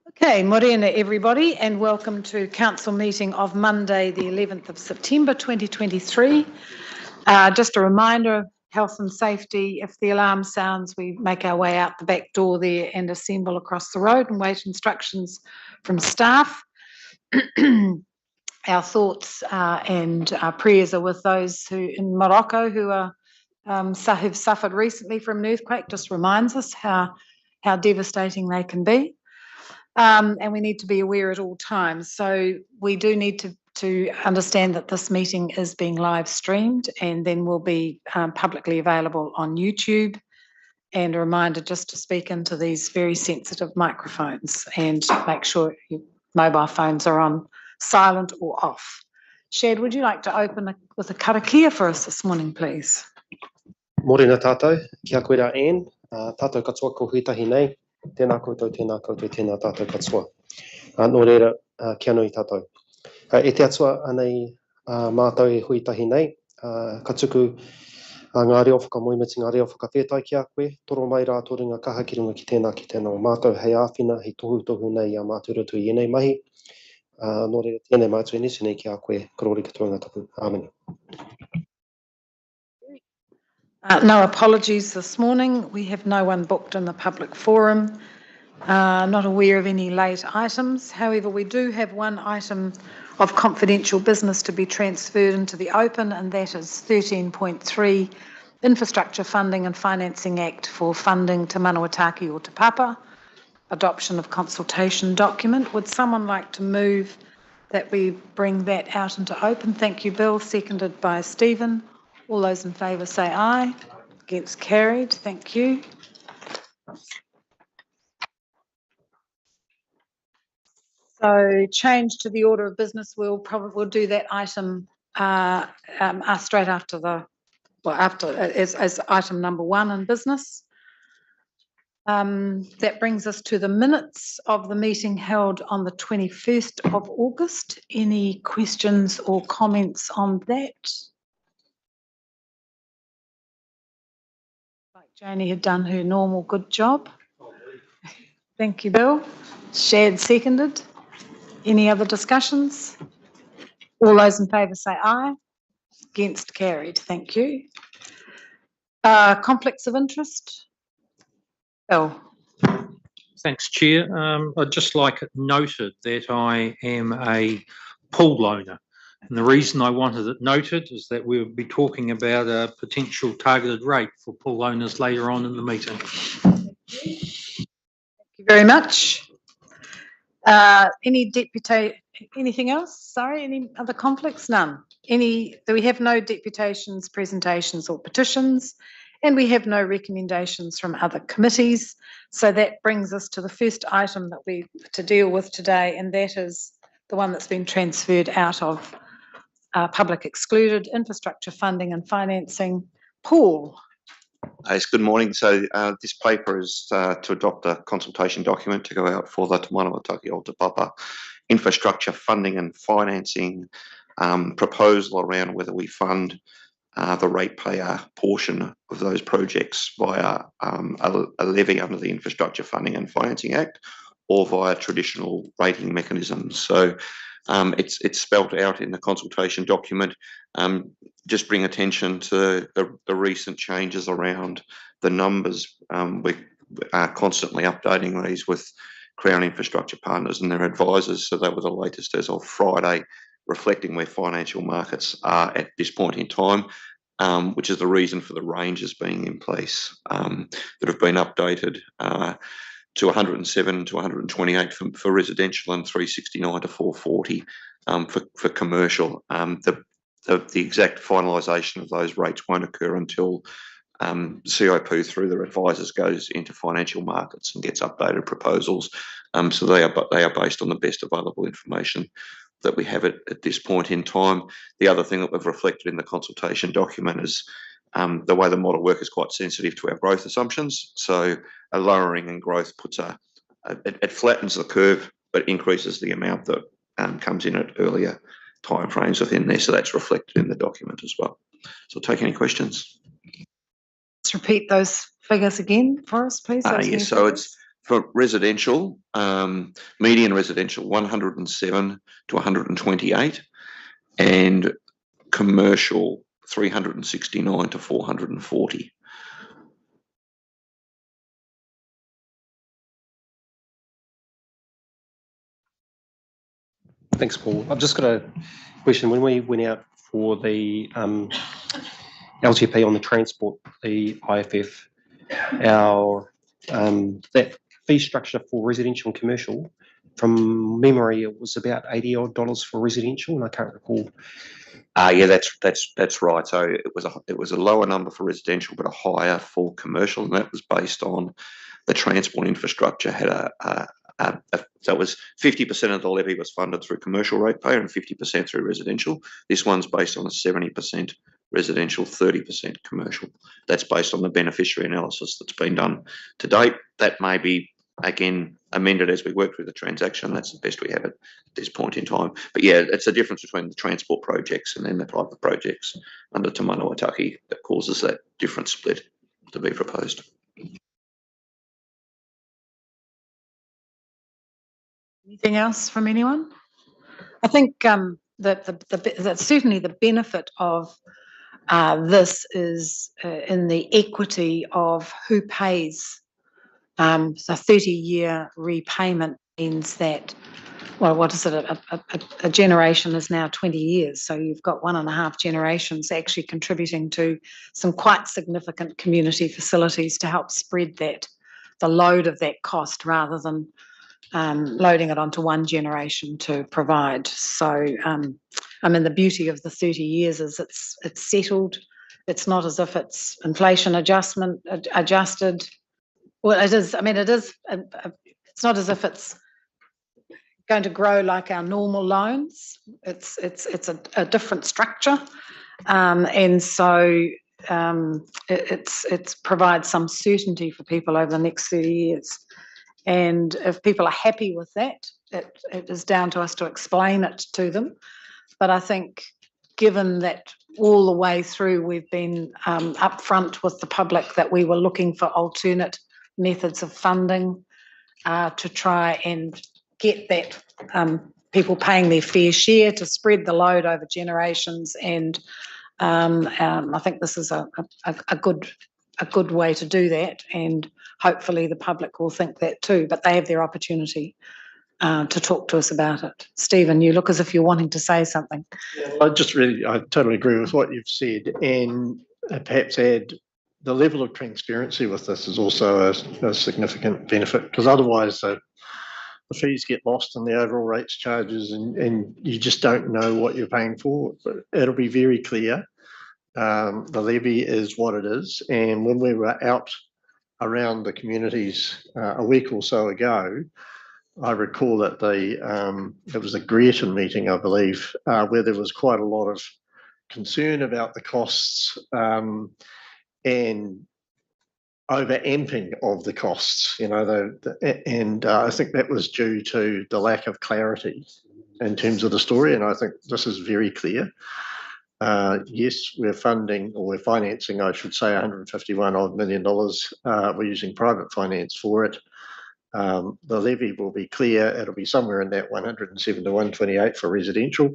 Okay, morena everybody, and welcome to Council meeting of Monday, the 11th of September 2023. Just a reminder, health and safety, if the alarm sounds, we make our way out the back door there and assemble across the road and wait instructions from staff. Our thoughts and prayers are with those who in Morocco who are who've suffered recently from an earthquake. Just reminds us how devastating they can be. And we need to be aware at all times. So we do need to understand that this meeting is being live streamed and then will be publicly available on YouTube. And a reminder just to speak into these very sensitive microphones and make sure your mobile phones are on silent or off. Shad, would you like to open with a karakia for us this morning, please? Morena tātou, kia koera Anne, tātou katoa ko huitahi nei, tēnā koutou, tēnā tātou katoa. Nō reira, kia nui tātou. E te atua anei mātou e huitahi nei, ka tuku ngā reo whakamoemiti, ngā reo whakawhetai ki a koe, toro mai rā toringa kaha ki runga ki tēnā o mātou hei āwhina, hei tohu nei a mātou ratu i enei mahi. Nō reira, tēnei mātou e nisi nei ki a koe, karori katoa ngā tapu. Āmeni. No apologies this morning. We have no one booked in the public forum. Not aware of any late items. However, we do have one item of confidential business to be transferred into the open, and that is 13.3 Infrastructure Funding and Financing Act for funding Te Manuataki or Te Papa, adoption of consultation document. Would someone like to move that we bring that out into open? Thank you, Bill. Seconded by Stephen. All those in favour say aye. Against carried. Thank you. So change to the order of business. We'll do that item straight after as item number 1 in business. That brings us to the minutes of the meeting held on the 21st of August. Any questions or comments on that? Like Janie had done her normal good job. Thank you, Bill. Shad seconded. Any other discussions? All those in favour say aye. Against carried. Thank you. Conflicts of interest? Bill. Thanks, Chair. I'd just like it noted that I am a pool owner. And the reason I wanted it noted is that we'll be talking about a potential targeted rate for pool owners later on in the meeting. Thank you very much. Anything else? Sorry, any other conflicts? None. We have no deputations, presentations or petitions, and we have no recommendations from other committees. So that brings us to the first item that we to deal with today, and that is the one that's been transferred out of public excluded, infrastructure funding and financing. Paul. Yes, good morning. So this paper is to adopt a consultation document to go out for the Te Manuataki o Te Papa infrastructure funding and financing proposal around whether we fund the ratepayer portion of those projects via a levy under the Infrastructure Funding and Financing Act or via traditional rating mechanisms. So it's spelt out in the consultation document. Just bring attention to the recent changes around the numbers. We are constantly updating these with Crown Infrastructure Partners and their advisors. So they were the latest as of Friday, reflecting where financial markets are at this point in time, which is the reason for the ranges being in place that have been updated to 107 to 128 for residential and 369 to 440 for commercial. The exact finalisation of those rates won't occur until CIP through their advisors goes into financial markets and gets updated proposals. So they are based on the best available information that we have at this point in time. The other thing that we've reflected in the consultation document is the way the model work is quite sensitive to our growth assumptions. So a lowering in growth it flattens the curve, but increases the amount that comes in at earlier timeframes within there. So that's reflected in the document as well. So take any questions. Let's repeat those figures again for us, please. Yes, so it's For residential, median residential 107 to 128, and commercial 369 to 440. Thanks, Paul. I've just got a question. When we went out for the LTP on the transport, the IFF, our that fee structure for residential and commercial, from memory, it was about $80 for residential, and I can't recall. Yeah, that's right. So it was a lower number for residential, but a higher for commercial, and that was based on the transport infrastructure had so it was 50% of the levy was funded through commercial ratepayer and 50% through residential. This one's based on a 70% residential, 30% commercial. That's based on the beneficiary analysis that's been done to date. That may be, again, amended as we work through the transaction. That's the best we have at this point in time. But yeah, it's the difference between the transport projects and then the private projects under Te Manawa-Taki that causes that different split to be proposed. Anything else from anyone? I think that certainly the benefit of this is in the equity of who pays. So 30-year repayment means that, well, what is it? A generation is now 20 years. So you've got 1.5 generations actually contributing to some quite significant community facilities to help spread the load of that cost rather than loading it onto one generation to provide. So, I mean, the beauty of the 30 years is it's settled. It's not as if it's inflation adjusted. Well, it is. I mean, it is. It's not as if it's going to grow like our normal loans. It's a different structure, and so it provides some certainty for people over the next 30 years. And if people are happy with that, it is down to us to explain it to them. But I think given that all the way through we've been upfront with the public that we were looking for alternate methods of funding to try and get that people paying their fair share to spread the load over generations. And I think this is a good way to do that, and hopefully the public will think that too, but they have their opportunity to talk to us about it. Stephen, you look as if you're wanting to say something. I totally agree with what you've said, and perhaps add the level of transparency with this is also a significant benefit, because otherwise the fees get lost in the overall rates charges and you just don't know what you're paying for. But it'll be very clear. The levy is what it is, and when we were out around the communities a week or so ago, I recall that it was a Greaton meeting, I believe, where there was quite a lot of concern about the costs and over-amping of the costs, and I think that was due to the lack of clarity in terms of the story, and I think this is very clear. Yes, we're financing, I should say, $151 million. We're using private finance for it. The levy will be clear. It'll be somewhere in that 107 to 128 for residential.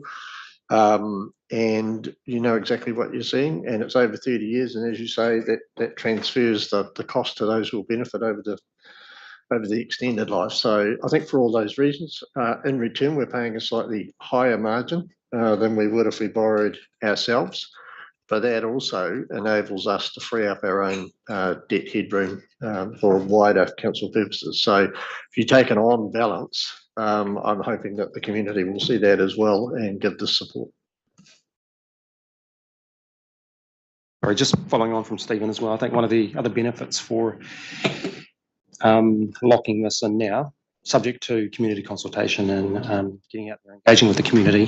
And you know exactly what you're seeing, and it's over 30 years. And as you say, that transfers the cost to those who will benefit over the extended life. So I think for all those reasons, in return, we're paying a slightly higher margin than we would if we borrowed ourselves. But that also enables us to free up our own debt headroom for wider council purposes. So if you take it on balance, I'm hoping that the community will see that as well and give this support. Sorry, just following on from Stephen as well, I think one of the other benefits for locking this in now, subject to community consultation and getting out there, engaging with the community,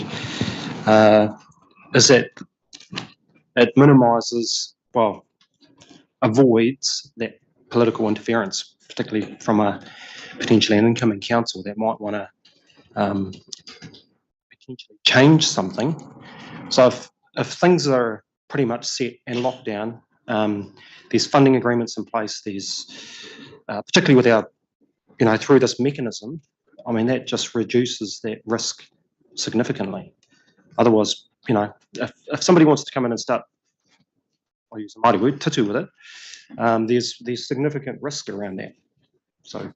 is that it minimises, avoids that political interference, particularly from a potentially an incoming council that might want to potentially change something. So if things are pretty much set and locked down, there's funding agreements in place, there's particularly with our through this mechanism, I mean, that just reduces that risk significantly. Otherwise, if somebody wants to come in and start, I'll use a mighty word, tutu with it, there's significant risk around that. So.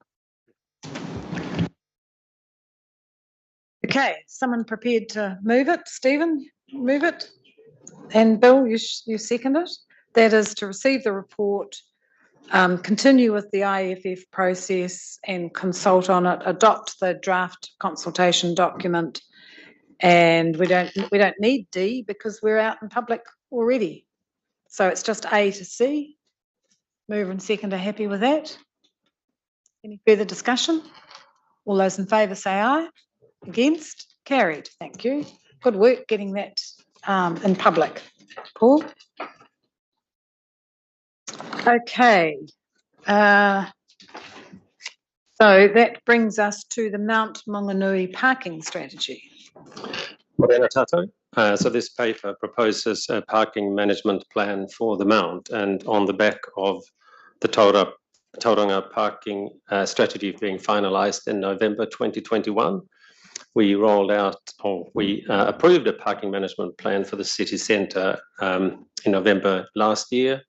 Okay, someone prepared to move it? Stephen, move it? And Bill, you second it? That is to receive the report, continue with the IFF process and consult on it, adopt the draft consultation document, and we don't need D because we're out in public already. So it's just A to C. Mover and second are happy with that. Any further discussion? All those in favour say aye. Against? Carried. Thank you. Good work getting that in public. Paul? Okay. So that brings us to the Mount Maunganui parking strategy. Morena tātou. So this paper proposes a parking management plan for the Mount, and on the back of the Tauranga parking strategy being finalised in November 2021, we rolled out, or we approved a parking management plan for the city centre in November last year,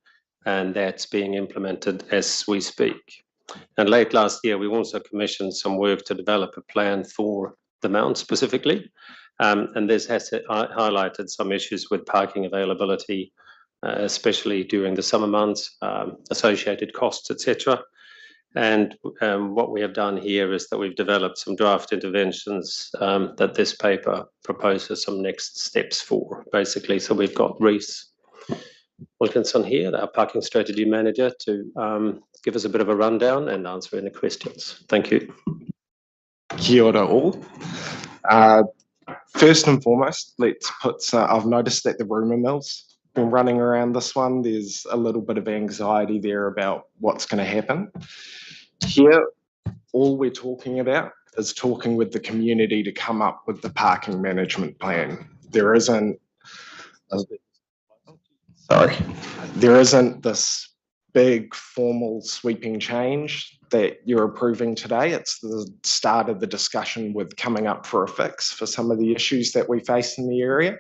and that's being implemented as we speak. And late last year, we also commissioned some work to develop a plan for the Mount specifically. And this has highlighted some issues with parking availability, especially during the summer months, associated costs, etc. And what we have done here is that we've developed some draft interventions that this paper proposes some next steps for, basically. So we've got Reece Wilkinson here, our parking strategy manager, to give us a bit of a rundown and answer any questions. Thank you. Kia ora all. First and foremost, let's put, I've noticed that the rumour mill's been running around this one. There's a little bit of anxiety there about what's going to happen. Here, all we're talking about is talking with the community to come up with the parking management plan. There isn't this big formal sweeping change that you're approving today. It's the start of the discussion with coming up for a fix for some of the issues that we face in the area.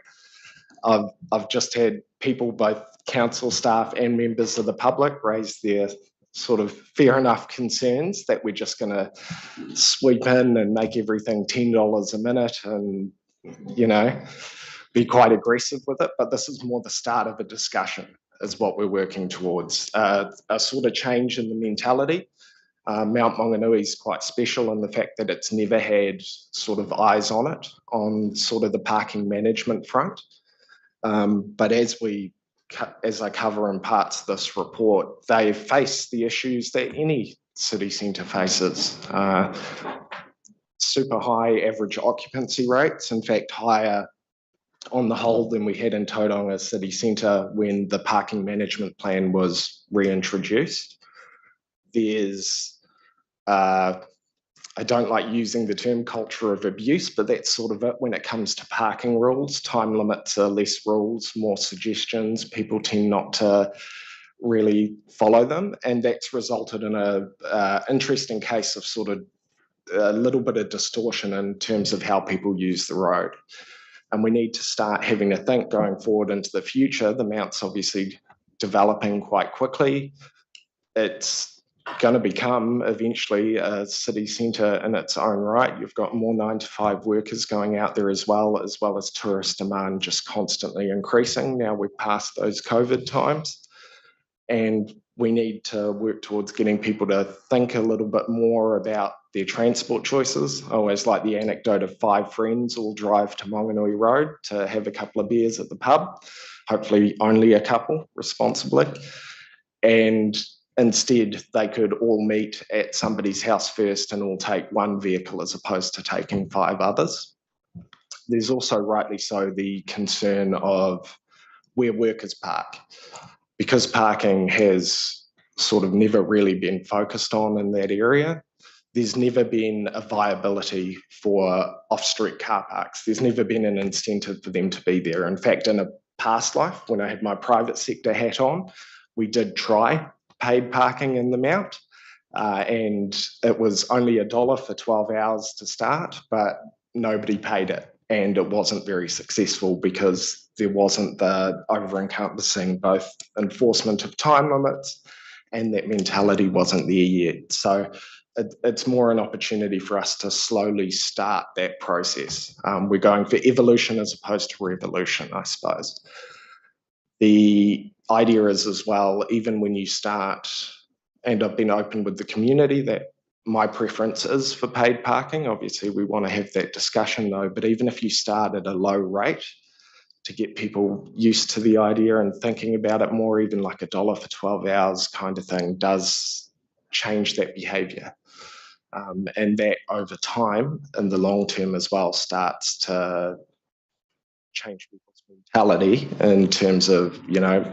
I've just had people, both council staff and members of the public, raise their sort of fair enough concerns that we're just going to sweep in and make everything $10 a minute and, be quite aggressive with it. But this is more the start of a discussion is what we're working towards. A sort of change in the mentality. Mount Maunganui is quite special in the fact that it's never had sort of eyes on it on sort of the parking management front. But as I cover in parts of this report, they face the issues that any city centre faces. Super high average occupancy rates, in fact, higher on the whole than we had in Tauranga city centre when the parking management plan was reintroduced. There's, I don't like using the term culture of abuse, but that's sort of it when it comes to parking rules. Time limits are less rules, more suggestions. People tend not to really follow them. And that's resulted in an interesting case of sort of a little bit of distortion in terms of how people use the road. And we need to start having a think going forward into the future. The Mount's obviously developing quite quickly. It's going to become eventually a city centre in its own right. You've got more 9-to-5 workers going out there as well as tourist demand just constantly increasing. Now we're past those COVID times, and we need to work towards getting people to think a little bit more about their transport choices. I always like the anecdote of 5 friends all drive to Maunganui Road to have a couple of beers at the pub, hopefully only a couple responsibly. And instead, they could all meet at somebody's house first and all take one vehicle as opposed to taking 5 others. There's also, rightly so, the concern of where workers park. Because parking has sort of never really been focused on in that area, there's never been a viability for off-street car parks. There's never been an incentive for them to be there. In fact, in a past life, when I had my private sector hat on, we did try paid parking in the Mount. and it was only $1 for 12 hours to start, but nobody paid it. And it wasn't very successful because there wasn't the over-encompassing both enforcement of time limits and that mentality wasn't there yet. So it's more an opportunity for us to slowly start that process. We're going for evolution as opposed to revolution, I suppose. The idea is as well, even when you start, and I've been open with the community that my preference is for paid parking. Obviously, we want to have that discussion though, but even if you start at a low rate to get people used to the idea and thinking about it more, even like $1 for 12 hours kind of thing does change that behavior. And that over time, in the long term as well, starts to change people's mentality in terms of, you know,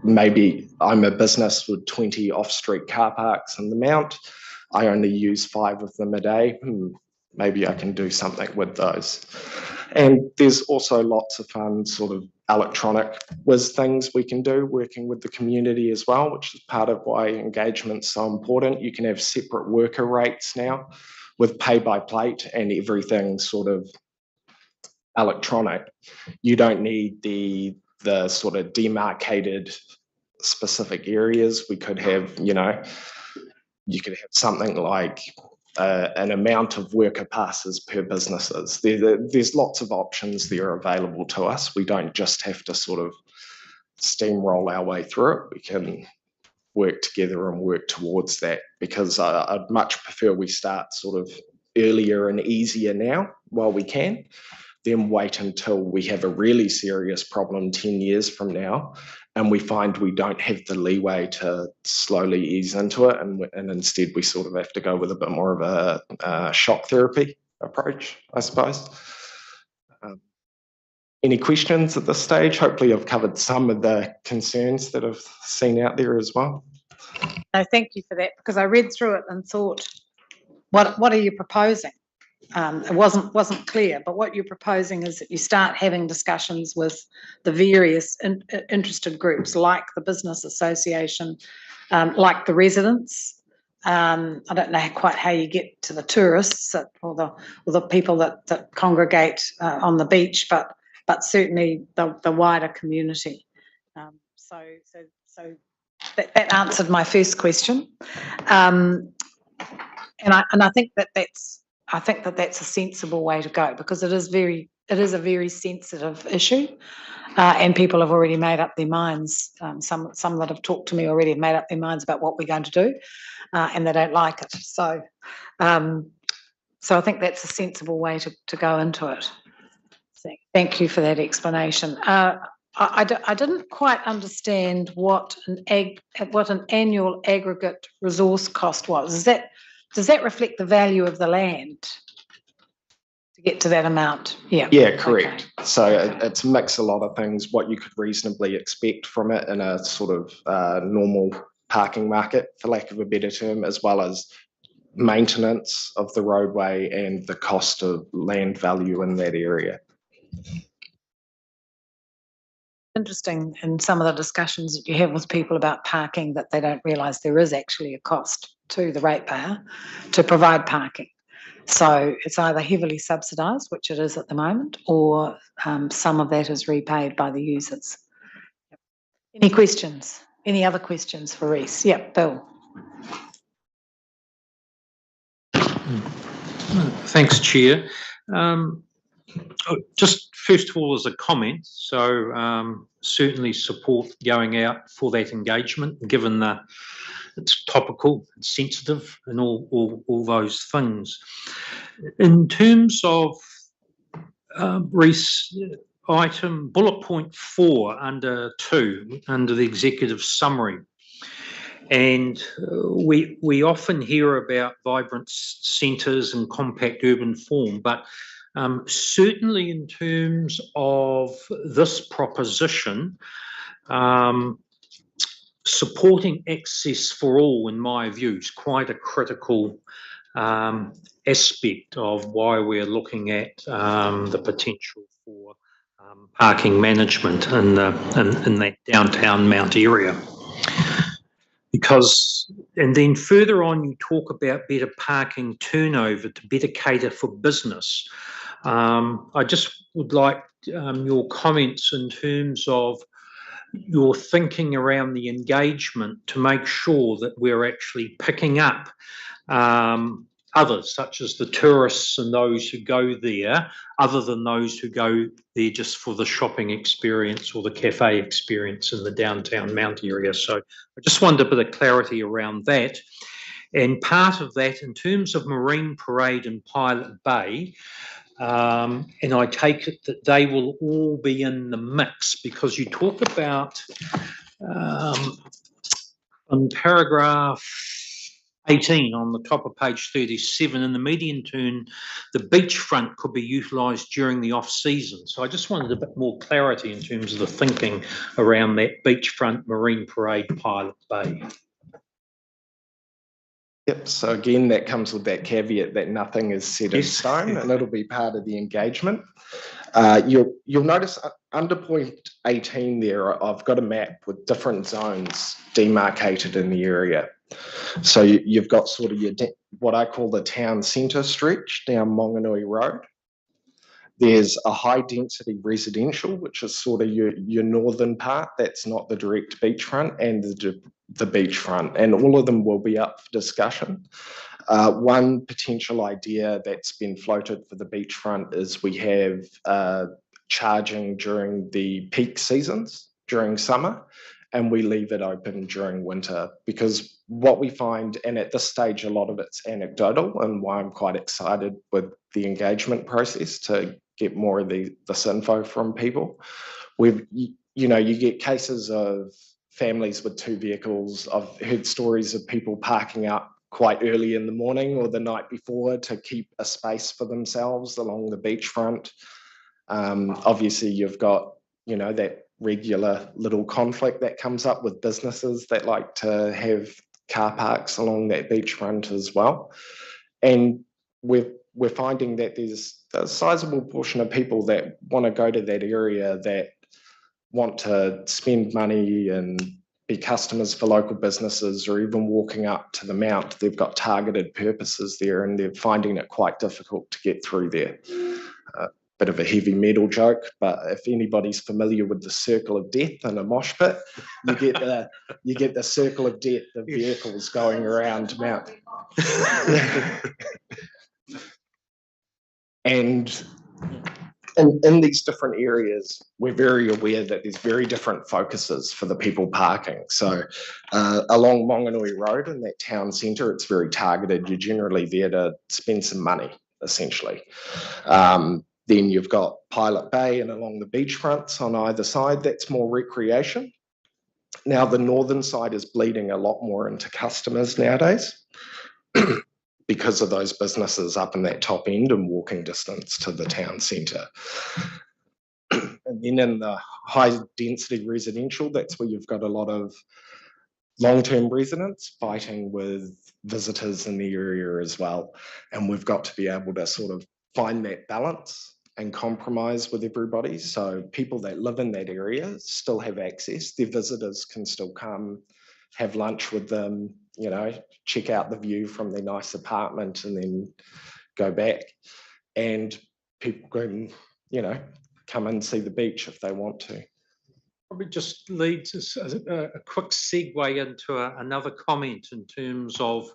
maybe I'm a business with 20 off-street car parks in the Mount. I only use 5 of them a day. Maybe I can do something with those. And there's also lots of fun sort of electronic things we can do working with the community as well, which is part of why engagement's so important. You can have separate worker rates now with pay by plate and everything sort of electronic. You don't need the sort of demarcated specific areas. We could have, you know, you could have something like an amount of worker passes per businesses. There's lots of options there available to us. We don't just have to sort of steamroll our way through it. We can work together and work towards that, because I'd much prefer we start sort of earlier and easier now while we can, then wait until we have a really serious problem 10 years from now and we find we don't have the leeway to slowly ease into it, and instead we sort of have to go with a bit more of a shock therapy approach, I suppose. Any questions at this stage? Hopefully I've covered some of the concerns that I've seen out there as well. No, thank you for that, because I read through it and thought, what are you proposing? It wasn't clear, but what you're proposing is that you start having discussions with the various interested groups, like the business association, like the residents. I don't know quite how you get to the tourists or the people that congregate on the beach, but certainly the wider community. So that answered my first question, and I think that's a sensible way to go, because it is a very sensitive issue, and people have already made up their minds. Some that have talked to me already have made up their minds about what we're going to do, and they don't like it. So I think that's a sensible way to go into it. Thank you for that explanation. I didn't quite understand what an annual aggregate resource cost was. Does that reflect the value of the land to get to that amount? Yeah. Yeah, correct. Okay. So it's a mix a lot of things, what you could reasonably expect from it in a sort of normal parking market, for lack of a better term, as well as maintenance of the roadway and the cost of land value in that area. Interesting in some of the discussions that you have with people about parking, that they don't realise there is actually a cost to the ratepayer to provide parking. So it's either heavily subsidised, which it is at the moment, or some of that is repaid by the users. Any questions? Any other questions for Reece? Yeah, Bill. Thanks, Chair. Just first of all, as a comment, so certainly support going out for that engagement, given that it's topical, it's sensitive, and all those things. In terms of Reece, item bullet point 4 under 2, under the executive summary, and we often hear about vibrant centres and compact urban form, but certainly in terms of this proposition, supporting access for all, in my view, is quite a critical aspect of why we're looking at the potential for parking management in that downtown Mount area. Because And then further on, you talk about better parking turnover to better cater for business. I just would like your comments in terms of your thinking around the engagement to make sure that we're actually picking up others, such as the tourists and those who go there, other than those who go there just for the shopping experience or the cafe experience in the downtown Mount area. So I just wanted a bit of clarity around that. And part of that, in terms of Marine Parade and Pilot Bay, and I take it that they will all be in the mix, because you talk about on paragraph 18 on the top of page 37, in the medium term, the beachfront could be utilised during the off-season. So I just wanted a bit more clarity in terms of the thinking around that beachfront Marine Parade Pilot Bay. Yep, so again, that comes with that caveat that nothing is set in Yes. stone, and it'll be part of the engagement. You'll notice under point 18 there, I've got a map with different zones demarcated in the area. So you've got sort of your what I call the town centre stretch down Monganui Road. There's a high density residential, which is sort of your northern part. That's not the direct beachfront, and the beachfront, and all of them will be up for discussion. One potential idea that's been floated for the beachfront is we have charging during the peak seasons during summer, and we leave it open during winter, because what we find, and at this stage a lot of it's anecdotal, and why I'm quite excited with the engagement process to get more of this info from people. You get cases of families with 2 vehicles. I've heard stories of people parking up quite early in the morning or the night before to keep a space for themselves along the beachfront. Obviously, you've got, that regular little conflict that comes up with businesses that like to have car parks along that beachfront as well. And we're finding that there's a sizable portion of people that want to go to that area that want to spend money and be customers for local businesses, or even walking up to the Mount. They've got targeted purposes there, and they're finding it quite difficult to get through there. Bit of a heavy metal joke, but if anybody's familiar with the circle of death in a mosh pit, you get the circle of death of vehicles going around Mount. And in these different areas, we're very aware that there's very different focuses for the people parking. So along Monganui Road in that town centre, it's very targeted. You're generally there to spend some money, essentially. Then you've got Pilot Bay, and along the beachfronts on either side, that's more recreation. Now, the northern side is bleeding a lot more into customers nowadays because of those businesses up in that top end and walking distance to the town centre. And then in the high density residential, that's where you've got a lot of long-term residents fighting with visitors in the area as well. And we've got to be able to sort of find that balance and compromise with everybody, so people that live in that area still have access. Their visitors can still come, have lunch with them, check out the view from their nice apartment and then go back. And people can, come and see the beach if they want to. Probably just leads us a quick segue into another comment in terms of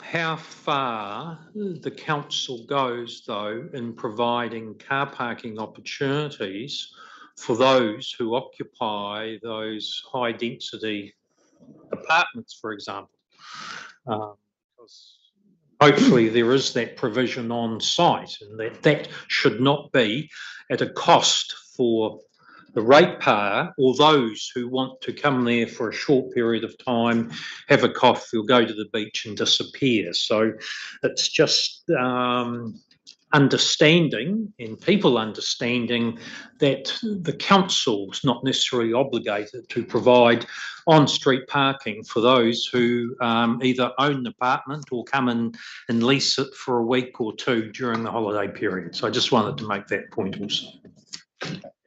how far the council goes, though, in providing car parking opportunities for those who occupy those high density apartments, for example. Because hopefully there is that provision on site, and that should not be at a cost for the ratepayer or those who want to come there for a short period of time, have a coffee, or go to the beach and disappear. So it's just understanding, and people understanding, that the council's not necessarily obligated to provide on-street parking for those who either own an apartment or come in and lease it for a week or two during the holiday period. So I just wanted to make that point also.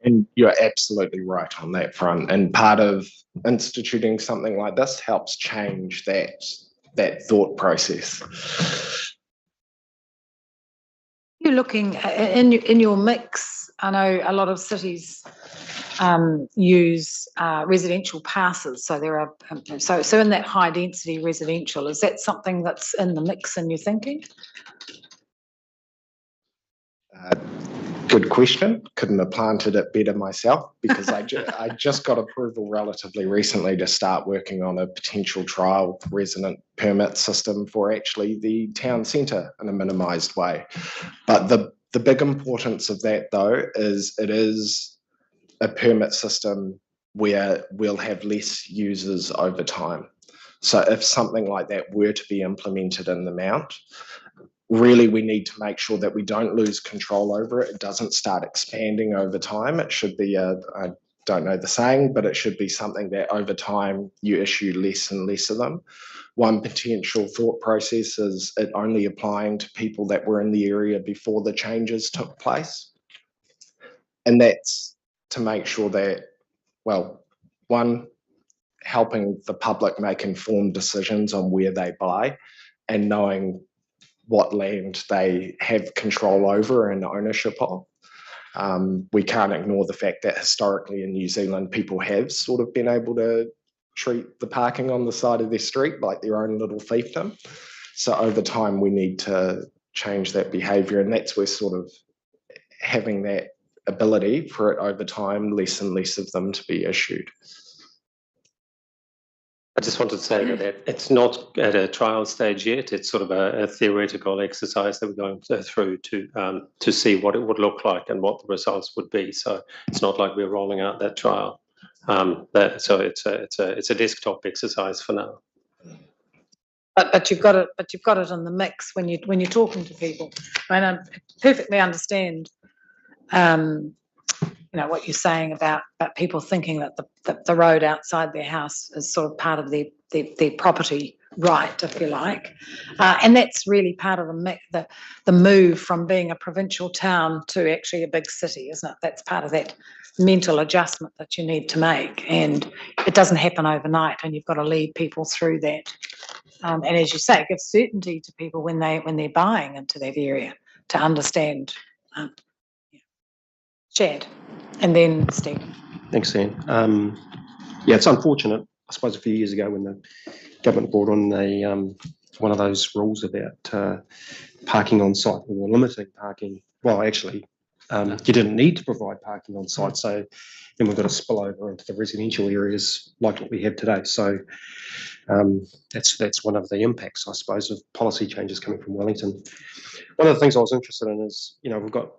And you're absolutely right on that front. And part of instituting something like this helps change that thought process. You're looking in your mix. I know a lot of cities use residential passes, so there are so in that high density residential, is that something that's in the mix in your thinking? Good question. Couldn't have planted it better myself, because I just got approval relatively recently to start working on a potential trial resident permit system for actually the town centre in a minimised way. But the big importance of that, though, is it is a permit system where we'll have less users over time. So if something like that were to be implemented in the Mount, really we need to make sure that we don't lose control over it. It doesn't start expanding over time. It should be I don't know the saying, but it should be something that over time you issue less and less of them. One potential thought process is it only applying to people that were in the area before the changes took place. And that's to make sure that, well, one, helping the public make informed decisions on where they buy and knowing what land they have control over and ownership of. We can't ignore the fact that historically in New Zealand, people have sort of been able to treat the parking on the side of their street like their own little fiefdom. So over time, we need to change that behaviour, and that's where sort of having that ability for it over time, less and less of them to be issued. I just wanted to say that it's not at a trial stage yet. It's sort of a theoretical exercise that we're going through to see what it would look like and what the results would be. So it's not like we're rolling out that trial. So it's a desktop exercise for now. But you've got it. But you've got it in the mix when you're talking to people. I perfectly understand. What you're saying about people thinking that the road outside their house is sort of part of their property right, if you like, and that's really part of the move from being a provincial town to actually a big city, isn't it? That's part of that mental adjustment that you need to make, and it doesn't happen overnight, and you've got to lead people through that. And as you say, it gives certainty to people when they're buying into that area to understand. Chad, and then Steve. Thanks, Anne. Yeah, it's unfortunate. I suppose a few years ago when the government brought on one of those rules about parking on site or limiting parking. Well, actually, you didn't need to provide parking on site, so then we've got to spill over into the residential areas like what we have today. So that's one of the impacts, I suppose, of policy changes coming from Wellington. One of the things I was interested in is, we've got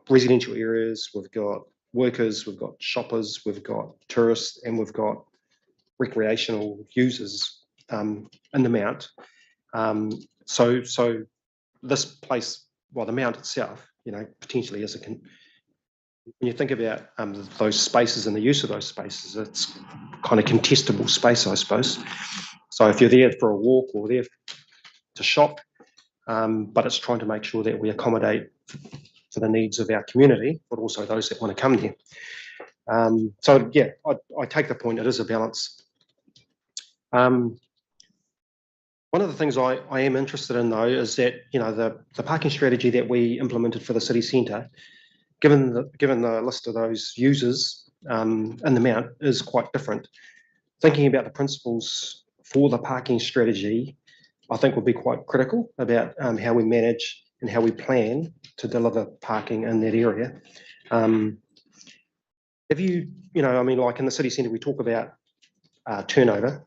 residential areas, we've got workers, we've got shoppers, we've got tourists, and we've got recreational users in the Mount. So this place, well, the Mount itself, potentially is when you think about those spaces and the use of those spaces, it's kind of contestable space, I suppose. So if you're there for a walk or there to shop, but it's trying to make sure that we accommodate for the needs of our community, but also those that want to come there. So yeah, I take the point. It is a balance. One of the things I am interested in, though, is that the parking strategy that we implemented for the city centre, given the list of those users in the Mount, is quite different. Thinking about the principles for the parking strategy, I think will be quite critical about how we manage and how we plan to deliver parking in that area. If like in the city centre, we talk about turnover.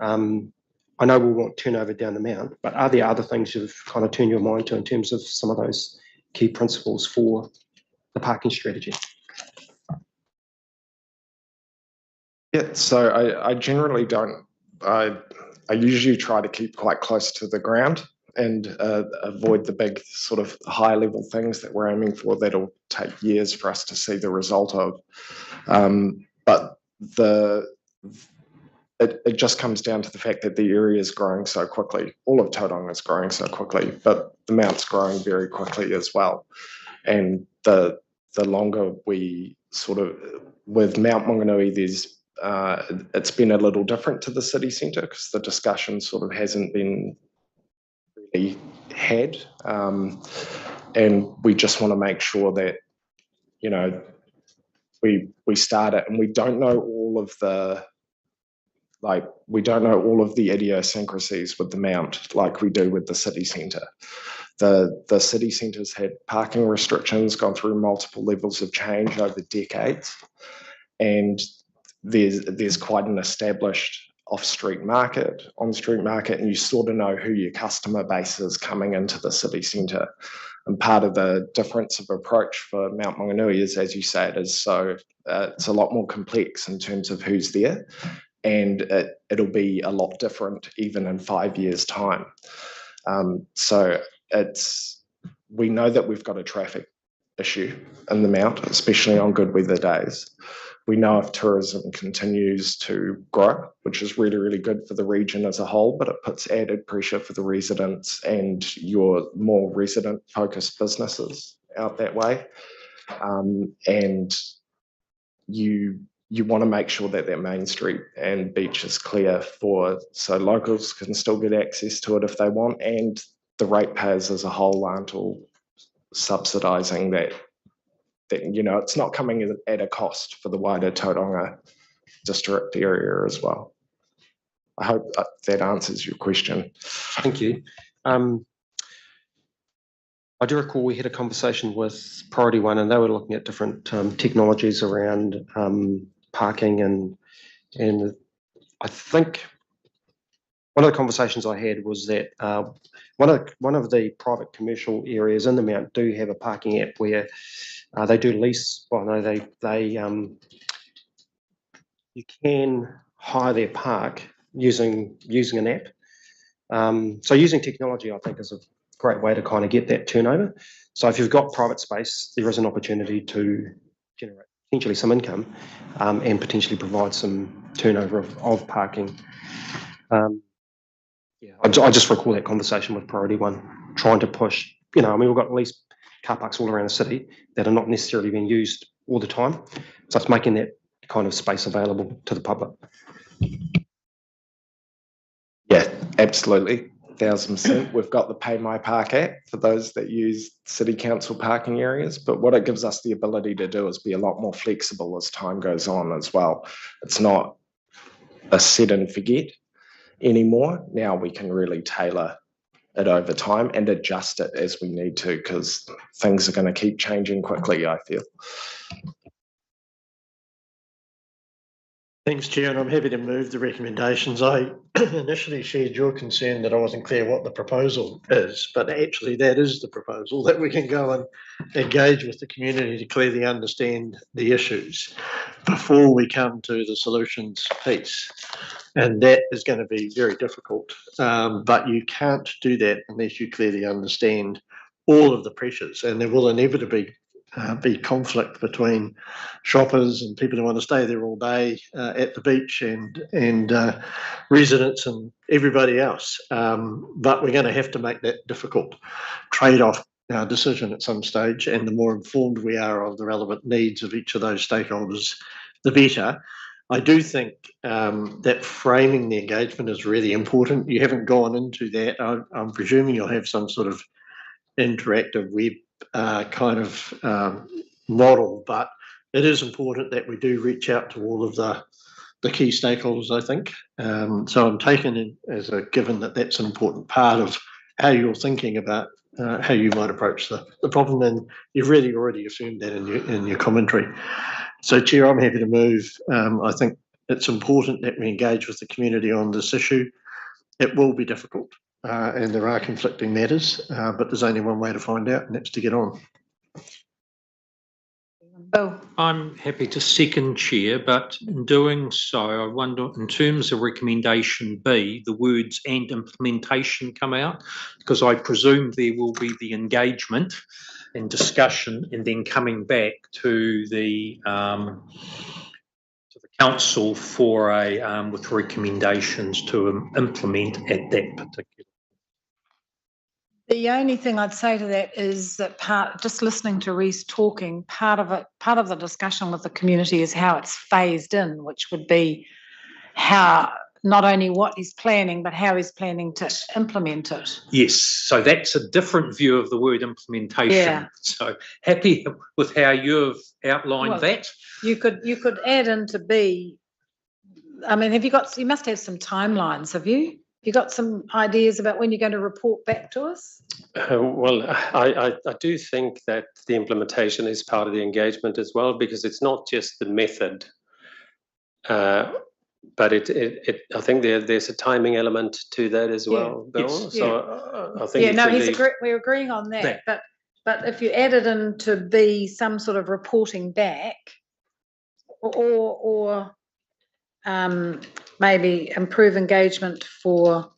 I know we want turnover down the Mount, but are there other things you've kind of turned your mind to in terms of some of those key principles for the parking strategy? Yeah, so I generally don't. I usually try to keep quite close to the ground and avoid the big sort of high level things that we're aiming for that'll take years for us to see the result of. But it just comes down to the fact that the area is growing so quickly. All of Tauranga is growing so quickly, but the Mount's growing very quickly as well. And the the longer we with Mount Maunganui, it's been a little different to the city centre because the discussion hasn't been really had, and we just want to make sure that we start it, and we don't know all of the idiosyncrasies with the Mount like we do with the city centre. The city centre's had parking restrictions, gone through multiple levels of change over decades, and there's quite an established on-street market, and you sort of know who your customer base is coming into the city centre. And part of the difference of approach for Mount Maunganui is, as you say, it's a lot more complex in terms of who's there, and it'll be a lot different even in 5 years' time. So we know that we've got a traffic issue in the Mount, especially on good weather days. We know if tourism continues to grow, which is really, really good for the region as a whole, but it puts added pressure for the residents and your more resident-focused businesses out that way. And you want to make sure that Main Street and beach is clear so locals can still get access to it if they want, and the ratepayers as a whole aren't all subsidising that. It's not coming at a cost for the wider Tauranga district area as well. I hope that answers your question. Thank you. I do recall we had a conversation with Priority One, and they were looking at different technologies around parking, and I think one of the conversations I had was that one of the private commercial areas in the Mount do have a parking app where they do lease. Well, no, you can hire their park using an app. So using technology, I think, is a great way to kind of get that turnover. So if you've got private space, there is an opportunity to generate potentially some income and potentially provide some turnover of parking. I just recall that conversation with Priority One, trying to push. We've got at least car parks all around the city that are not necessarily being used all the time. So it's making that kind of space available to the public. Yeah, absolutely. 1000%. We've got the Pay My Park app for those that use city council parking areas, but what it gives us the ability to do is be a lot more flexible as time goes on as well. It's not a set and forget anymore. Now we can really tailor it over time and adjust it as we need to, because things are going to keep changing quickly, I feel. Thanks, Chair, and I'm happy to move the recommendations. I initially shared your concern that I wasn't clear what the proposal is, but actually that is the proposal, that we can go and engage with the community to clearly understand the issues before we come to the solutions piece. And that is going to be very difficult, but you can't do that unless you clearly understand all of the pressures, and there will inevitably be conflict between shoppers and people who want to stay there all day at the beach and residents and everybody else. But we're going to have to make that difficult trade-off decision at some stage, and the more informed we are of the relevant needs of each of those stakeholders, the better. I do think that framing the engagement is really important. You haven't gone into that. I'm presuming you'll have some sort of interactive web kind of model, but it is important that we do reach out to all of the key stakeholders, I think. So I'm taking it as a given that that's an important part of how you're thinking about how you might approach the problem, and you've really already assumed that in your commentary. So, Chair, I'm happy to move. I think it's important that we engage with the community on this issue. It will be difficult, and there are conflicting matters, but there's only one way to find out, and that's to get on. Bill. I'm happy to second, Chair, but in doing so, I wonder, in terms of recommendation B, the words "and implementation" come out, because I presume there will be the engagement and discussion, and then coming back to the council for with recommendations to implement at that particular. The only thing I'd say to that is that just listening to Reece talking, part of the discussion with the community is how it's phased in, which would be how, not only what he's planning, but how he's planning to implement it. Yes, so that's a different view of the word implementation. Yeah. So happy with how you've outlined that. You could add into B. I mean, you must have some timelines, have you? You got some ideas about when you're going to report back to us? Well, I do think that the implementation is part of the engagement as well, because it's not just the method, but I think there's a timing element to that as well, Bill. Yes. So I think we're agreeing on that. But if you added into B some sort of reporting back, or maybe improve engagement for.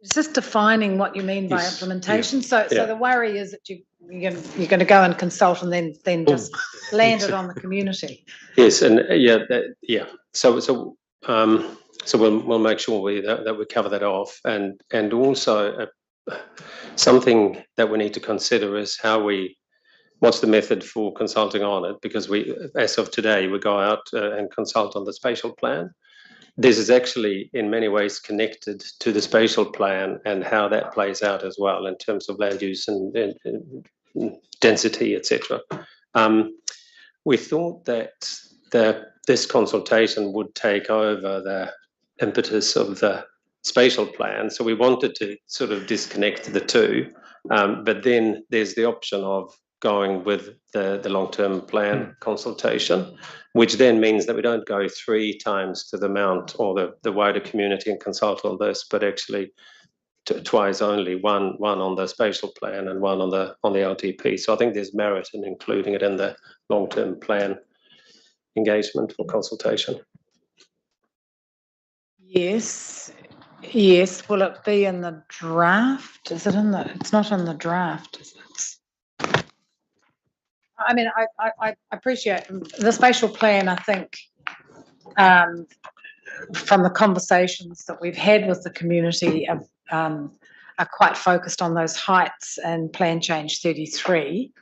It's just defining what you mean by implementation. So the worry is that you're going to go and consult and then just land it on the community. Yes, and So we'll make sure that we cover that off, and also something that we need to consider is what's the method for consulting on it, because as of today we go out and consult on the spatial plan. This is actually in many ways connected to the spatial plan and how that plays out as well in terms of land use and density, etc. We thought that this consultation would take over the impetus of the spatial plan, so we wanted to sort of disconnect the two, but then there's the option of going with the long-term plan consultation, which then means that we don't go 3 times to the Mount or the wider community and consult on this, but actually twice only, one on the spatial plan and one on the LTP. So I think there's merit in including it in the long-term plan engagement for consultation. Yes. Will it be in the draft? Is it in the? It's not in the draft. Is it? I mean, I appreciate the spatial plan. I think from the conversations that we've had with the community are quite focused on those heights and plan change 33.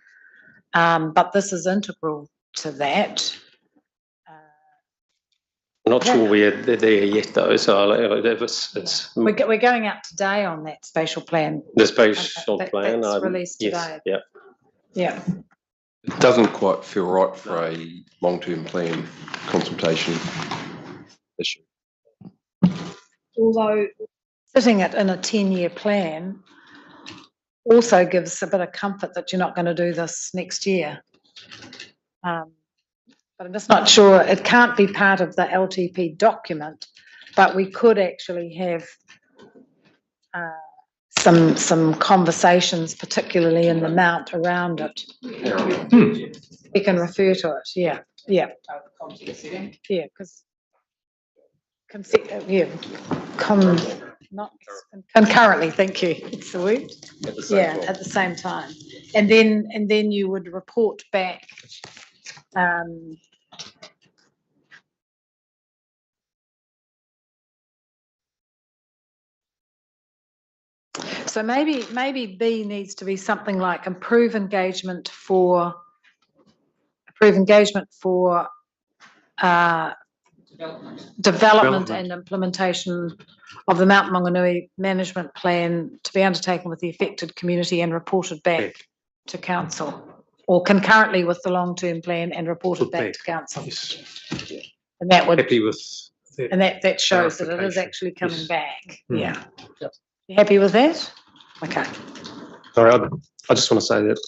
But this is integral to that. I'm not sure we're there yet, though. So we're going out today on that spatial plan. The spatial plan that's released today. Yes, yeah. It doesn't quite feel right for a long-term plan consultation issue. Although sitting it in a 10-year plan also gives a bit of comfort that you're not going to do this next year. But I'm just not sure. It can't be part of the LTP document, but we could actually have some conversations, particularly in the Mount around it. We can refer to it. Yeah, because concurrently. Thank you. It's the word. At the same time, and then you would report back. So maybe B needs to be something like improve engagement for development and implementation of the Mount Maunganui management plan to be undertaken with the affected community and reported back to council, or concurrently with the long-term plan and reported back to council. Yes. And that would happy with that. And that shows that it is actually coming back. Yeah. You happy with that? Okay. Sorry, I just want to say that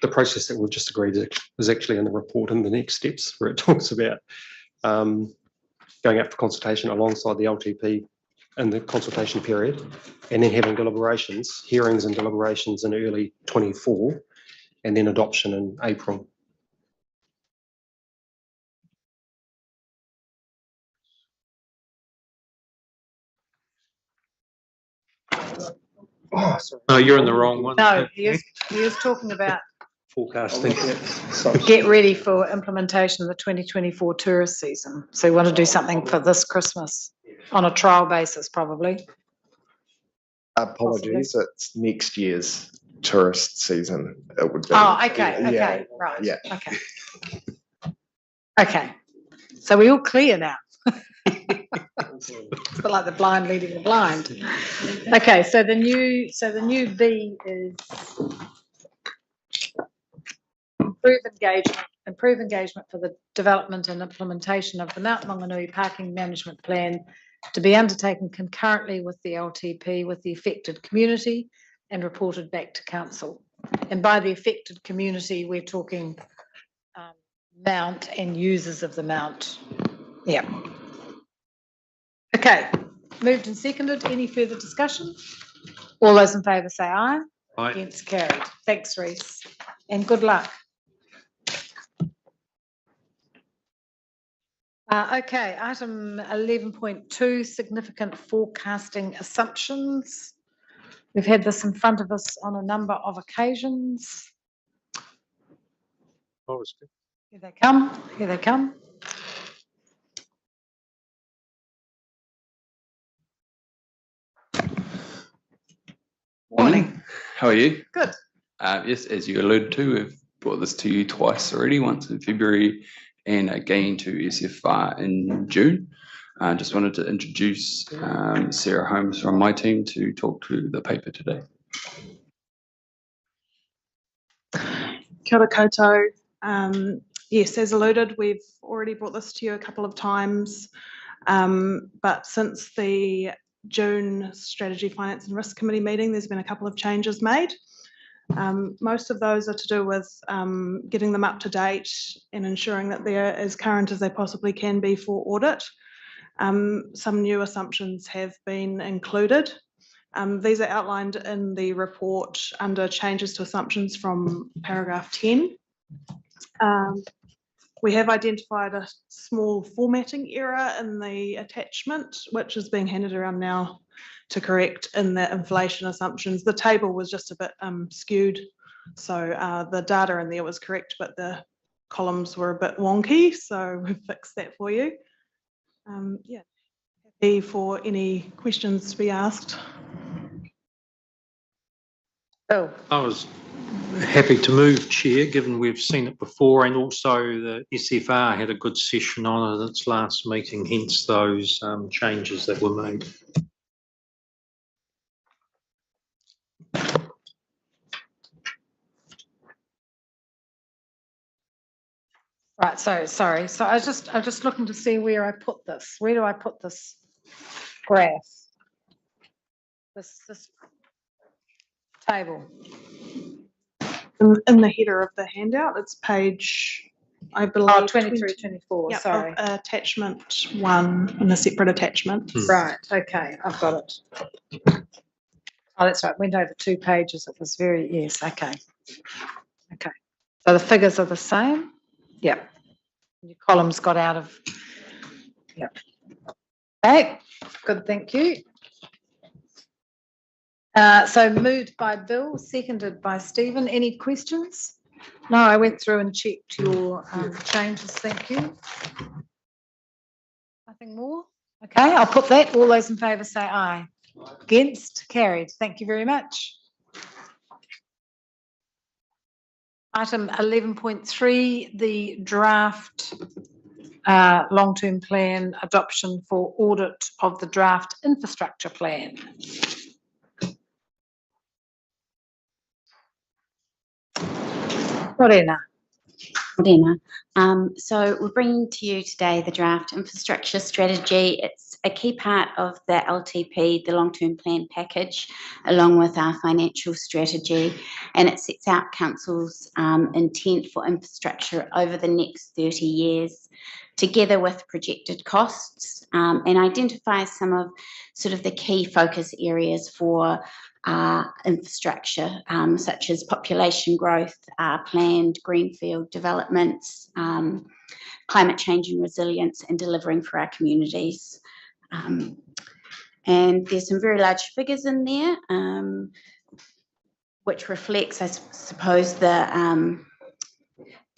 the process that we've just agreed is actually in the report in the next steps, where it talks about going out for consultation alongside the LTP in the consultation period, and then having hearings and deliberations in early 24, and then adoption in April. Oh, sorry. No, you're in the wrong one. No, he is talking about forecasting. Get ready for implementation of the 2024 tourist season. So we want to do something for this Christmas on a trial basis, probably. Apologies, it's next year's tourist season. It would be. Oh, okay, Yeah, okay, right, yeah. okay. Okay, so we all clear now. It's a bit like the blind leading the blind. Okay, so the new B is improve engagement for the development and implementation of the Mount Maunganui Parking Management Plan to be undertaken concurrently with the LTP with the affected community and reported back to council. And by the affected community, we're talking Mount and users of the Mount. Yeah. Okay, moved and seconded. Any further discussion? All those in favour say aye. Aye. Against, carried. Thanks, Reece, and good luck. Okay, item 11.2, significant forecasting assumptions. We've had this in front of us on a number of occasions. Here they come, here they come. Morning. How are you? Good. Yes, as you alluded to, we've brought this to you twice already, once in February and again to SFR in June. I just wanted to introduce Sarah Holmes from my team to talk to the paper today. Kia ora koutou. Yes, as alluded, we've already brought this to you a couple of times, but since the June Strategy, Finance and Risk Committee meeting, there's been a couple of changes made. Most of those are to do with getting them up to date and ensuring that they're as current as they possibly can be for audit. Some new assumptions have been included. These are outlined in the report under changes to assumptions from paragraph 10. We have identified a small formatting error in the attachment, which is being handed around now to correct in the inflation assumptions. The table was just a bit skewed, so the data in there was correct, but the columns were a bit wonky, so we've fixed that for you. Yeah, happy for any questions to be asked. Oh, I was happy to move, Chair, given we've seen it before, and also the SFR had a good session on it at its last meeting, hence those changes that were made. right, so sorry. So I'm just looking to see where I put this. Where do I put this graph? This table. In the header of the handout, it's page, I believe, Oh, 23, 24, yep, sorry. Attachment 1 in a separate attachment. Right, okay, I've got it. Oh, that's right, went over 2 pages. It was very, yes, okay. Okay, so the figures are the same. Yep. Your columns got out of, yep. Okay, good, thank you. So moved by Bill, seconded by Stephen. Any questions? No, I went through and checked your changes. Thank you. Nothing more? Okay, I'll put that. All those in favour say aye. Against? Carried. Thank you very much. Item 11.3, the draft long-term plan adoption for audit of the draft infrastructure plan. Morena. So we're bringing to you today the draft infrastructure strategy. It's a key part of the LTP, the long-term plan package, along with our financial strategy, and it sets out Council's intent for infrastructure over the next 30 years, together with projected costs, and identifies some of sort of the key focus areas for infrastructure, such as population growth, planned greenfield developments, climate change and resilience, and delivering for our communities. And there's some very large figures in there, which reflects, I suppose, the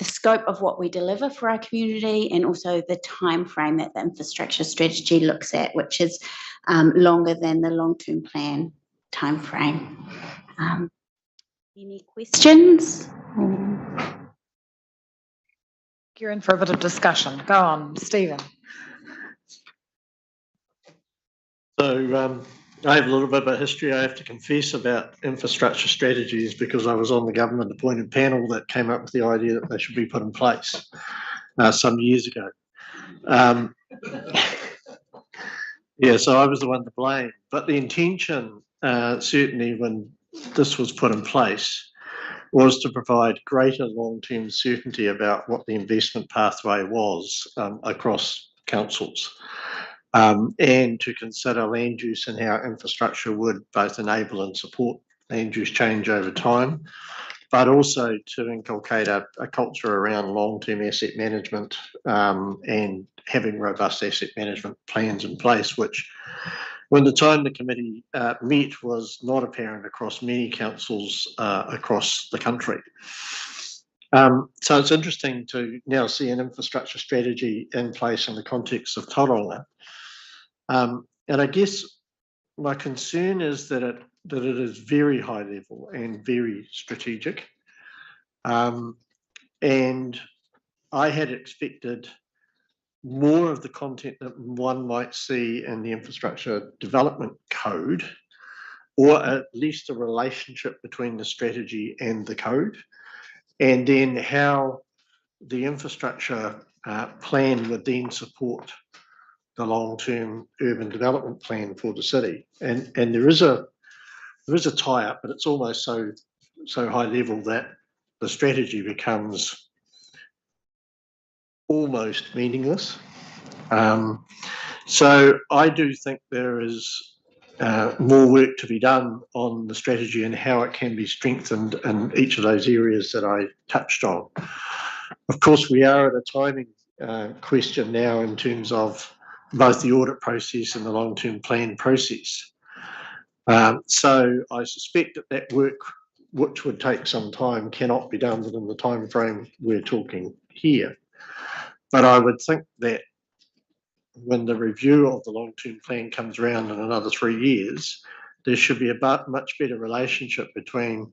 scope of what we deliver for our community, and also the time frame that the infrastructure strategy looks at, which is longer than the long-term plan. timeframe. Any questions? You're in for a bit of discussion. Go on, Stephen. So I have a little bit of a history, I have to confess, about infrastructure strategies because I was on the government appointed panel that came up with the idea that they should be put in place some years ago. Yeah, so I was the one to blame. But the intention, certainly when this was put in place, was to provide greater long-term certainty about what the investment pathway was across councils. And to consider land use and how infrastructure would both enable and support land use change over time, but also to inculcate a culture around long-term asset management and having robust asset management plans in place, which when the time the committee met was not apparent across many councils across the country. So it's interesting to now see an infrastructure strategy in place in the context of Tauranga. And I guess my concern is that it is very high level and very strategic. And I had expected more of the content that one might see in the infrastructure development code, or at least a relationship between the strategy and the code, and then how the infrastructure plan would then support the long-term urban development plan for the city. And there is a tie-up, but it's almost so high level that the strategy becomes almost meaningless. So I do think there is more work to be done on the strategy and how it can be strengthened in each of those areas that I touched on. Of course, we are at a timing question now in terms of both the audit process and the long-term plan process. So I suspect that work, which would take some time, cannot be done within the time frame we're talking here. But I would think that when the review of the long-term plan comes around in another 3 years, there should be a much better relationship between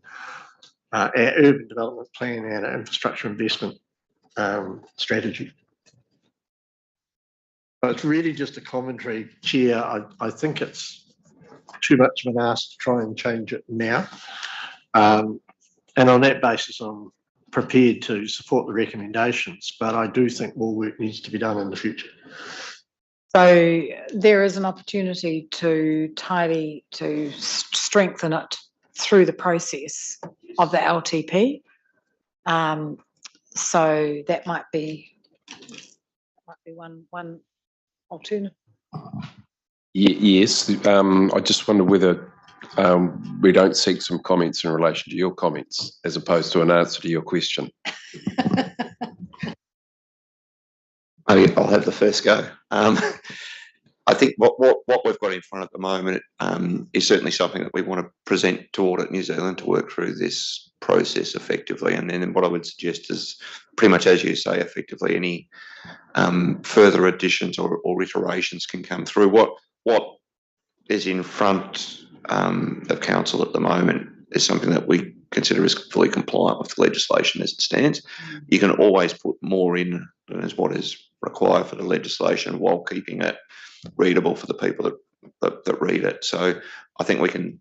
our urban development plan and our infrastructure investment strategy. But it's really just a commentary, Chair. I think it's too much of an ask to try and change it now. And on that basis, I'm prepared to support the recommendations, but I do think more work needs to be done in the future. So there is an opportunity to strengthen it through the process of the LTP. So that might be one alternative. Yes, I just wonder whether we don't seek some comments in relation to your comments as opposed to an answer to your question. I'll have the first go. I think what we've got in front at the moment is certainly something that we want to present to Audit New Zealand to work through this process effectively. And then what I would suggest is pretty much as you say, effectively any further additions or iterations can come through. What is in front of council at the moment is something that we consider is fully compliant with the legislation as it stands. You can always put more in than is what is required for the legislation while keeping it readable for the people that read it. So I think we can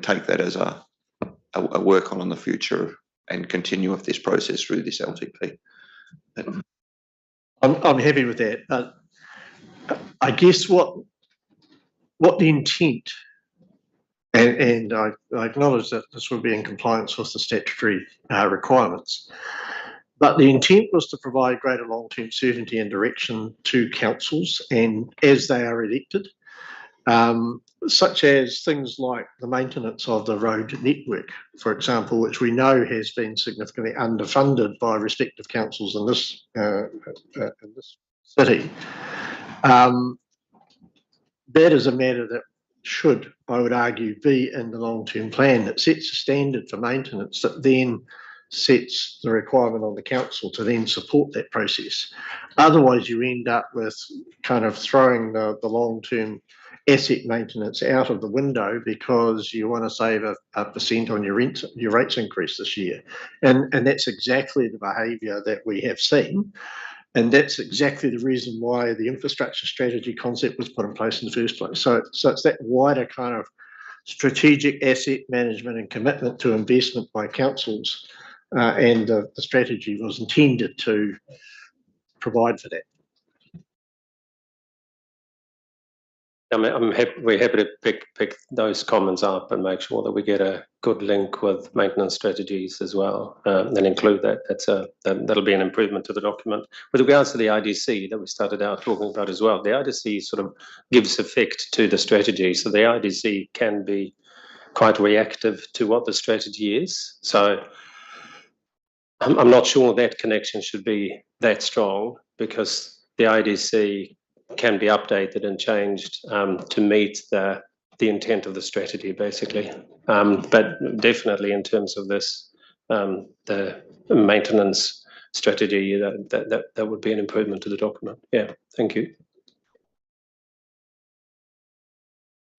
take that as a work on in the future and continue with this process through this LTP. I'm happy with that. I guess what the intent, and I acknowledge that this will be in compliance with the statutory requirements, but the intent was to provide greater long-term certainty and direction to councils and as they are elected, such as things like the maintenance of the road network, for example, which we know has been significantly underfunded by respective councils in this city. That is a matter that should, I would argue, be in the long-term plan that sets a standard for maintenance that then sets the requirement on the council to then support that process. Otherwise, you end up with kind of throwing the long-term asset maintenance out of the window because you want to save a percent on your rates increase this year. And that's exactly the behaviour that we have seen. And that's exactly the reason why the infrastructure strategy concept was put in place in the first place. So it's that wider kind of strategic asset management and commitment to investment by councils, and the strategy was intended to provide for that. We're happy to pick those comments up and make sure that we get a good link with maintenance strategies as well, and include that. That'll be an improvement to the document. With regards to the IDC that we started out talking about as well, the IDC sort of gives effect to the strategy. So the IDC can be quite reactive to what the strategy is. So I'm not sure that connection should be that strong, because the IDC can be updated and changed to meet the intent of the strategy, basically. But definitely in terms of this, the maintenance strategy, that would be an improvement to the document. Yeah, thank you.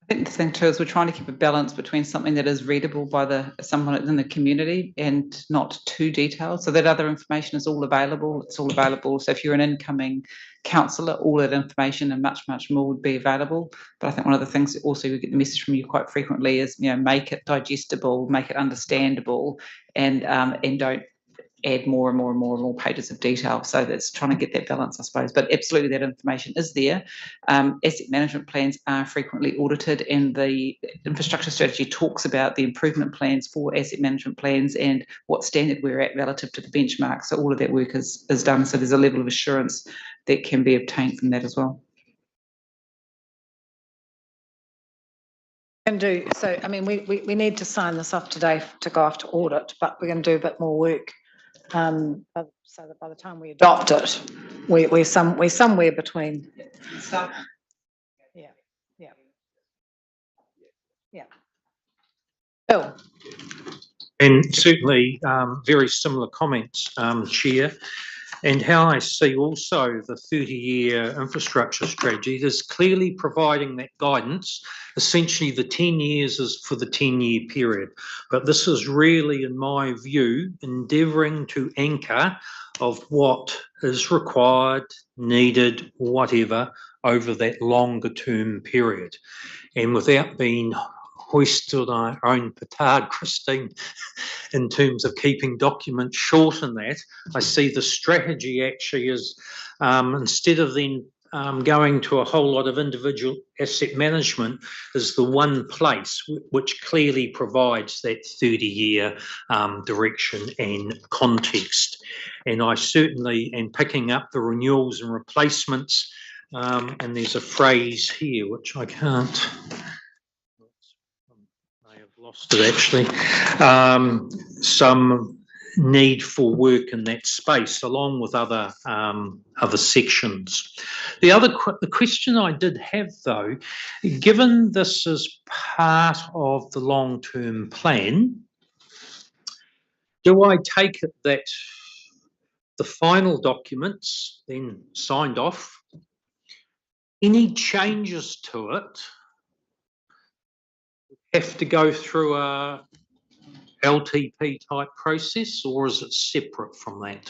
I think the thing too is we're trying to keep a balance between something that is readable by someone in the community and not too detailed. So that other information is all available. It's all available. So if you're an incoming councillor, all that information and much, much more would be available. But I think one of the things that also we get the message from you quite frequently is, make it digestible, make it understandable, and don't add more and more and more and more pages of detail. So that's trying to get that balance, I suppose. But absolutely, that information is there. Asset management plans are frequently audited, and the infrastructure strategy talks about the improvement plans for asset management plans and what standard we're at relative to the benchmark. So all of that work is done. So there's a level of assurance that can be obtained from that as well. Can do. So, I mean, we need to sign this off today to go off to audit, but we're going to do a bit more work. So that by the time we adopt it, we're somewhere between. Yeah. Bill. And certainly very similar comments, Chair. And how I see also the 30-year infrastructure strategy is clearly providing that guidance. Essentially, the 10 years is for the 10-year period. But this is really, in my view, endeavouring to anchor of what is required, needed, whatever, over that longer term period. And without being hoisted our own petard, Christine, in terms of keeping documents short in that, I see the strategy actually is instead of then going to a whole lot of individual asset management, is the one place which clearly provides that 30-year direction and context. And I certainly am picking up the renewals and replacements, and there's a phrase here which I can't. Lost it actually. Some need for work in that space, along with other sections. The question I did have though, given this is part of the long-term plan, do I take it that the final documents then signed off, any changes to it have to go through a LTP type process, or is it separate from that?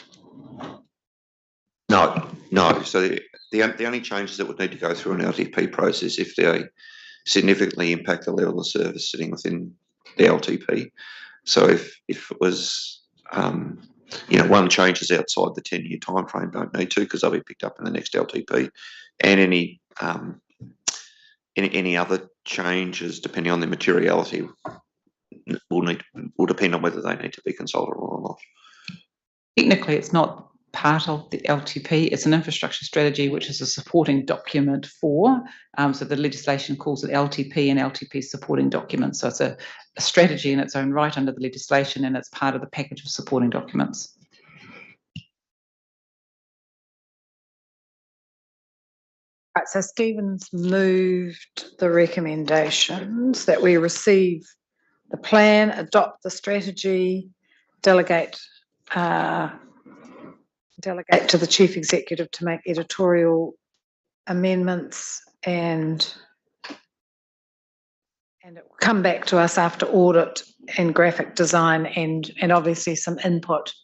No. So the only changes that would need to go through an LTP process if they significantly impact the level of service sitting within the LTP. So if it was one changes outside the 10-year timeframe, don't need to, because they'll be picked up in the next LTP, and any other changes depending on the materiality will depend on whether they need to be consulted or not. Technically, it's not part of the LTP. It's an infrastructure strategy, which is a supporting document for. So the legislation calls it LTP and LTP supporting documents. So it's a strategy in its own right under the legislation, and it's part of the package of supporting documents. Right, so Stephen's moved the recommendations that we receive the plan, adopt the strategy, delegate to the Chief Executive to make editorial amendments, and And it will come back to us after audit and graphic design and obviously some input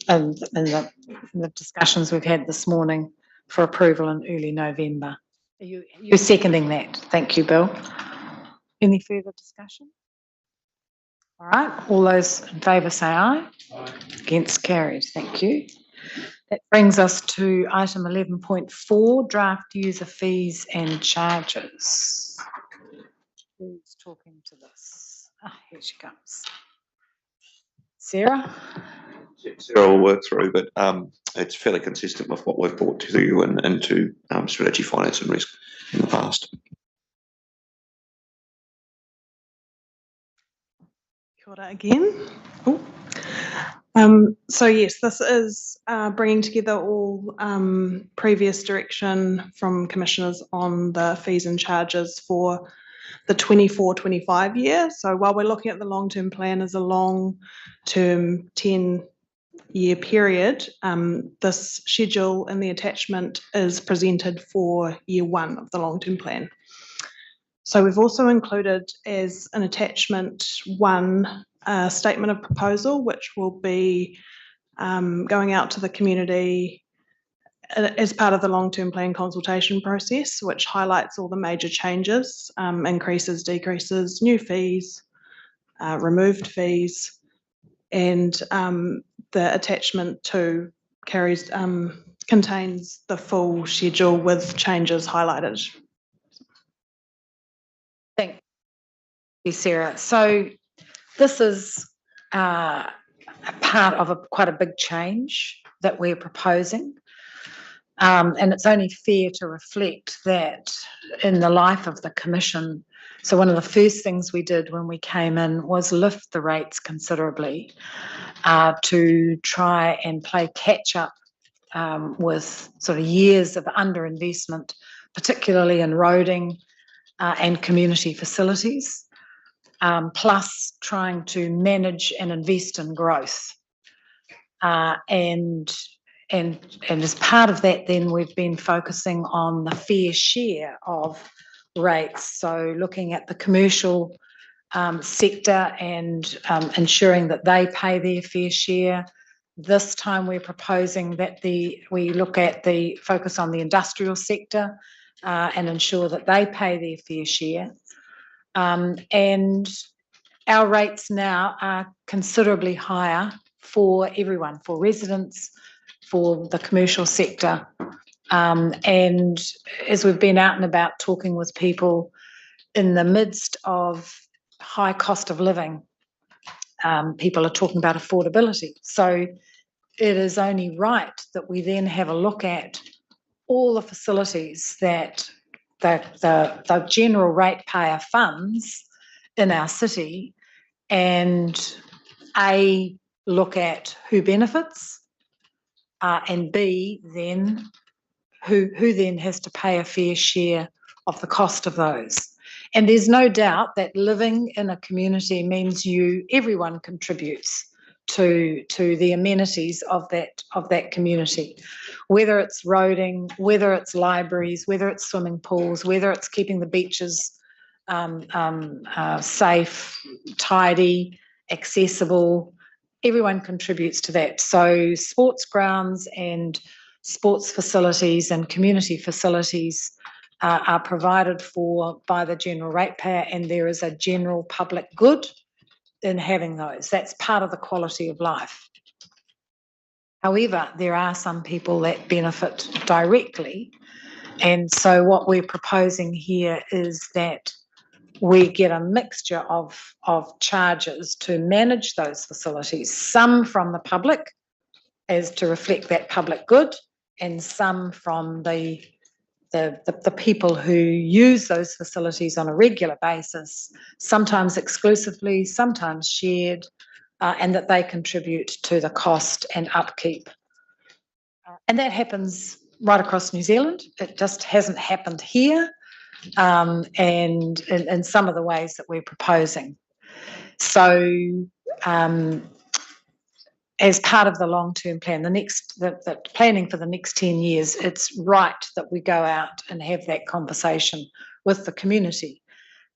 in the discussions we've had this morning for approval in early November. You're seconding that. Thank you, Bill. Any further discussion? All right, all those in favour say aye. Aye. Against, carried. Thank you. That brings us to item 11.4, draft user fees and charges. Who's talking to this? Here she comes. Sarah? Sarah will work through, but it's fairly consistent with what we've brought to you and into strategy, finance and risk in the past. Kia ora again. So yes, this is bringing together all previous direction from commissioners on the fees and charges for the 24-25 year. So while we're looking at the long-term plan as a long-term 10-year period, this schedule in the attachment is presented for year 1 of the long-term plan. So we've also included as an attachment 1 statement of proposal, which will be going out to the community as part of the long-term plan consultation process, which highlights all the major changes, increases, decreases, new fees, removed fees, and the attachment 2 contains the full schedule with changes highlighted. Thank you, Sarah. So this is a part of quite a big change that we're proposing. And it's only fair to reflect that in the life of the Commission. So one of the first things we did when we came in was lift the rates considerably to try and play catch up with sort of years of underinvestment, particularly in roading and community facilities, plus trying to manage and invest in growth. And as part of that, then we've been focusing on the fair share of rates. So looking at the commercial sector and ensuring that they pay their fair share. This time we're proposing that we look at the focus on the industrial sector and ensure that they pay their fair share. And our rates now are considerably higher for everyone, for residents, for the commercial sector. And as we've been out and about talking with people in the midst of high cost of living, people are talking about affordability. So it is only right that we then have a look at all the facilities that the general ratepayer funds in our city and A, look at who benefits, and B, then who then has to pay a fair share of the cost of those. And there's no doubt that living in a community means everyone contributes to the amenities of that community, whether it's roading, whether it's libraries, whether it's swimming pools, whether it's keeping the beaches safe, tidy, accessible. Everyone contributes to that. So sports grounds and sports facilities and community facilities are provided for by the general ratepayer, and there is a general public good in having those. That's part of the quality of life. However, there are some people that benefit directly, and so what we're proposing here is that we get a mixture of charges to manage those facilities, some from the public as to reflect that public good, and some from the people who use those facilities on a regular basis, sometimes exclusively, sometimes shared, and that they contribute to the cost and upkeep. And that happens right across New Zealand. It just hasn't happened here, and in some of the ways that we're proposing. So as part of the long-term plan, the planning for the next 10 years, it's right that we go out and have that conversation with the community,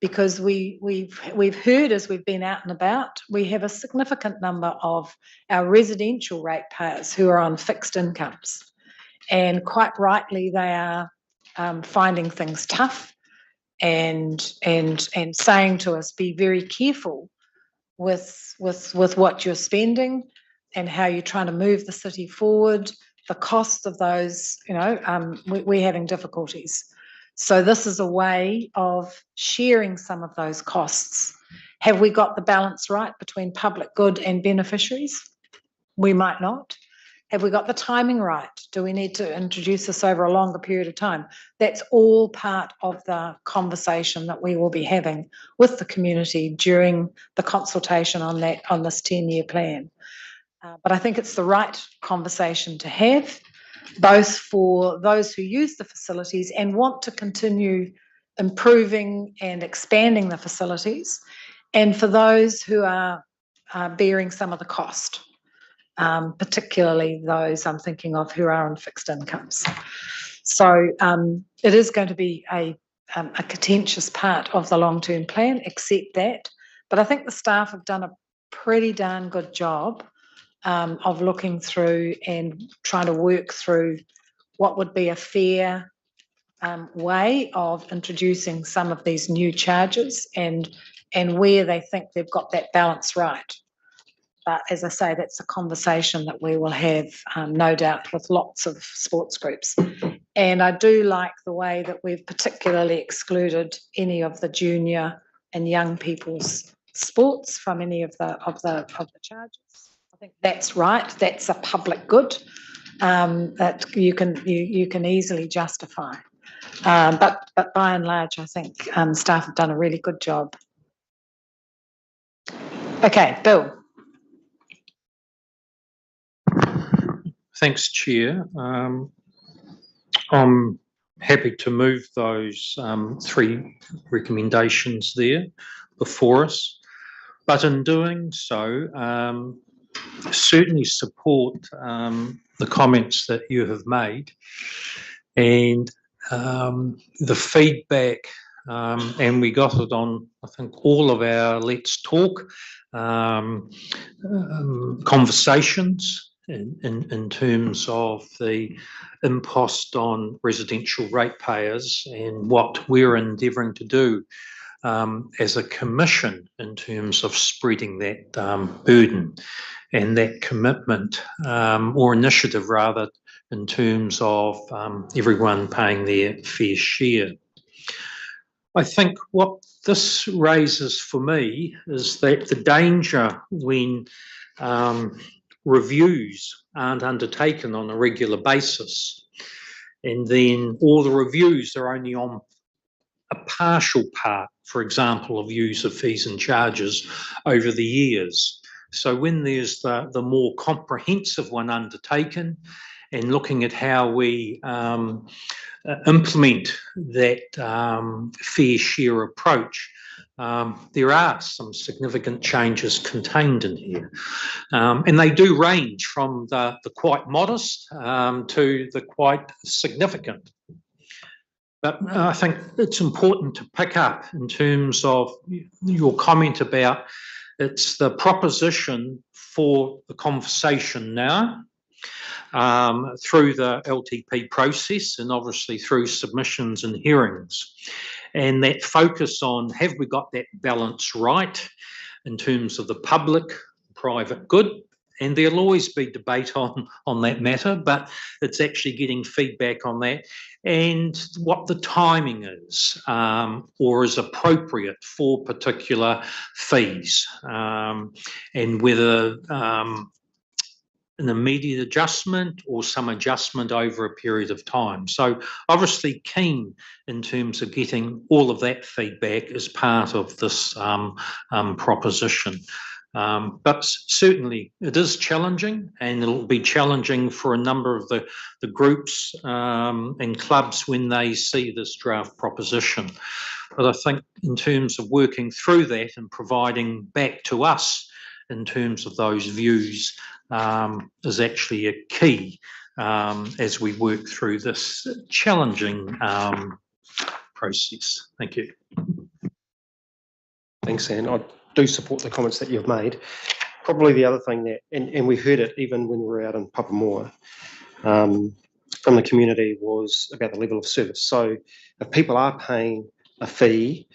because we've heard as we've been out and about, we have a significant number of our residential ratepayers who are on fixed incomes, and quite rightly they are finding things tough and saying to us, be very careful with what you're spending and how you're trying to move the city forward. The cost of those, we're having difficulties. So this is a way of sharing some of those costs. Have we got the balance right between public good and beneficiaries? We might not. Have we got the timing right? Do we need to introduce this over a longer period of time? That's all part of the conversation that we will be having with the community during the consultation on this 10-year plan. But I think it's the right conversation to have, both for those who use the facilities and want to continue improving and expanding the facilities, and for those who are bearing some of the cost. Particularly those I'm thinking of who are on fixed incomes. So it is going to be a contentious part of the long-term plan, accept that. But I think the staff have done a pretty darn good job of looking through and trying to work through what would be a fair way of introducing some of these new charges and where they think they've got that balance right. But as I say, that's a conversation that we will have, no doubt, with lots of sports groups. And I do like the way that we've particularly excluded any of the junior and young people's sports from any of the charges. I think that's right. That's a public good that you can easily justify. But by and large, I think staff have done a really good job. Okay, Bill. Thanks, Chair. I'm happy to move those 3 recommendations there before us, but in doing so, certainly support the comments that you have made and the feedback, and we got it on, I think, all of our Let's Talk conversations in terms of the impost on residential ratepayers and what we're endeavouring to do as a commission in terms of spreading that burden and that commitment or initiative rather in terms of everyone paying their fair share. I think what this raises for me is that the danger when reviews aren't undertaken on a regular basis, and then all the reviews are only on a partial part, for example, of use of fees and charges over the years. So when there's the more comprehensive one undertaken and looking at how we implement that fair share approach, there are some significant changes contained in here. And they do range from the quite modest to the quite significant. But I think it's important to pick up in terms of your comment about it's the proposition for the conversation now through the LTP process and obviously through submissions and hearings. And that focus on have we got that balance right in terms of the public, private good, and there'll always be debate on that matter, but it's actually getting feedback on that and what the timing is or is appropriate for particular fees and whether an immediate adjustment or some adjustment over a period of time. So obviously keen in terms of getting all of that feedback as part of this proposition. But certainly it is challenging and it'll be challenging for a number of the groups and clubs when they see this draft proposition. But I think in terms of working through that and providing back to us in terms of those views is actually a key as we work through this challenging process. Thank you. Thanks, Anne. I do support the comments that you've made. Probably the other thing that, and we heard it even when we were out in Papamoa, from the community, was about the level of service. So if people are paying a fee,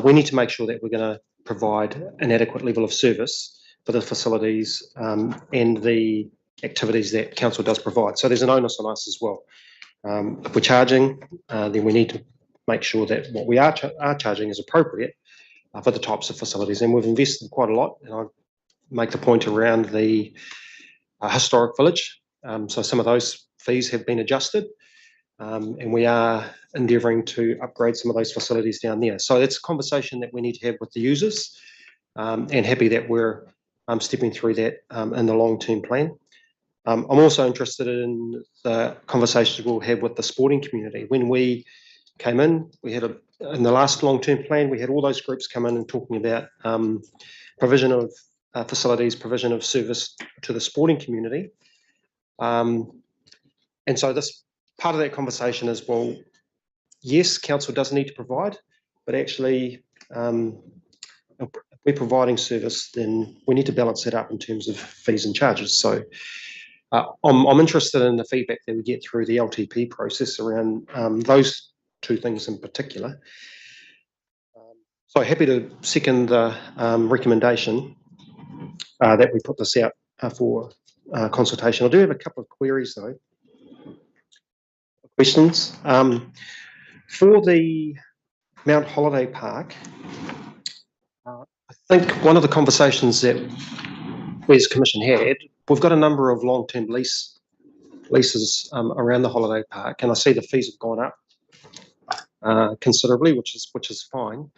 we need to make sure that we're going to provide an adequate level of service for the facilities and the activities that council does provide. So there's an onus on us as well. If we're charging, then we need to make sure that what we are charging is appropriate for the types of facilities. And we've invested quite a lot, and I make the point around the historic village. So some of those fees have been adjusted, and we are endeavouring to upgrade some of those facilities down there. So it's a conversation that we need to have with the users, and happy that we're stepping through that in the long-term plan. I'm also interested in the conversations we'll have with the sporting community. When we came in, we had in the last long-term plan, we had all those groups come in and talking about provision of facilities, provision of service to the sporting community. And so this part of that conversation is, well, yes, council does need to provide, but actually, if we're providing service, then we need to balance that up in terms of fees and charges. So I'm interested in the feedback that we get through the LTP process around those two things in particular. So happy to second the recommendation that we put this out for consultation. I do have a couple of queries though. Questions. For the Mount Holiday Park, I think one of the conversations that we as Commission had, we've got a number of long-term leases around the holiday park, and I see the fees have gone up considerably, which is fine.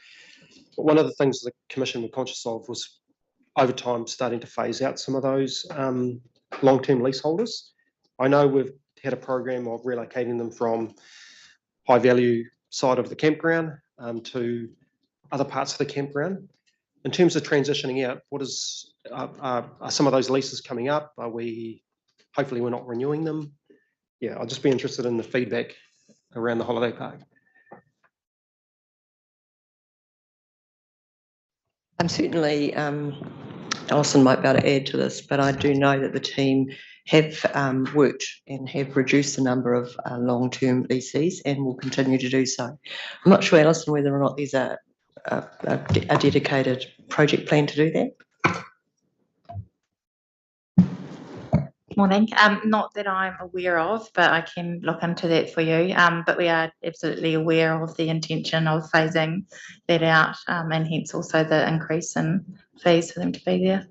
But one of the things the Commission were conscious of was over time starting to phase out some of those long-term leaseholders. I know we've had a program of relocating them from high value side of the campground to other parts of the campground. In terms of transitioning out, what is are some of those leases coming up? Are we, hopefully we're not renewing them? Yeah, I'll just be interested in the feedback around the holiday park. Certainly, Alison might be able to add to this, but I do know that the team have worked and have reduced the number of long-term leases and will continue to do so. I'm not sure, Alison, whether or not there's a dedicated project plan to do that. Morning. Not that I'm aware of, but I can look into that for you. But we are absolutely aware of the intention of phasing that out, and hence also the increase in fees for them to be there.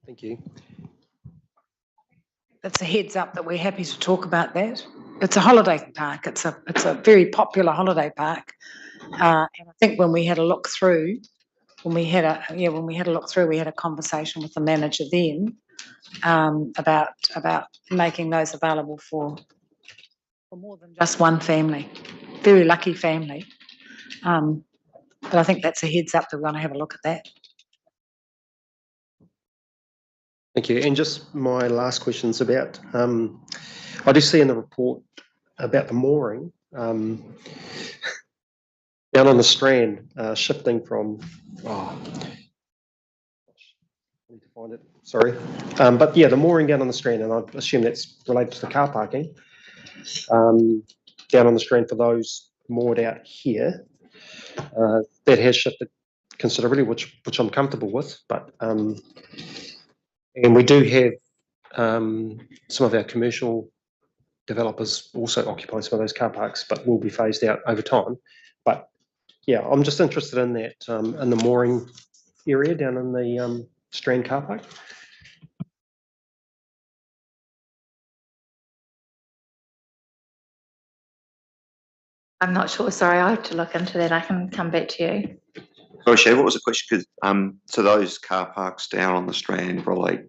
Thank you. It's a heads up that we're happy to talk about that. It's a holiday park. It's a very popular holiday park, and I think when we had a look through, we had a conversation with the manager then about making those available for more than just one family. Very lucky family, but I think that's a heads up that we're going to have a look at that. Thank you. And just my last question is about, I do see in the report about the mooring down on the Strand, shifting from, I need to find it, sorry. But yeah, the mooring down on the Strand, and I assume that's related to the car parking, down on the Strand for those moored out here, that has shifted considerably, which I'm comfortable with, but and we do have some of our commercial developers also occupy some of those car parks, but will be phased out over time. But yeah, I'm just interested in that, in the mooring area down in the Strand car park. I'm not sure. Sorry, I have to look into that. I can come back to you. Sorry, Chair, what was the question? Because so those car parks down on the Strand relate,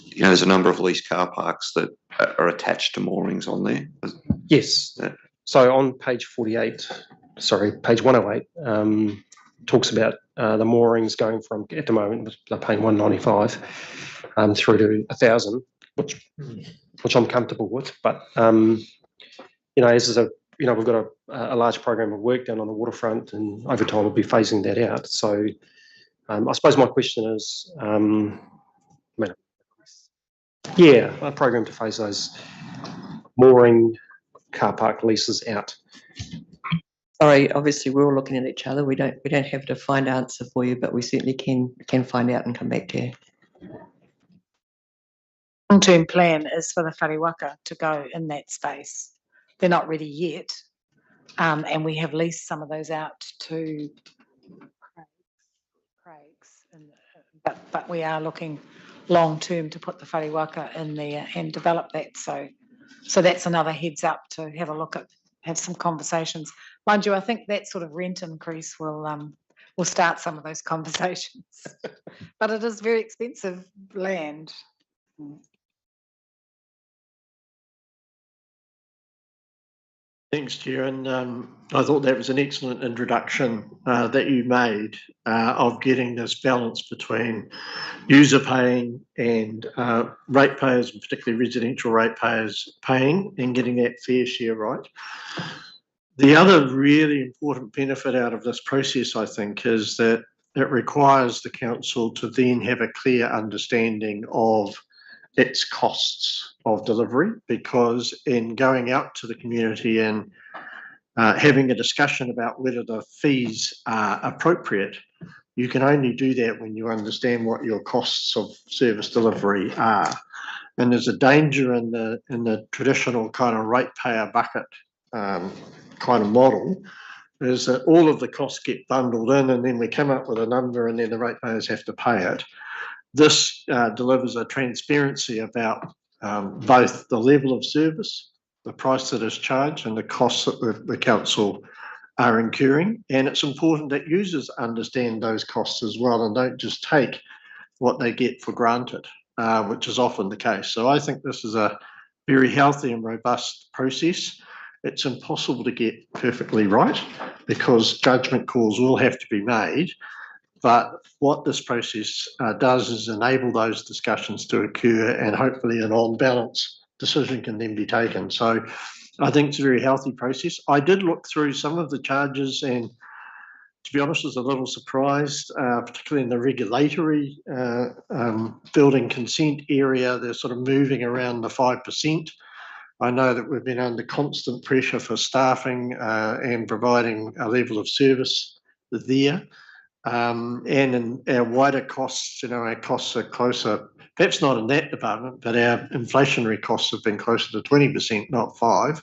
you know, there's a number of leased car parks that are attached to moorings on there. Yes. So on page 48, sorry, page 108, talks about the moorings going from, at the moment, they're paying $195 through to $1,000, which I'm comfortable with. But, you know, as is a we've got a large program of work down on the waterfront, and over time we'll be phasing that out. So I suppose my question is, a program to phase those mooring car park leases out. Sorry, obviously we're all looking at each other. We don't have a defined answer for you, but we certainly can find out and come back to you. Long-term plan is for the whare to go in that space. They're not ready yet, and we have leased some of those out to Craig's, but we are looking long-term to put the whare in there and develop that. So that's another heads up to have a look at, have some conversations. Mind you, I think that sort of rent increase will start some of those conversations, but it is very expensive land. Thanks, Chair. And I thought that was an excellent introduction that you made of getting this balance between user paying and ratepayers, and particularly residential ratepayers paying, and getting that fair share right. The other really important benefit out of this process, I think, is that it requires the council to then have a clear understanding of its costs of delivery, because in going out to the community and having a discussion about whether the fees are appropriate, you can only do that when you understand what your costs of service delivery are. And there's a danger in the traditional kind of ratepayer bucket kind of model, is that all of the costs get bundled in, and then we come up with a number, and then the ratepayers have to pay it. This delivers a transparency about both the level of service, the price that is charged, and the costs that the council are incurring. And it's important that users understand those costs as well, and don't just take what they get for granted, which is often the case. So I think this is a very healthy and robust process. It's impossible to get perfectly right, because judgment calls will have to be made. But what this process does is enable those discussions to occur, and hopefully an on-balance decision can then be taken. So I think it's a very healthy process. I did look through some of the charges, and to be honest, I was a little surprised, particularly in the regulatory building consent area. They're sort of moving around the 5%. I know that we've been under constant pressure for staffing and providing a level of service there. And in our wider costs, our costs are closer, perhaps not in that department, but our inflationary costs have been closer to 20%, not 5%.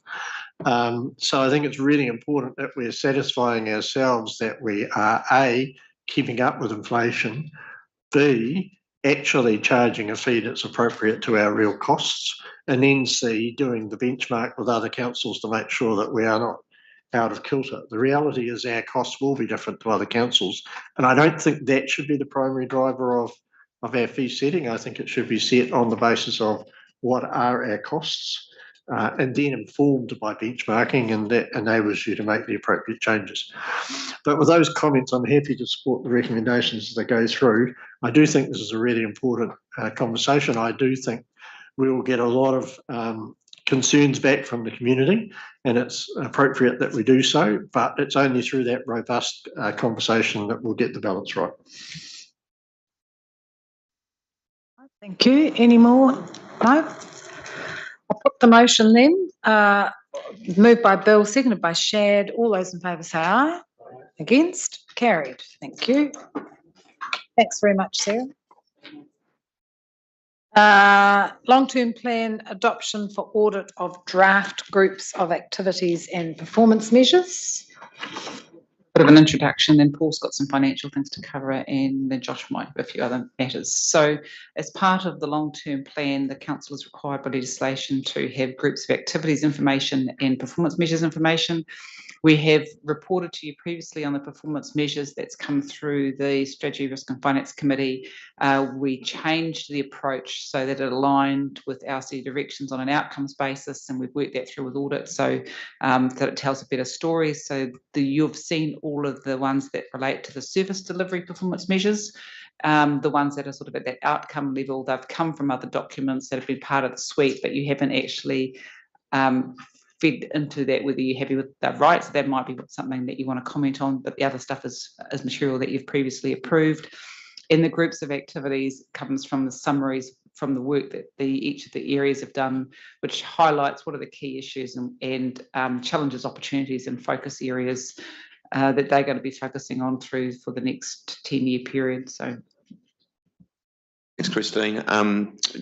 So I think it's really important that we're satisfying ourselves that we are A, keeping up with inflation, B, actually charging a fee that's appropriate to our real costs, and then C, doing the benchmark with other councils to make sure that we are not out of kilter. The reality is our costs will be different to other councils, and I don't think that should be the primary driver of our fee setting. I think it should be set on the basis of what are our costs, and then informed by benchmarking, and that enables you to make the appropriate changes. But with those comments, I'm happy to support the recommendations as they go through. I do think this is a really important conversation. I do think we will get a lot of concerns back from the community, and it's appropriate that we do so, but it's only through that robust conversation that we'll get the balance right. Thank you. Any more? No? I'll put the motion then. Moved by Bill, seconded by Shad. All those in favour say aye. Against? Carried. Thank you. Thanks very much, Sarah. Long-term plan adoption for audit of draft groups of activities and performance measures. Bit of an introduction, then Paul's got some financial things to cover, and then Josh might have a few other matters. So as part of the long-term plan, the council is required by legislation to have groups of activities information and performance measures information. We have reported to you previously on the performance measures that's come through the Strategy, Risk and Finance Committee. We changed the approach so that it aligned with our city directions on an outcomes basis, and we've worked that through with audit so that it tells a better story. So you've seen all of the ones that relate to the service delivery performance measures. The ones that are sort of at that outcome level, they've come from other documents that have been part of the suite, but you haven't actually fed into that, whether you're happy with the rights, that might be something that you want to comment on, but the other stuff is material that you've previously approved. And the groups of activities comes from the summaries from the work that each of the areas have done, which highlights what are the key issues and challenges, opportunities and focus areas that they're going to be focusing on for the next 10-year period. So. Thanks, Christine.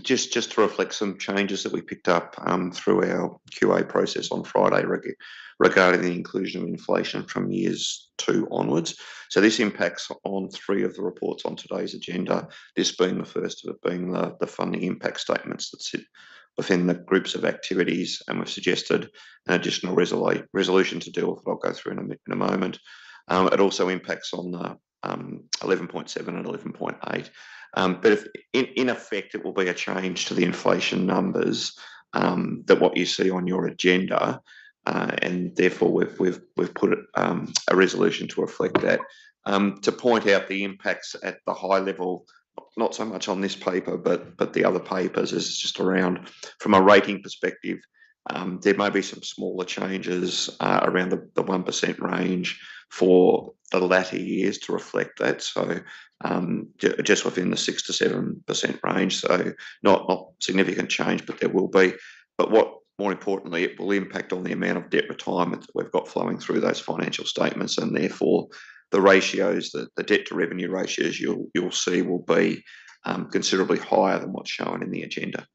Just to reflect some changes that we picked up through our QA process on Friday regarding the inclusion of inflation from years 2 onwards. So this impacts on 3 of the reports on today's agenda, this being the first of it being the funding impact statements that sit within the groups of activities, and we've suggested an additional resolution to deal with it. I'll go through in a moment. It also impacts on the 11.7 and 11.8. But if, in effect, it will be a change to the inflation numbers that what you see on your agenda, and therefore we've put a resolution to reflect that. To point out the impacts at the high level, not so much on this paper, but the other papers, is just around from a rating perspective. There may be some smaller changes around the 1% range for the latter years to reflect that. So just within the 6 to 7% range. So not significant change, but there will be. But what more importantly, it will impact on the amount of debt retirement that we've got flowing through those financial statements, and therefore the ratios, the debt to revenue ratios you'll see will be considerably higher than what's shown in the agenda.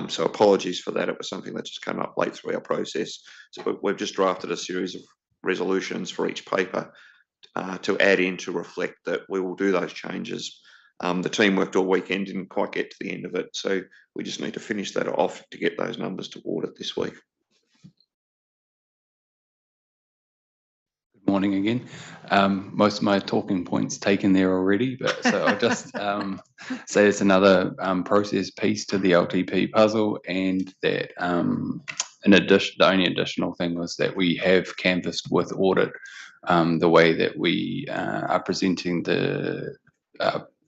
So apologies for that. It was something that just came up late through our process. So we've just drafted a series of resolutions for each paper to add in to reflect that we will do those changes. The team worked all weekend, didn't quite get to the end of it. So we just need to finish that off to get those numbers to audit this week. Good morning again. Most of my talking points taken there already, but so I'll just say it's another process piece to the LTP puzzle, and that in addition, the only additional thing was that we have canvassed with audit the way that we are presenting the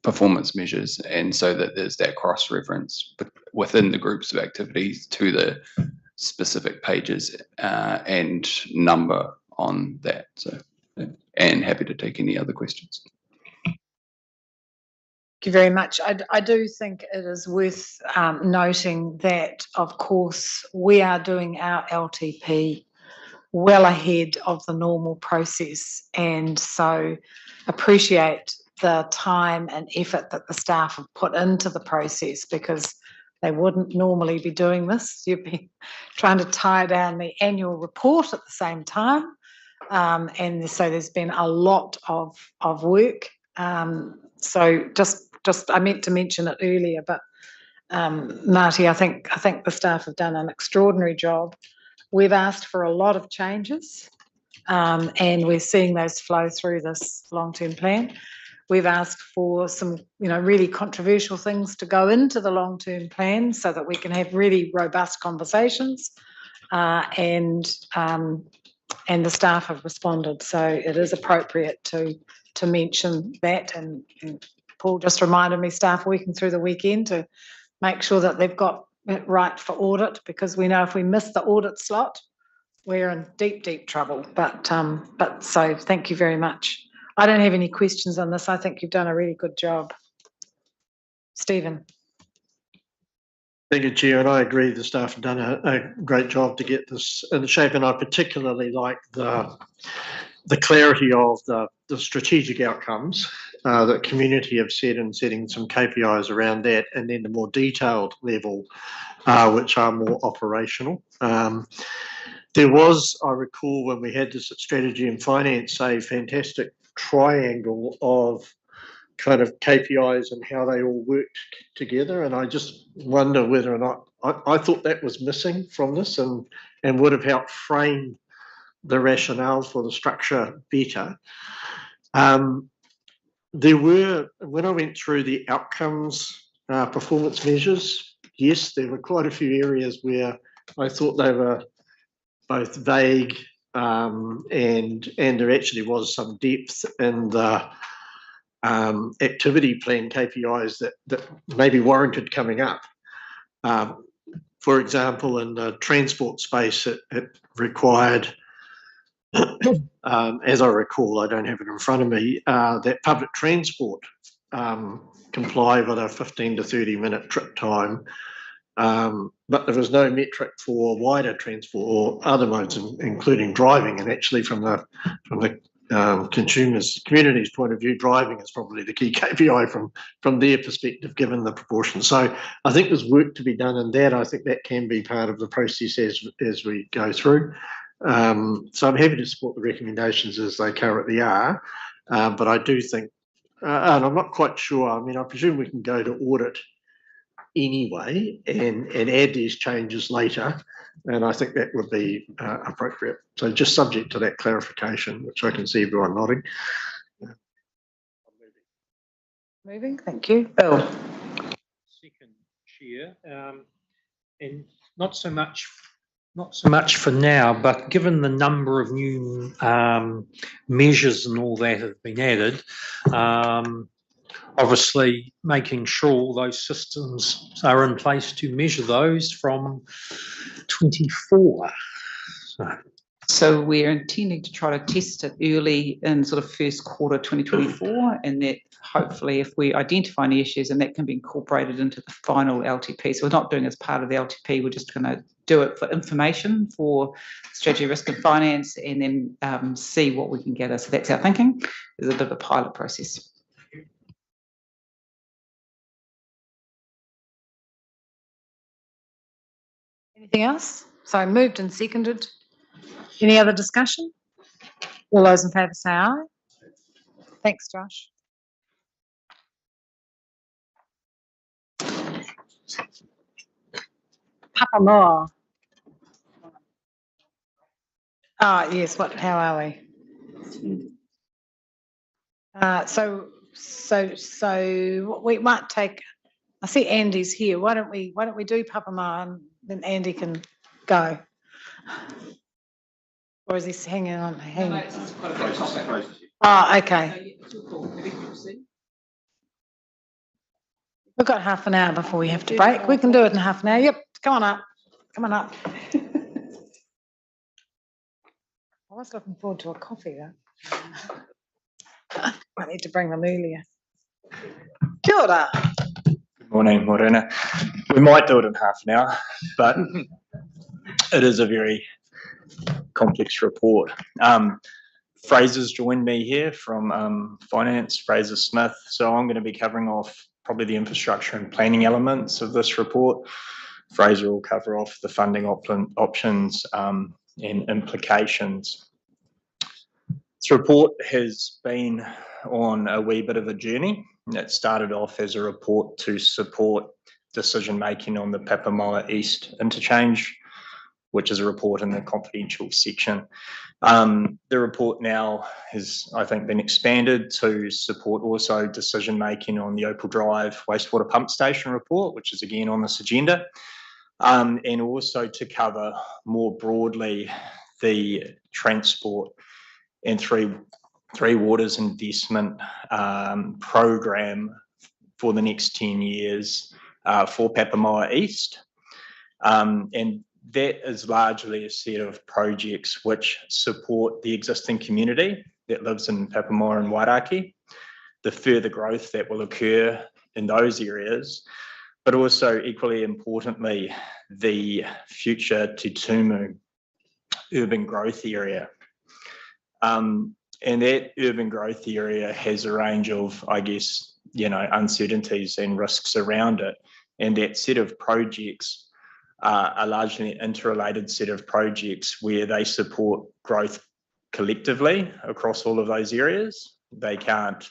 performance measures, and so that there's that cross-reference within the groups of activities to the specific pages and number on that. So, and happy to take any other questions. Thank you very much. I do think it is worth noting that, of course, we are doing our LTP well ahead of the normal process, and so appreciate the time and effort that the staff have put into the process, because they wouldn't normally be doing this. You've been trying to tie down the annual report at the same time, and so there's been a lot of work. So just I meant to mention it earlier, but Marty, I think the staff have done an extraordinary job. We've asked for a lot of changes, and we're seeing those flow through this long-term plan. We've asked for some, really controversial things to go into the long-term plan so that we can have really robust conversations, and the staff have responded. So it is appropriate to mention that. And Paul just reminded me, staff working through the weekend to make sure that they've got it right for audit, because we know if we miss the audit slot, we're in deep trouble. But so thank you very much. I don't have any questions on this. I think you've done a really good job. Stephen. Thank you, Chair, and I agree the staff have done a great job to get this in shape, and I particularly like the clarity of the strategic outcomes that community have set, and setting some KPIs around that, and then the more detailed level, which are more operational. There was, I recall, when we had this at Strategy and Finance, a fantastic triangle of kind of KPIs and how they all worked together, and I just wonder whether or not I thought that was missing from this, and would have helped frame the rationale for the structure better. There were, when I went through the outcomes performance measures, yes, there were quite a few areas where I thought they were both vague, and there actually was some depth in the activity plan KPIs that maybe warranted coming up. for example, in the transport space, it required, as I recall, I don't have it in front of me, that public transport comply with a 15 to 30 minute trip time. But there was no metric for wider transport or other modes, including driving. And actually, from the community's point of view, driving is probably the key KPI from their perspective, given the proportion. So I think there's work to be done in that. I think that can be part of the process as we go through. So I'm happy to support the recommendations as they currently are, but I do think, and I'm not quite sure. I mean, I presume we can go to audit anyway and add these changes later, and I think that would be appropriate. So just subject to that clarification, which I can see everyone nodding. Moving, thank you. Bill. Second, Chair, and not so much for now, but given the number of new measures and all that have been added, obviously making sure all those systems are in place to measure those from 24. So we're intending to try to test it early in sort of first quarter 2024, and that hopefully if we identify any issues, and that can be incorporated into the final LTP. So we're not doing it as part of the LTP, we're just going to do it for information for strategy, risk and finance, and then see what we can gather. So that's our thinking. There's a bit of a pilot process. Anything else? So moved and seconded. Any other discussion? All those in favour say aye. Thanks, Josh. Papamoa. Ah, yes. How are we? So we might take. I see Andy's here. Why don't we do Papamoa and then Andy can go. Or is he hanging on? Oh, okay. We've got half an hour before we have to break. We can do it in half an hour. Yep, come on up. Come on up. I was looking forward to a coffee though. I need to bring them earlier. Kia ora. Good morning, Morena. We might do it in half an hour, but it is a very complex report. Fraser's joined me here from Finance, Fraser Smith. So I'm going to be covering off probably the infrastructure and planning elements of this report. Fraser will cover off the funding options and implications. This report has been on a wee bit of a journey. It started off as a report to support decision making on the Papamoa East interchange, which is a report in the confidential section. The report now has, I think, been expanded to support also decision making on the Opal Drive wastewater pump station report, which is again on this agenda, and also to cover more broadly the transport and three waters investment program for the next 10 years for Papamoa East. And that is largely a set of projects which support the existing community that lives in Papamoa and Wairaki, the further growth that will occur in those areas, but also equally importantly, the future Tutumu urban growth area. And that urban growth area has a range of, I guess, uncertainties and risks around it. And that set of projects are a largely interrelated set of projects where they support growth collectively across all of those areas. They can't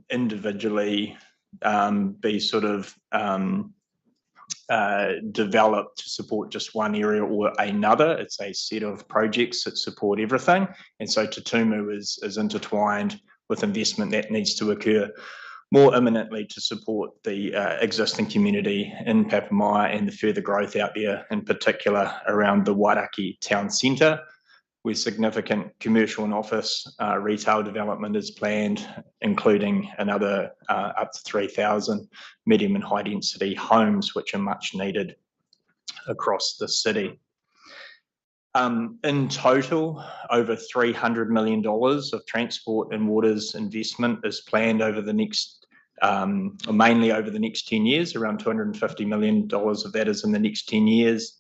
individually be sort of developed to support just one area or another. It's a set of projects that support everything. And so Tutumu is intertwined with investment that needs to occur more imminently to support the existing community in Papamoa and the further growth out there, in particular around the Wairaki town centre, where significant commercial and office retail development is planned, including another up to 3,000 medium and high density homes, which are much needed across the city. In total, over $300 million of transport and waters investment is planned over the next, mainly over the next 10 years. Around $250 million of that is in the next 10 years.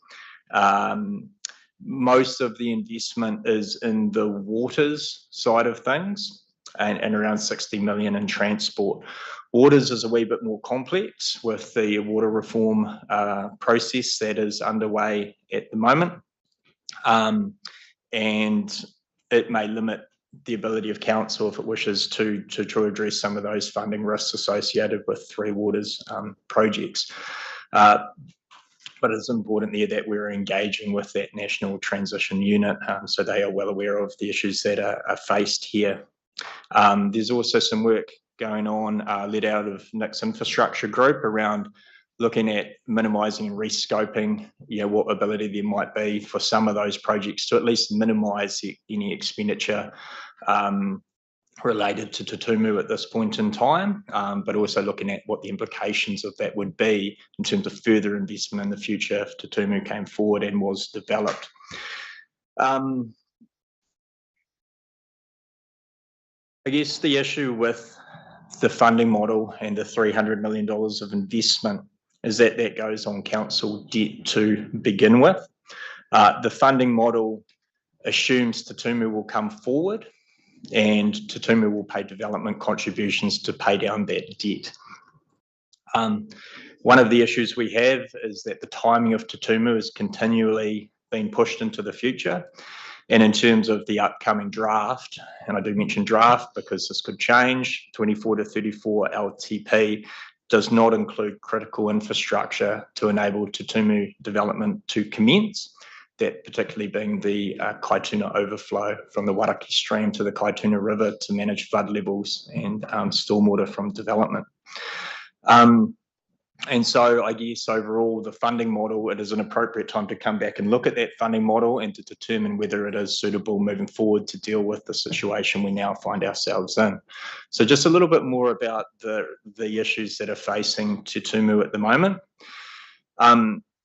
Most of the investment is in the waters side of things, and around 60 million in transport. Waters is a wee bit more complex with the water reform process that is underway at the moment. And it may limit the ability of council, if it wishes, to address some of those funding risks associated with Three Waters projects. But it's important there that we're engaging with that National Transition Unit, so they are well aware of the issues that are faced here. There's also some work going on led out of Nick's infrastructure group around looking at minimising and rescoping, what ability there might be for some of those projects to at least minimise any expenditure related to Te Tumu at this point in time, but also looking at what the implications of that would be in terms of further investment in the future if Te Tumu came forward and was developed. I guess the issue with the funding model and the $300 million of investment is that that goes on council debt to begin with. The funding model assumes Te Tumu will come forward and Te Tumu will pay development contributions to pay down that debt. One of the issues we have is that the timing of Te Tumu is continually being pushed into the future. And in terms of the upcoming draft, and I do mention draft because this could change, 24 to 34 LTP does not include critical infrastructure to enable Te Tumu development to commence, that particularly being the Kaituna overflow from the Waraki stream to the Kaituna River to manage flood levels and stormwater from development. And so I guess overall the funding model, it is an appropriate time to come back and look at that funding model and to determine whether it is suitable moving forward to deal with the situation we now find ourselves in. So just a little bit more about the issues that are facing Te Tumu at the moment.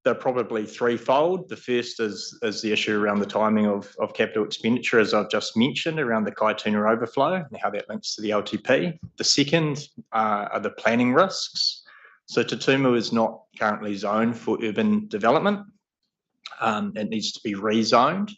They're probably threefold. The first is the issue around the timing of capital expenditure, as I've just mentioned, around the Kaituna overflow and how that links to the LTP. The second are the planning risks. So Te Tumu is not currently zoned for urban development. It needs to be rezoned,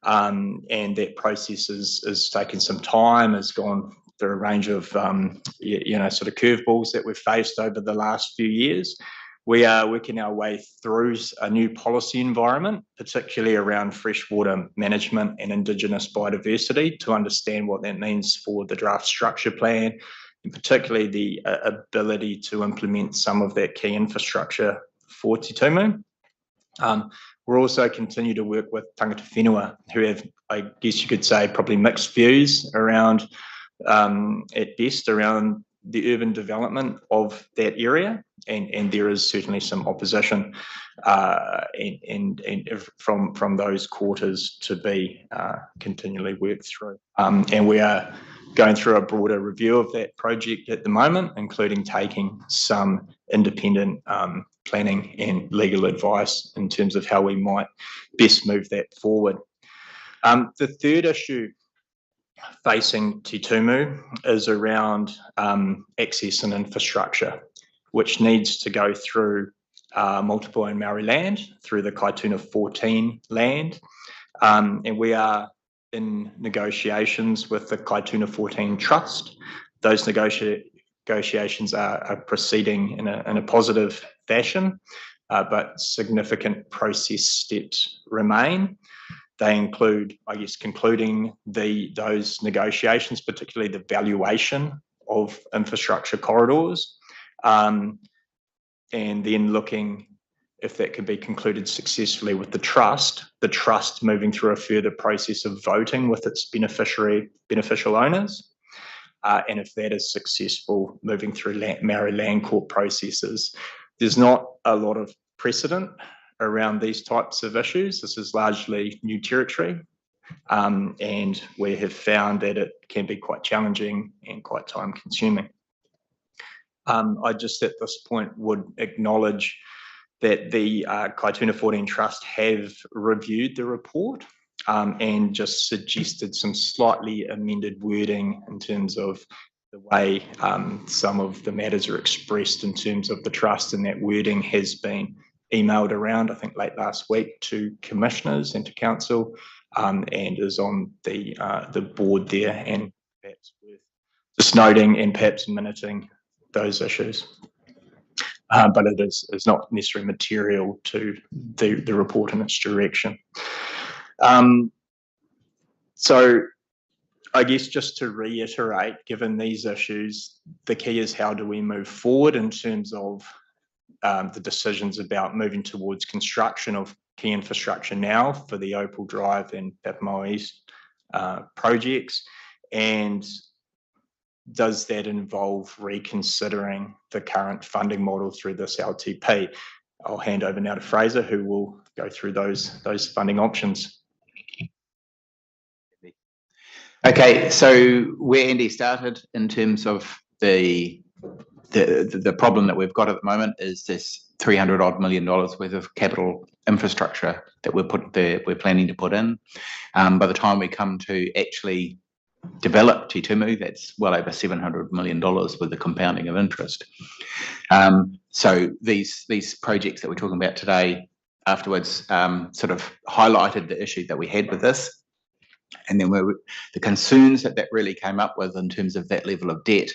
and that process is taking some time, has gone through a range of sort of curveballs that we've faced over the last few years. We are working our way through a new policy environment, particularly around freshwater management and Indigenous biodiversity, to understand what that means for the draft structure plan, and particularly the ability to implement some of that key infrastructure for Te Tumu. We're also continue to work with tangata whenua, who have, I guess you could say, probably mixed views around, at best, around the urban development of that area, and there is certainly some opposition and from those quarters to be continually worked through. And we are going through a broader review of that project at the moment, including taking some independent planning and legal advice in terms of how we might best move that forward. The third issue facing Te Tumu is around access and infrastructure, which needs to go through multiple and Maori land, through the Kaituna 14 land. And we are in negotiations with the Kaituna 14 Trust. Those negotiations are proceeding in a positive fashion, but significant process steps remain. They include, I guess, concluding those negotiations, particularly the valuation of infrastructure corridors, and then looking if that could be concluded successfully with the trust moving through a further process of voting with its beneficial owners, and if that is successful, moving through Maori land court processes. There's not a lot of precedent around these types of issues. This is largely new territory. and we have found that it can be quite challenging and quite time consuming. I just at this point would acknowledge that the Kaituna 14 Trust have reviewed the report and just suggested some slightly amended wording in terms of the way some of the matters are expressed in terms of the trust, and that wording has been emailed around, I think late last week, to commissioners and to council, and is on the board there, and perhaps worth just noting and perhaps minuting those issues. But it is not necessarily material to the report in its direction. So I guess just to reiterate, given these issues, the key is how do we move forward in terms of the decisions about moving towards construction of key infrastructure now for the Opal Drive and Papamoa East projects, and does that involve reconsidering the current funding model through this LTP? I'll hand over now to Fraser, who will go through those funding options. Okay, so where Andy started in terms of the problem that we've got at the moment is this $300 million worth of capital infrastructure that we're planning to put in. By the time we come to actually develop Te Tumu, that's well over $700 million with the compounding of interest. So these projects that we're talking about today afterwards sort of highlighted the issue that we had with this. And then the concerns that really came up with in terms of that level of debt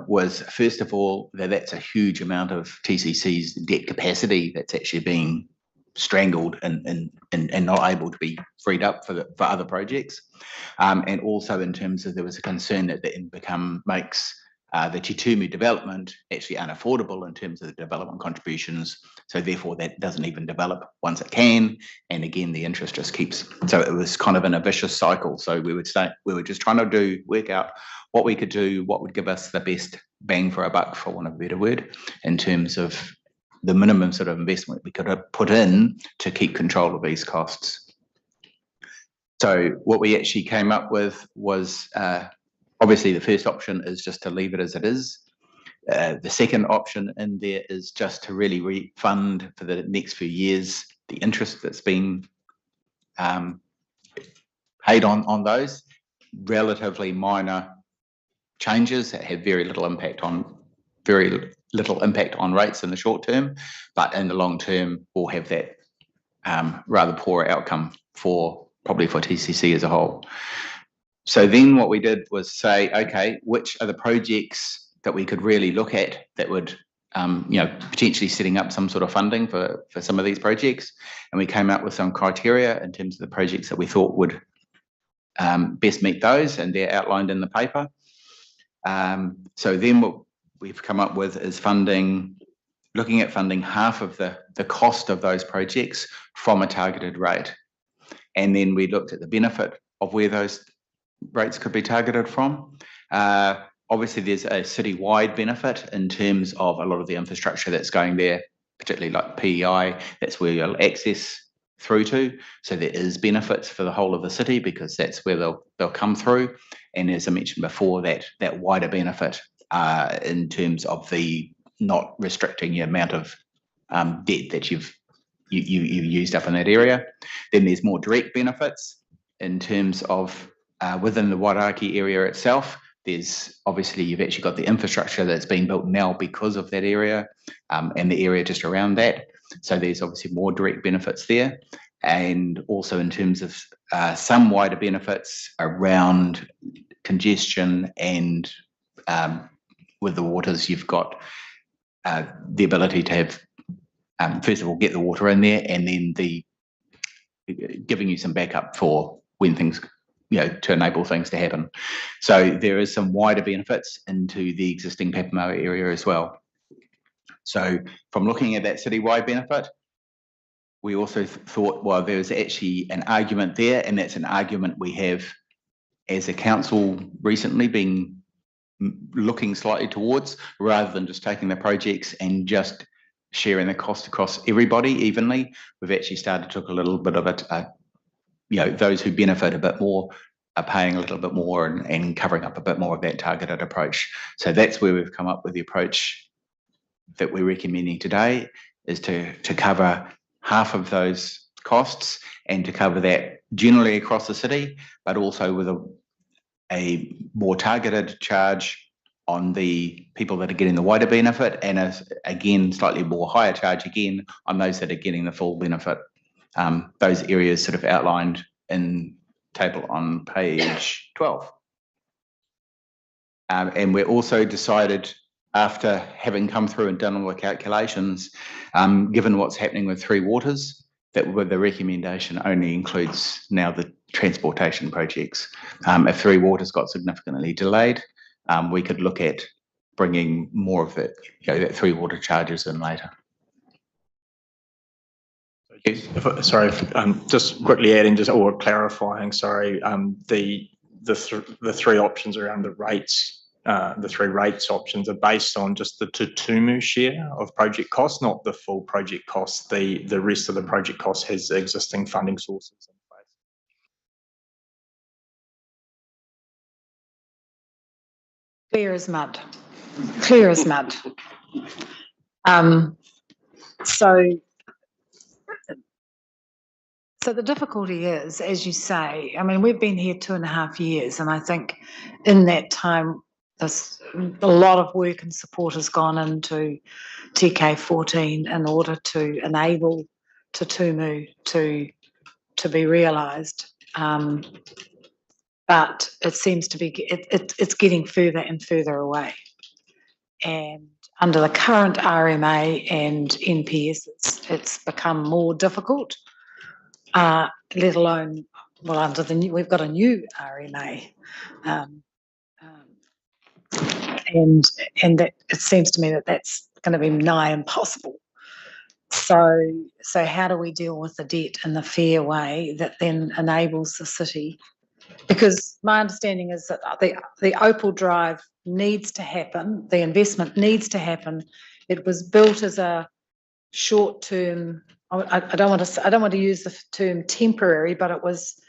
was, first of all, that's a huge amount of TCC's debt capacity that's actually being strangled and not able to be freed up for other projects. And also in terms of there was a concern that makes the Te Tumu development actually unaffordable in terms of the development contributions. So therefore that doesn't even develop once it can. And again, the interest just keeps, so it was kind of in a vicious cycle. So we were just trying to work out what we could do, what would give us the best bang for our buck, for want of a better word, in terms of the minimum sort of investment we could put in to keep control of these costs. So what we actually came up with was, obviously the first option is just to leave it as it is. The second option in there is just to really refund for the next few years the interest that's been paid on those. Relatively minor changes that have very little impact on rates in the short term, but in the long term will have that rather poor outcome probably for TCC as a whole. So then what we did was say, okay, which are the projects that we could really look at that would, potentially setting up some sort of funding for some of these projects. And we came up with some criteria in terms of the projects that we thought would best meet those, and they're outlined in the paper. So then what we've come up with is looking at funding half of the cost of those projects from a targeted rate. And then we looked at the benefit of where those rates could be targeted from. Obviously, there's a citywide benefit in terms of a lot of the infrastructure that's going there, particularly like PEI, that's where you'll access through to. So there is benefits for the whole of the city because that's where they'll come through. And as I mentioned before, that wider benefit in terms of the not restricting the amount of debt that you've used up in that area. Then there's more direct benefits in terms of within the Wairakei area itself. There's obviously you've actually got the infrastructure that's being built now because of that area and the area just around that. So there's obviously more direct benefits there. And also in terms of some wider benefits around congestion and with the waters, you've got the ability to have, first of all, get the water in there and then giving you some backup for when things, to enable things to happen. So there is some wider benefits into the existing Papamoa area as well. So from looking at that citywide benefit, we also thought, well, there's actually an argument there, and that's an argument we have as a council recently been looking slightly towards, rather than just taking the projects and just sharing the cost across everybody evenly. We've actually started to look a little bit of those who benefit a bit more are paying a little bit more and covering up a bit more of that targeted approach. So that's where we've come up with the approach that we're recommending today, is to cover half of those costs and to cover that generally across the city, but also with a more targeted charge on the people that are getting the wider benefit, and again, slightly more higher charge again on those that are getting the full benefit. Those areas sort of outlined in table on page 12. And we also decided, after having come through and done all the calculations, given what's happening with Three Waters, that the recommendation only includes now the transportation projects. If Three Waters got significantly delayed, we could look at bringing more of that, that Three Water charges in later. Just quickly adding, or clarifying, the three options around the rates, the three rates options are based on just the Tutumu share of project costs, not the full project cost. The rest of the project cost has existing funding sources in place. Clear as mud. Clear as mud. So the difficulty is, as you say, I mean, we've been here 2.5 years, and I think in that time, a lot of work and support has gone into TK14 in order to enable Tutumu to be realised. But it seems to be, it's getting further and further away. And under the current RMA and NPS, it's become more difficult. Let alone, well, under the new, we've got a new RMA, and that it seems to me that that's going to be nigh impossible. So how do we deal with the debt in the fair way that then enables the city? Because my understanding is that the Opal Drive needs to happen, the investment needs to happen. It was built as a short-term, I don't want to use the term temporary, but it was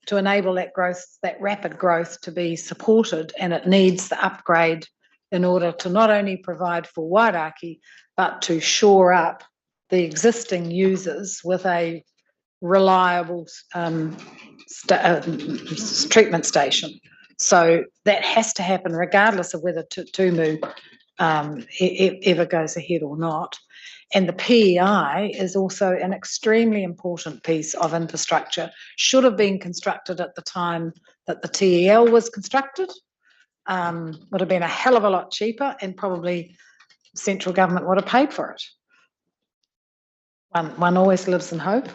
to enable that growth, that rapid growth to be supported, and it needs the upgrade in order to not only provide for Wairakei, but to shore up the existing users with a reliable treatment station. So that has to happen regardless of whether Tutumu ever goes ahead or not. And the PEI is also an extremely important piece of infrastructure. Should have been constructed at the time that the TEL was constructed. Would have been a hell of a lot cheaper, and probably central government would have paid for it. One always lives in hope.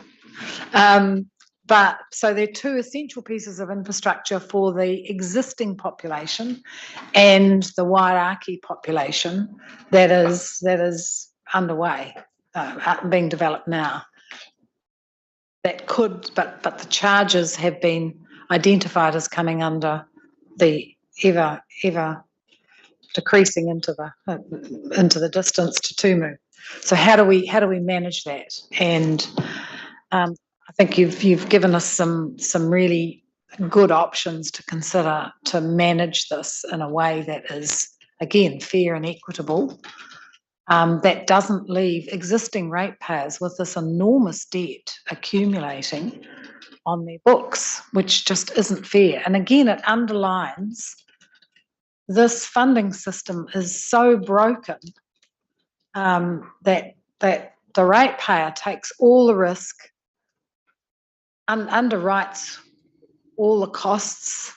But so they're two essential pieces of infrastructure for the existing population and the Wairakei population that is underway, being developed now. That could, but the charges have been identified as coming under the ever decreasing into the distance to Tumu. So how do we manage that? And I think you've given us some really good options to consider to manage this in a way that is, again, fair and equitable, that doesn't leave existing ratepayers with this enormous debt accumulating on their books, which just isn't fair. And again, it underlines this funding system is so broken that the ratepayer takes all the risk, underwrites all the costs,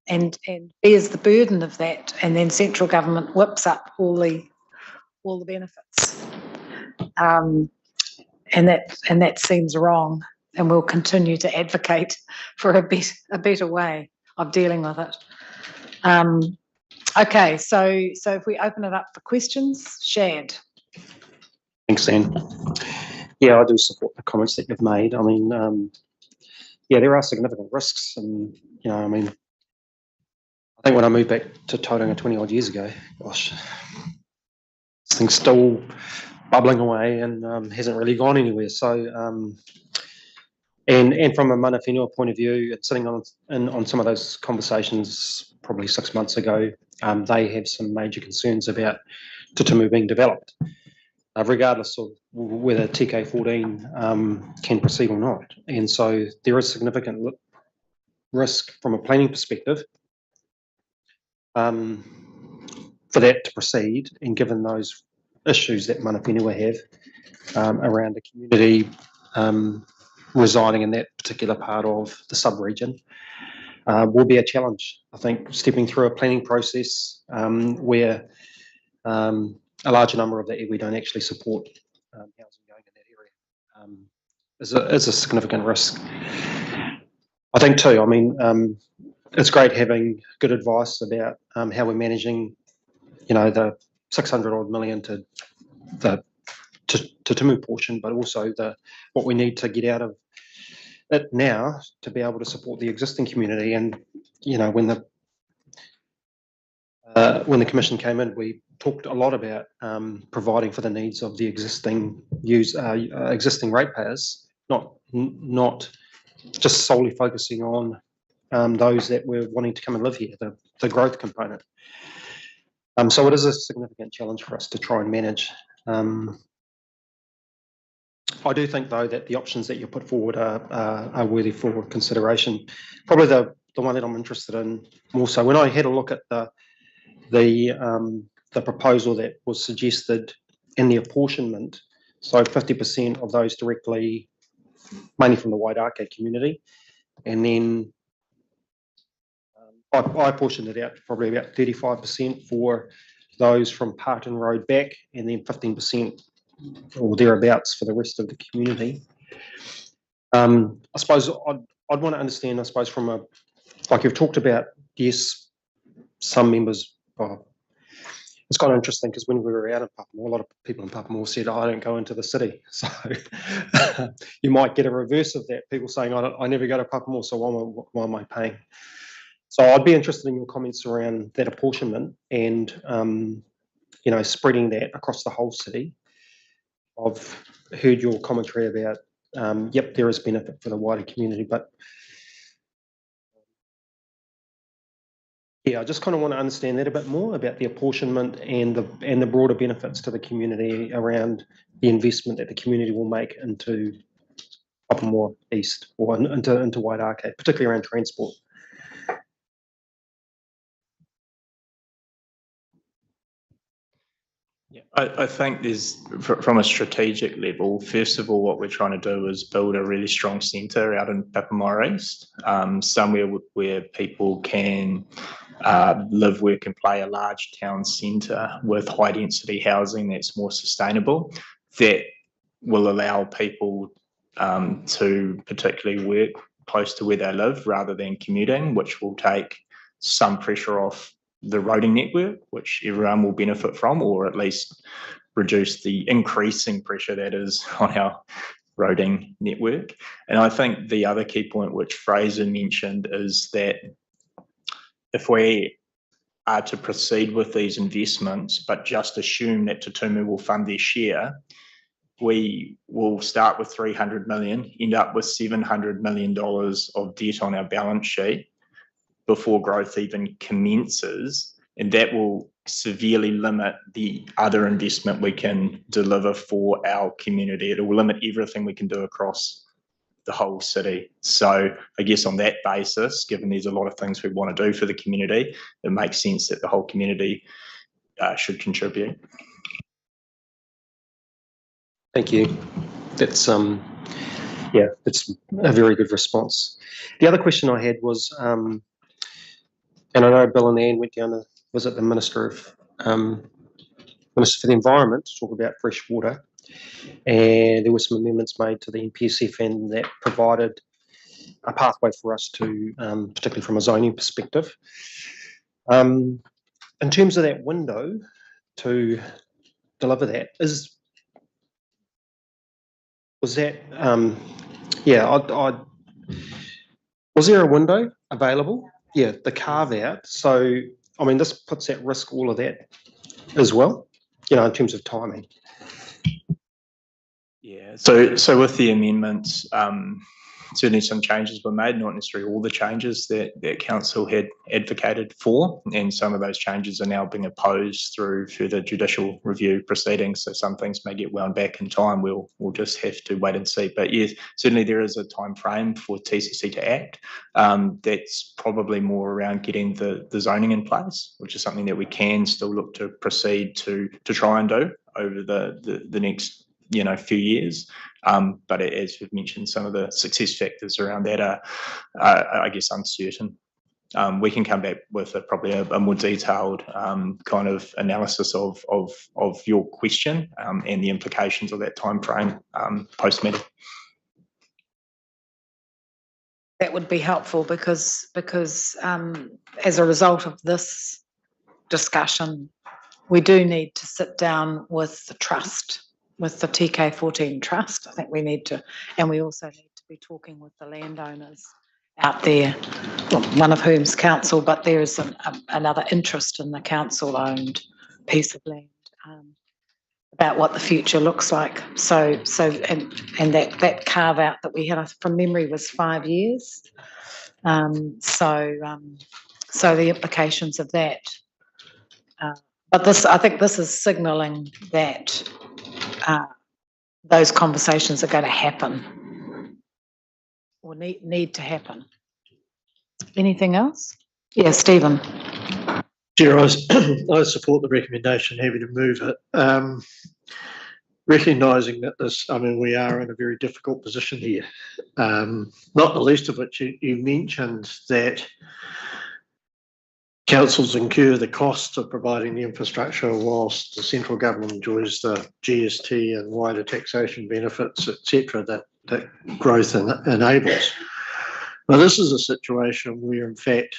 and bears the burden of that, and then central government whips up all the benefits, and that seems wrong, and we'll continue to advocate for a better way of dealing with it. Okay, so if we open it up for questions, Shad. Thanks, Anne. Yeah, I do support the comments that you've made. I mean, yeah, there are significant risks, and I mean, I think when I moved back to Tauranga 20 odd years ago, gosh, this thing's still bubbling away and hasn't really gone anywhere. So And from a mana whenua point of view, sitting on some of those conversations probably 6 months ago, they have some major concerns about Te Tumu being developed, regardless of whether TK14 can proceed or not. And so there is significant risk from a planning perspective for that to proceed, and given those issues that mana whenua have around the community residing in that particular part of the sub-region, will be a challenge. I think stepping through a planning process where a larger number of the iwi don't actually support housing going in that area is a significant risk. I think too, I mean, it's great having good advice about how we're managing, the 600 odd million to the Te Tumu portion, but also what we need to get out of it now to be able to support the existing community. And when the commission came in, we talked a lot about providing for the needs of the existing ratepayers, not just solely focusing on those that were wanting to come and live here, the growth component. So it is a significant challenge for us to try and manage. I do think, though, that the options that you put forward are worthy for consideration. Probably the one that I'm interested in more so, when I had a look at the proposal that was suggested in the apportionment, so 50% of those directly, mainly from the Wairākei community, and then I apportioned it out to probably about 35% for those from Parton Road back, and then 15% or thereabouts for the rest of the community. I suppose I'd want to understand, I suppose, like you've talked about, yes, some members, it's kind of interesting because when we were out in Papamoa, a lot of people in Papamoa said, I don't go into the city. So you might get a reverse of that, people saying, I never go to Papamoa, so why am I paying? So I'd be interested in your comments around that apportionment and, spreading that across the whole city. I've heard your commentary about, yep, there is benefit for the wider community, but yeah, I just kind of want to understand that a bit more about the apportionment and the broader benefits to the community around the investment that the community will make into Papamoa East or into Wairākei, particularly around transport. Yeah, I think from a strategic level, first of all, what we're trying to do is build a really strong centre out in Papamoa East, somewhere where people can live, work and play, a large town centre with high density housing that's more sustainable, that will allow people to particularly work close to where they live rather than commuting, which will take some pressure off the roading network, which everyone will benefit from, or at least reduce the increasing pressure that is on our roading network. And I think the other key point which Fraser mentioned is that if we are to proceed with these investments, but just assume that Te Tumu will fund their share, we will start with 300 million, end up with $700 million of debt on our balance sheet before growth even commences, and that will severely limit the other investment we can deliver for our community. It will limit everything we can do across the whole city. So I guess on that basis, given there's a lot of things we want to do for the community, it makes sense that the whole community should contribute. Thank you. That's that's a very good response. The other question I had was, and I know Bill and Anne went down to visit the Minister for the Environment to talk about fresh water, and there were some amendments made to the NPSF and that provided a pathway for us to, particularly from a zoning perspective. In terms of that window to deliver that, was there a window available? Yeah, the carve out. So, I mean, this puts at risk all of that as well, in terms of timing. Yeah, so with the amendments, certainly some changes were made, not necessarily all the changes that council had advocated for, and some of those changes are now being opposed through further judicial review proceedings. So some things may get wound back in time. We'll just have to wait and see. But yes, certainly there is a time frame for TCC to act. That's probably more around getting the zoning in place, which is something that we can still look to proceed to try and do over the next few years. But as we've mentioned, some of the success factors around that are I guess, uncertain. We can come back with probably a more detailed kind of analysis of your question and the implications of that time frame post-meeting. That would be helpful because as a result of this discussion, we do need to sit down with the trust, with the TK14 trust. I think we need to, and we also need to be talking with the landowners out there, one of whom's council, but there is another interest in the council-owned piece of land, about what the future looks like. So that carve out that we had from memory was 5 years. So the implications of that. But I think this is signalling that those conversations are going to happen or need to happen. Anything else? Yeah, Stephen. Chair, I support the recommendation, happy to move it. Recognising that we are in a very difficult position here, not the least of which you mentioned that councils incur the cost of providing the infrastructure whilst the central government enjoys the GST and wider taxation benefits, etc., that growth enables. Now, this is a situation where, in fact,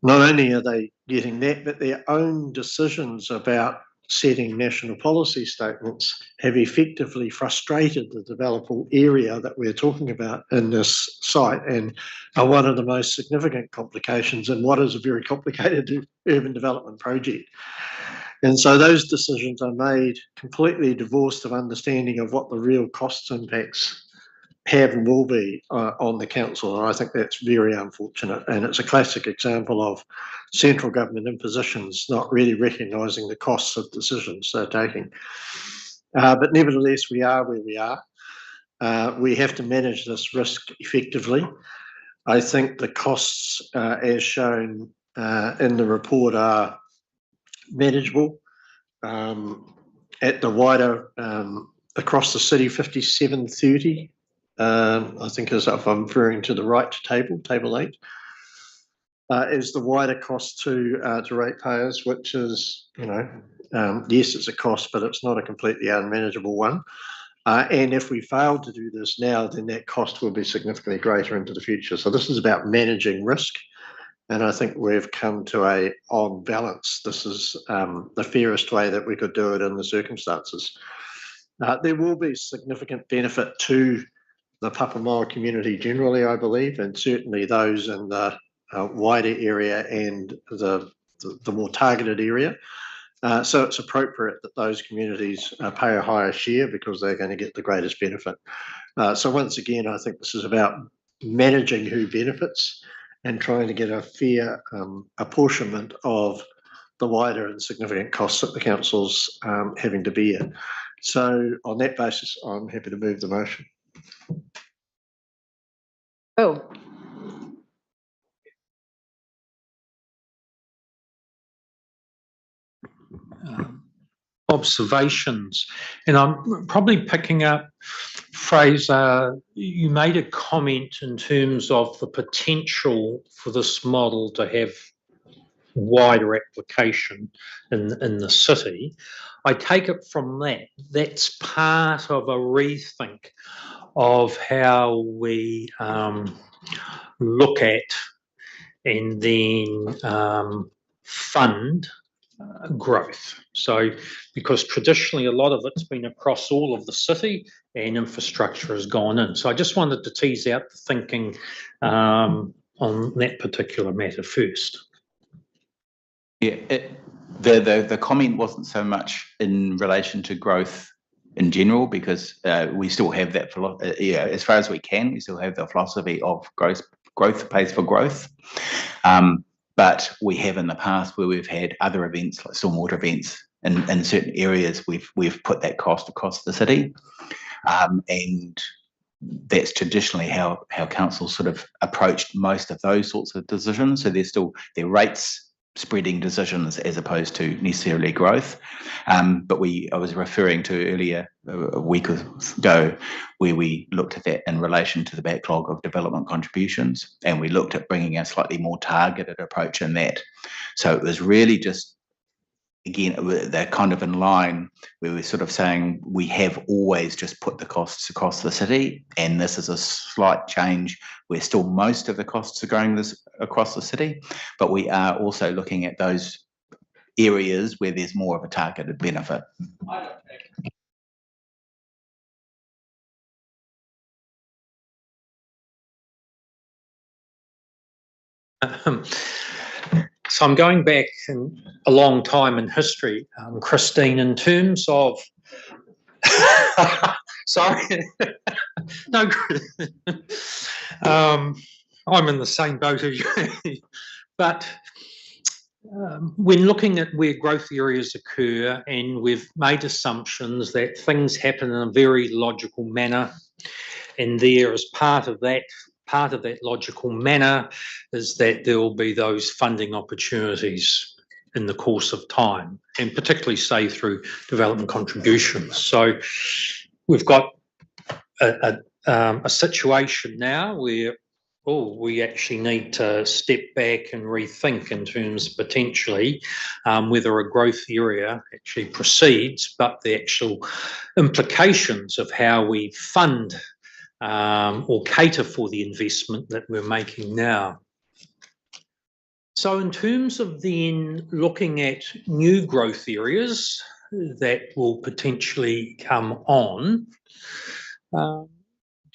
not only are they getting that, but their own decisions about setting national policy statements have effectively frustrated the developable area that we're talking about in this site, and are one of the most significant complications in what is a very complicated urban development project. And so those decisions are made completely divorced of understanding of what the real cost impacts have and will be on the council, and I think that's very unfortunate, and it's a classic example of central government impositions not really recognising the costs of decisions they're taking. But nevertheless, we are where we are. We have to manage this risk effectively. I think the costs, as shown in the report, are manageable. At the wider, across the city, 5730, I think is, if I'm referring to the right table 8, is the wider cost to ratepayers, which is, yes, it's a cost, but it's not a completely unmanageable one. And if we fail to do this now, then that cost will be significantly greater into the future. So this is about managing risk. And I think we've come to on balance, this is the fairest way that we could do it in the circumstances. There will be significant benefit to the Papamoa community generally, I believe, and certainly those in the wider area and the more targeted area. So it's appropriate that those communities pay a higher share because they're going to get the greatest benefit. So once again, I think this is about managing who benefits and trying to get a fair apportionment of the wider and significant costs that the council's having to bear. So on that basis, I'm happy to move the motion. Oh. Observations, and I'm probably picking up, Fraser, you made a comment in terms of the potential for this model to have wider application in the city. I take it from that's part of a rethink of how we look at and then fund growth. So, because traditionally a lot of it's been across all of the city and infrastructure has gone in. So I just wanted to tease out the thinking on that particular matter first. Yeah, the comment wasn't so much in relation to growth in general, because we still have that, as far as we can, we still have the philosophy of growth pays for growth. But we have in the past where we've had other events like stormwater events in certain areas, we've put that cost across the city. And that's traditionally how council sort of approached most of those sorts of decisions. So they're rates spreading decisions as opposed to necessarily growth. But I was referring to earlier a week ago where we looked at that in relation to the backlog of development contributions, and we looked at bringing a slightly more targeted approach in that. So it was really just, again, they're kind of in line where we're sort of saying we have always just put the costs across the city, and this is a slight change where still most of the costs are going across the city, but we are also looking at those areas where there's more of a targeted benefit. So I'm going back a long time in history, Christine, in terms of sorry, no, I'm in the same boat as you, but when looking at where growth areas occur, and we've made assumptions that things happen in a very logical manner, and there as part of that logical manner is that there will be those funding opportunities in the course of time, and particularly, say, through development contributions. So we've got a situation now where we actually need to step back and rethink in terms of potentially whether a growth area actually proceeds, but the actual implications of how we fund or cater for the investment that we're making now. So in terms of then looking at new growth areas that will potentially come on,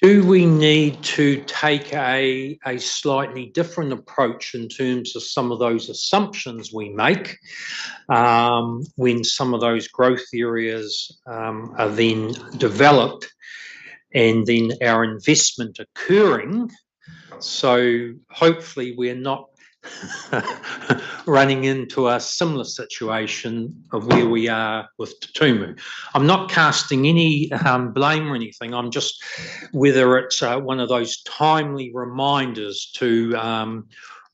do we need to take a slightly different approach in terms of some of those assumptions we make when some of those growth areas are then developed and then our investment occurring? So hopefully we're not running into a similar situation of where we are with Tutumu. I'm not casting any blame or anything. I'm just whether it's one of those timely reminders to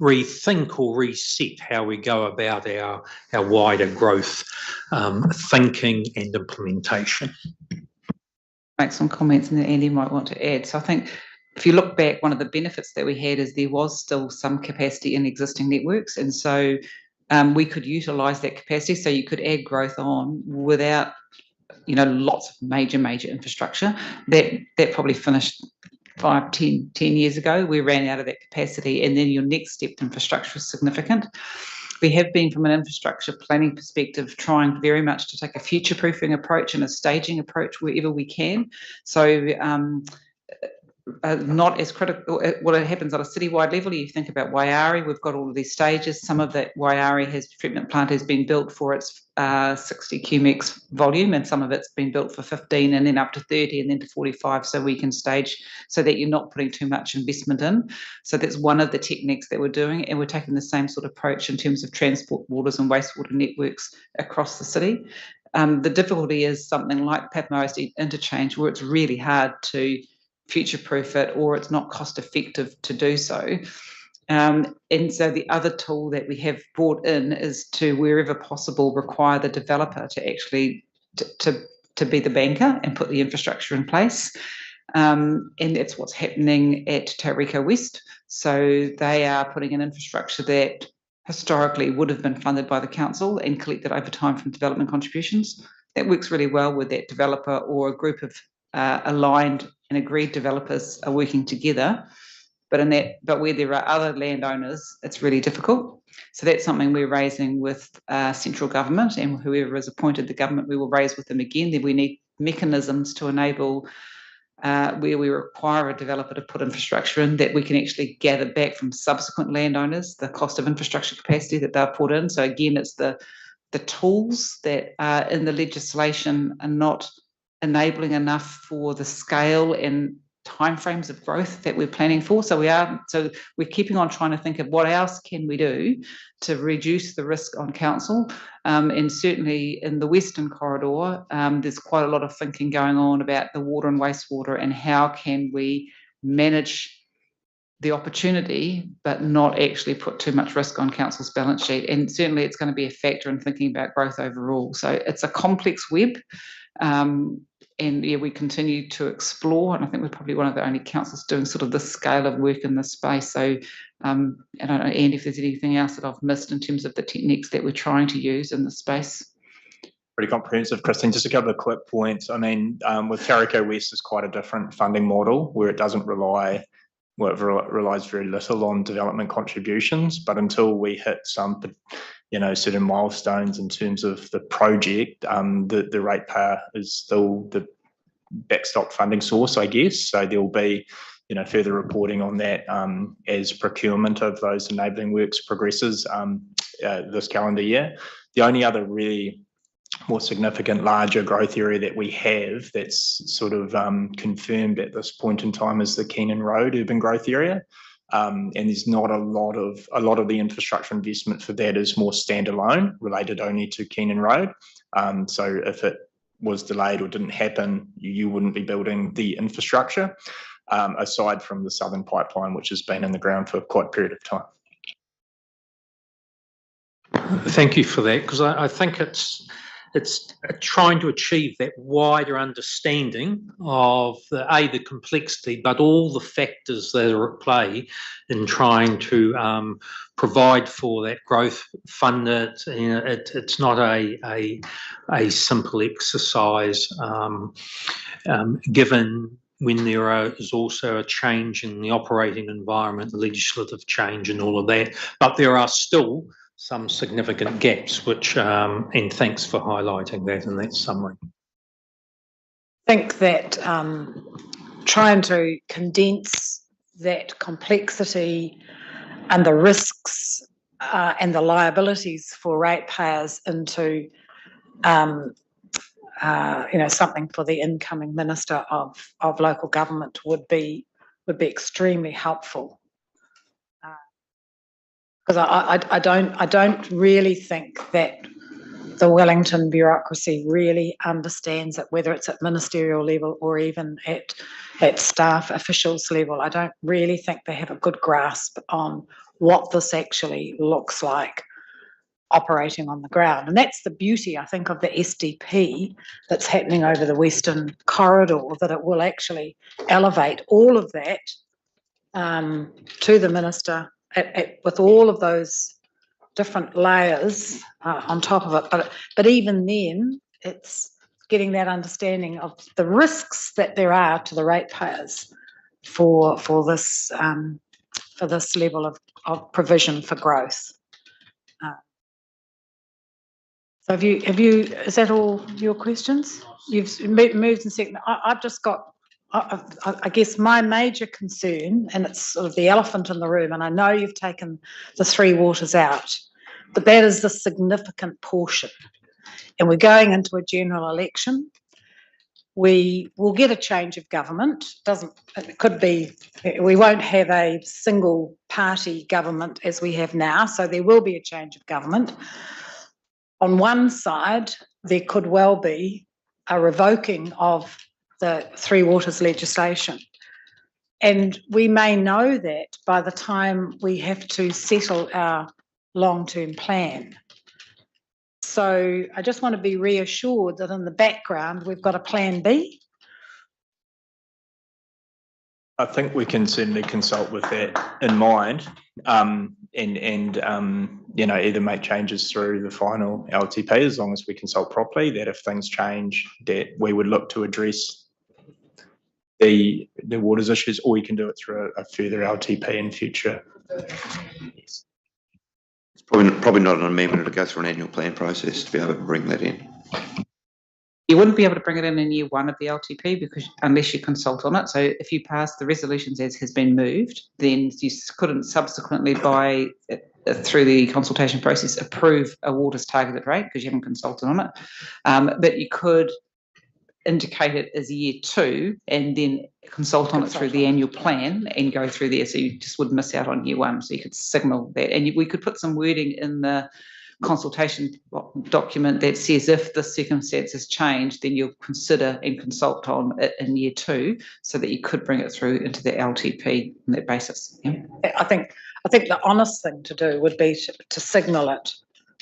rethink or reset how we go about our wider growth thinking and implementation. Make some comments, and then Andy might want to add. So I think if you look back, one of the benefits that we had is there was still some capacity in existing networks, and so we could utilise that capacity. So you could add growth on without, lots of major infrastructure. That probably finished 10 years ago. We ran out of that capacity, and then your next step to infrastructure is significant. We have been, from an infrastructure planning perspective, trying very much to take a future-proofing approach and a staging approach wherever we can. So not as critical. What happens on a citywide level, you think about Waiari, we've got all of these stages. Some of that Waiari treatment plant has been built for its 60 QMX volume, and some of it's been built for 15 and then up to 30 and then to 45, so we can stage so that you're not putting too much investment in. So that's one of the techniques that we're doing, and we're taking the same sort of approach in terms of transport waters and wastewater networks across the city. The difficulty is something like Papamoa interchange, where it's really hard to future-proof it, or it's not cost-effective to do so. And so the other tool that we have brought in is to, wherever possible, require the developer to actually to be the banker and put the infrastructure in place. And that's what's happening at Tauranga West. So they are putting in infrastructure that historically would have been funded by the council and collected over time from development contributions. That works really well with that developer or a group of aligned and agreed developers are working together. But where there are other landowners, it's really difficult. So that's something we're raising with central government, and whoever has appointed the government, we will raise with them again. Then we need mechanisms to enable where we require a developer to put infrastructure in, that we can actually gather back from subsequent landowners the cost of infrastructure capacity that they've put in. So again, it's the tools that are in the legislation are not enabling enough for the scale and timeframes of growth that we're planning for. So we're keeping on trying to think of what else can we do to reduce the risk on council. And certainly in the Western Corridor, there's quite a lot of thinking going on about the water and wastewater and how can we manage the opportunity, but not actually put too much risk on council's balance sheet. And certainly it's going to be a factor in thinking about growth overall. So it's a complex web. And yeah, we continue to explore, and I think we're probably one of the only councils doing sort of this scale of work in this space. So I don't know, Andy, if there's anything else that I've missed in terms of the techniques that we're trying to use in this space. Pretty comprehensive, Christine. Just a couple of quick points. I mean, with Tauranga West is quite a different funding model where it doesn't rely, well, it relies very little on development contributions, but until we hit some, certain milestones in terms of the project, the ratepayer is still the backstop funding source, I guess. So there'll be, further reporting on that as procurement of those enabling works progresses this calendar year. The only other really more significant larger growth area that we have that's sort of confirmed at this point in time is the Keenan Road urban growth area. And there's not a lot of the infrastructure investment for that is more standalone, related only to Keenan Road. So if it was delayed or didn't happen, you wouldn't be building the infrastructure, aside from the Southern Pipeline, which has been in the ground for quite a period of time. Thank you for that, because I think it's trying to achieve that wider understanding of the complexity, but all the factors that are at play in trying to provide for that growth, fund it. It's not a simple exercise, given when there is also a change in the operating environment, the legislative change and all of that. But there are still some significant gaps, which, and thanks for highlighting that in that summary. I think that trying to condense that complexity and the risks and the liabilities for ratepayers into something for the incoming Minister of Local Government would be extremely helpful. Because I don't really think that the Wellington bureaucracy really understands it, whether it's at ministerial level or even at staff officials level. I don't really think they have a good grasp on what this actually looks like operating on the ground. And that's the beauty, I think, of the SDP that's happening over the Western Corridor, that it will actually elevate all of that to the Minister with all of those different layers on top of it. But even then, it's getting that understanding of the risks that there are to the ratepayers for this level of provision for growth. So have you? Is that all your questions? You've moved and second. I've just got. I guess my major concern, and it's sort of the elephant in the room, and I know you've taken the three waters out, but that is the significant portion. And we're going into a general election. We will get a change of government. It could be, we won't have a single party government as we have now, so there will be a change of government. On one side, there could well be a revoking of the Three Waters legislation. And we may know that by the time we have to settle our long-term plan. So I just want to be reassured that in the background, we've got a plan B. I think we can certainly consult with that in mind, and either make changes through the final LTP as long as we consult properly, that if things change, that we would look to address the waters issues, or we can do it through a further LTP in future. It's probably not an amendment, it'll go through an annual plan process to be able to bring that in. You wouldn't be able to bring it in year one of the LTP unless you consult on it. So if you pass the resolutions as has been moved, then you couldn't subsequently through the consultation process approve a waters targeted rate because you haven't consulted on it. But you could indicate it as year 2 and then consult on it through the annual plan and go through there. So you just would miss out on year 1. So you could signal that. And we could put some wording in the consultation document that says if the circumstances change, then you'll consider and consult on it in year 2, so that you could bring it through into the LTP on that basis. Yeah. I think the honest thing to do would be to signal it,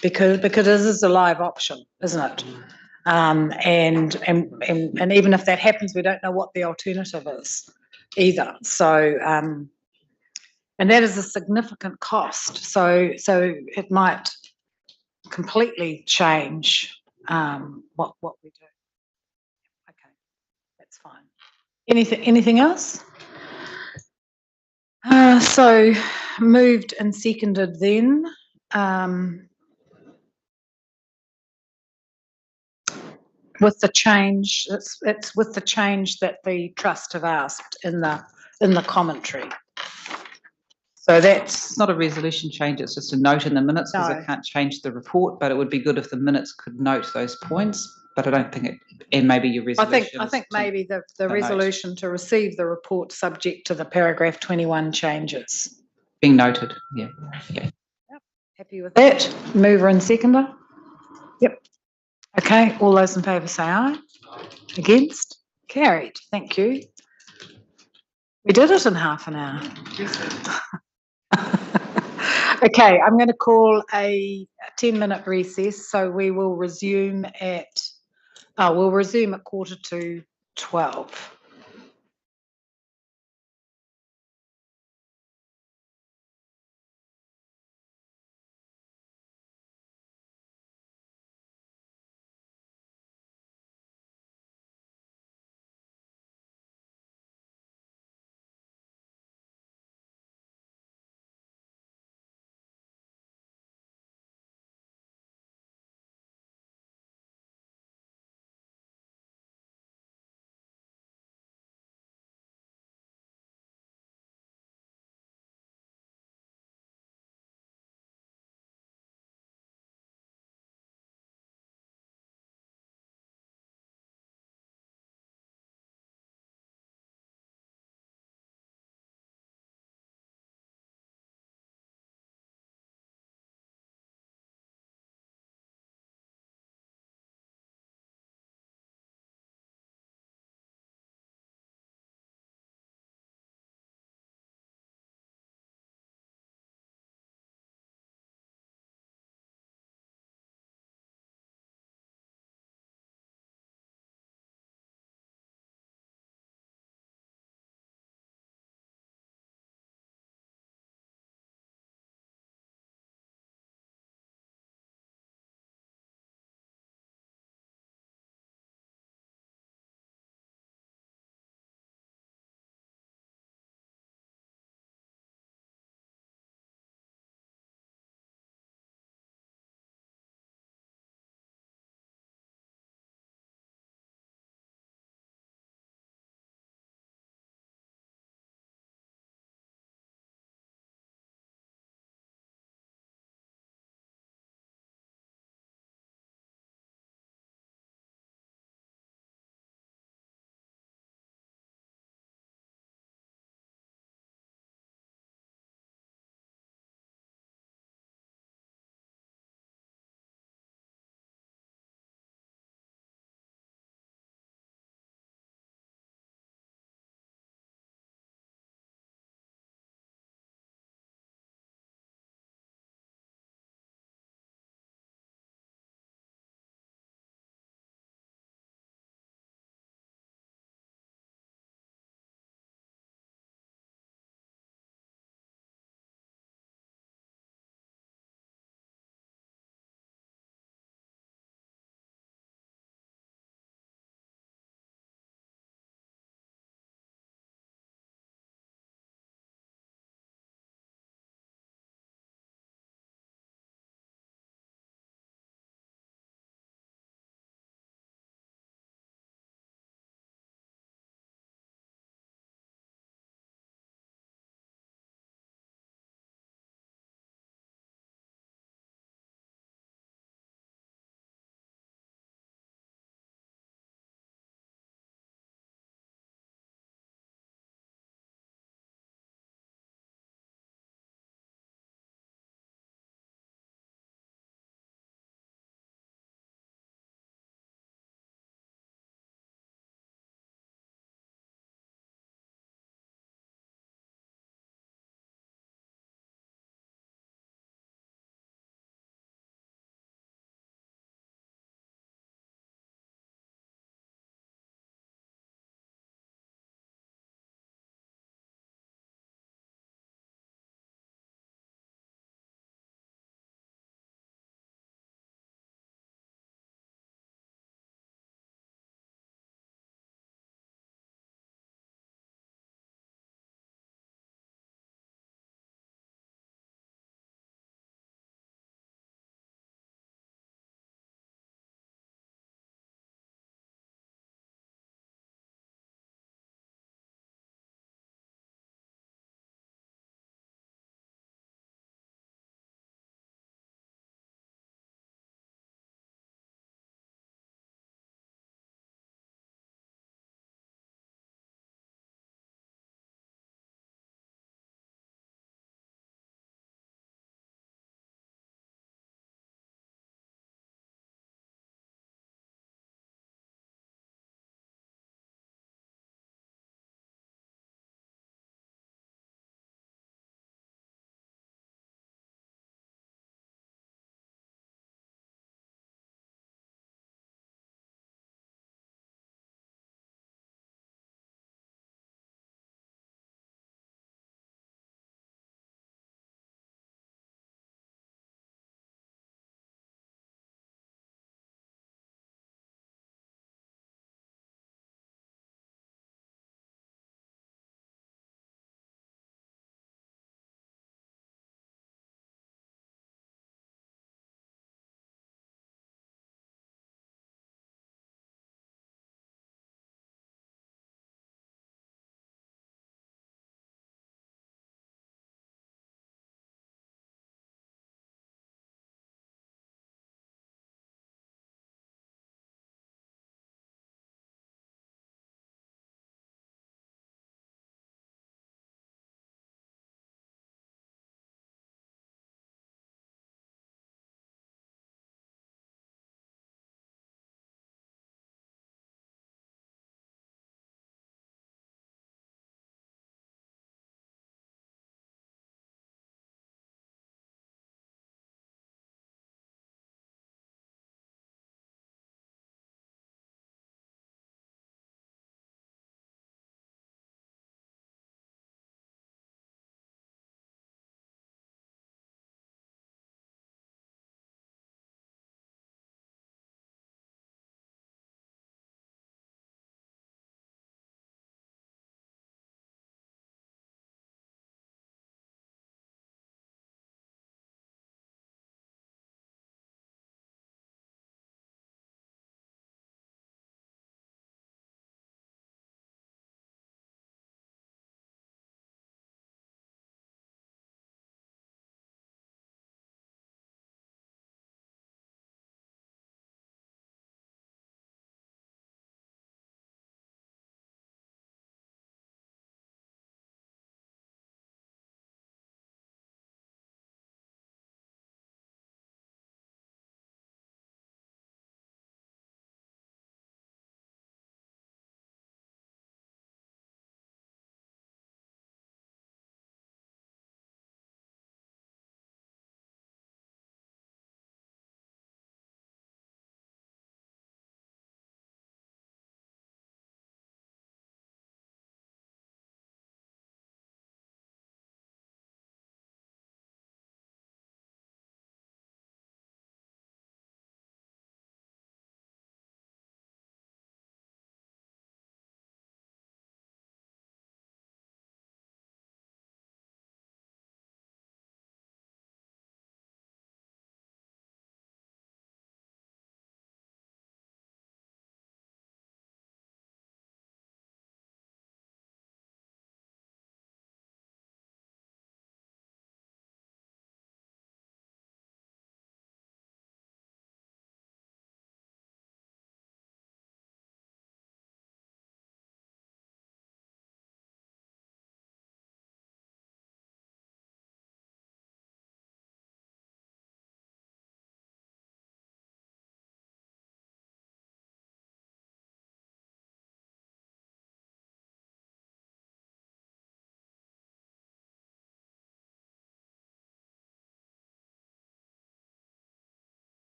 because this is a live option, isn't it? And even if that happens, we don't know what the alternative is either. So and that is a significant cost. So it might completely change what we do. Okay, that's fine. Anything else? So moved and seconded then. With the change, it's with the change that the trust have asked in the commentary. So that's not a resolution change, it's just a note in the minutes, because I can't change the report, but it would be good if the minutes could note those points. But I don't think it, and maybe your resolution. I think maybe the resolution note to receive the report subject to the paragraph 21 changes. Being noted, yeah. Yep. Happy with that? Mover and seconder? Yep. Okay, all those in favour say aye. Against? Carried. Thank you. We did it in half an hour. Okay, I'm going to call a 10-minute recess, so we will resume at 11:45.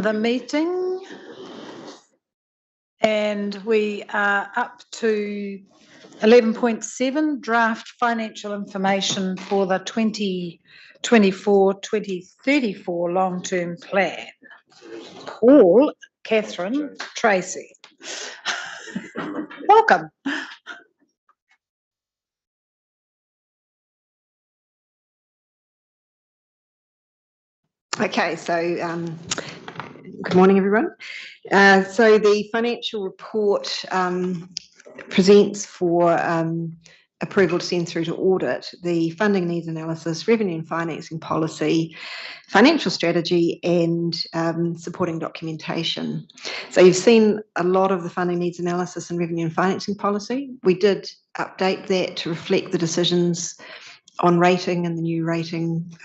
the meeting. And we are up to 11.7, draft financial information for the 2024-2034 long-term plan. Paul, Catherine, Tracy. Welcome. Okay, so good morning, everyone. So the financial report presents for approval to send through to audit the funding needs analysis, revenue and financing policy, financial strategy, and supporting documentation. So you've seen a lot of the funding needs analysis and revenue and financing policy. We did update that to reflect the decisions on rating and the new rating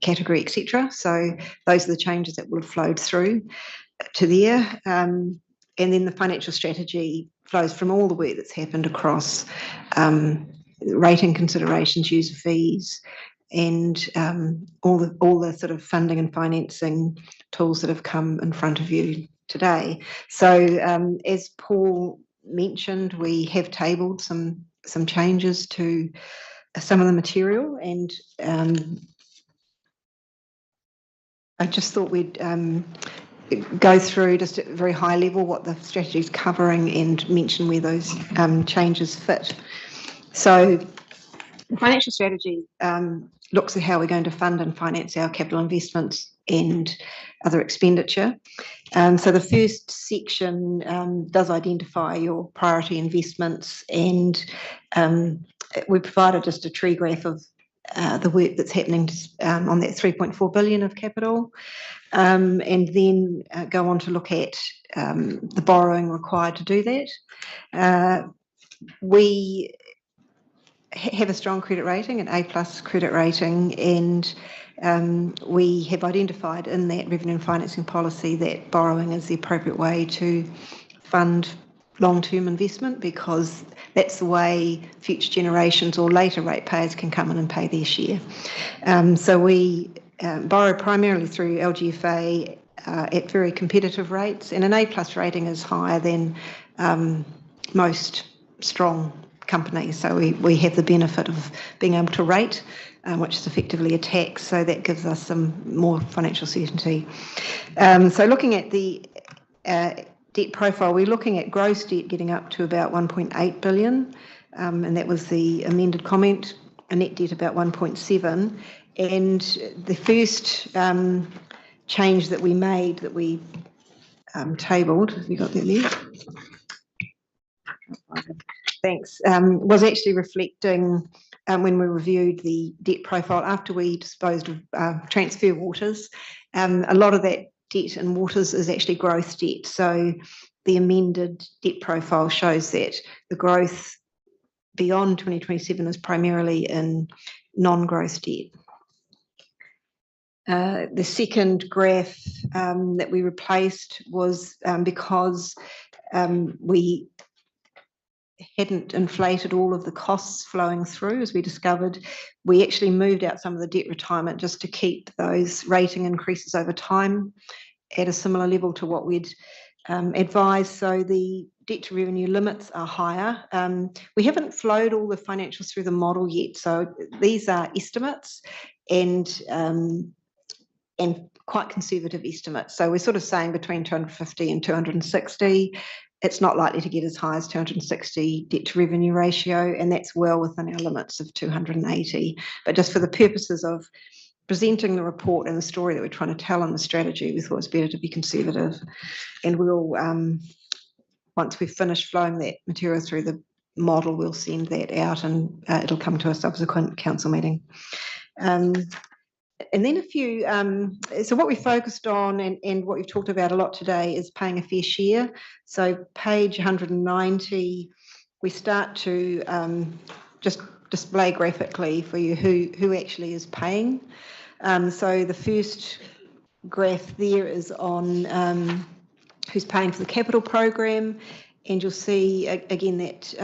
category, etc. So those are the changes that will have flowed through to there. And then the financial strategy flows from all the work that's happened across rating considerations, user fees, and all the sort of funding and financing tools that have come in front of you today. So as Paul mentioned, we have tabled some changes to some of the material, and I just thought we'd go through just at a very high level what the strategy is covering and mention where those changes fit. So the financial strategy looks at how we're going to fund and finance our capital investments and other expenditure. So the first section does identify your priority investments, and we provided just a tree graph of the work that's happening on that 3.4 billion of capital, and then go on to look at the borrowing required to do that. We have a strong credit rating, an A+ credit rating, and we have identified in that revenue and financing policy that borrowing is the appropriate way to fund long-term investment, because that's the way future generations or later ratepayers can come in and pay their share. So we borrow primarily through LGFA at very competitive rates, and an A+ rating is higher than most strong companies. So we have the benefit of being able to rate, which is effectively a tax, so that gives us some more financial certainty. So looking at the debt profile, we're looking at gross debt getting up to about 1.8 billion, and that was the amended comment, a net debt about 1.7. And the first change that we made, that we tabled, have you got that there? Thanks. Was actually reflecting when we reviewed the debt profile after we disposed of transfer waters. A lot of that debt in waters is actually growth debt. So the amended debt profile shows that the growth beyond 2027 is primarily in non-growth debt. The second graph that we replaced was because we hadn't inflated all of the costs flowing through, as we discovered. We actually moved out some of the debt retirement just to keep those rating increases over time at a similar level to what we'd advised. So the debt to revenue limits are higher. We haven't flowed all the financials through the model yet, so these are estimates and quite conservative estimates. So we're sort of saying between 250 and 260. It's not likely to get as high as 260 debt to revenue ratio, and that's well within our limits of 280. But just for the purposes of presenting the report and the story that we're trying to tell on the strategy, we thought it's better to be conservative. And we'll, once we've finished flowing that material through the model, we'll send that out, and it'll come to a subsequent council meeting. And then a few, so what we focused on and what we've talked about a lot today is paying a fair share. So page 190, we start to just display graphically for you who actually is paying. So the first graph there is on who's paying for the capital program, and you'll see again that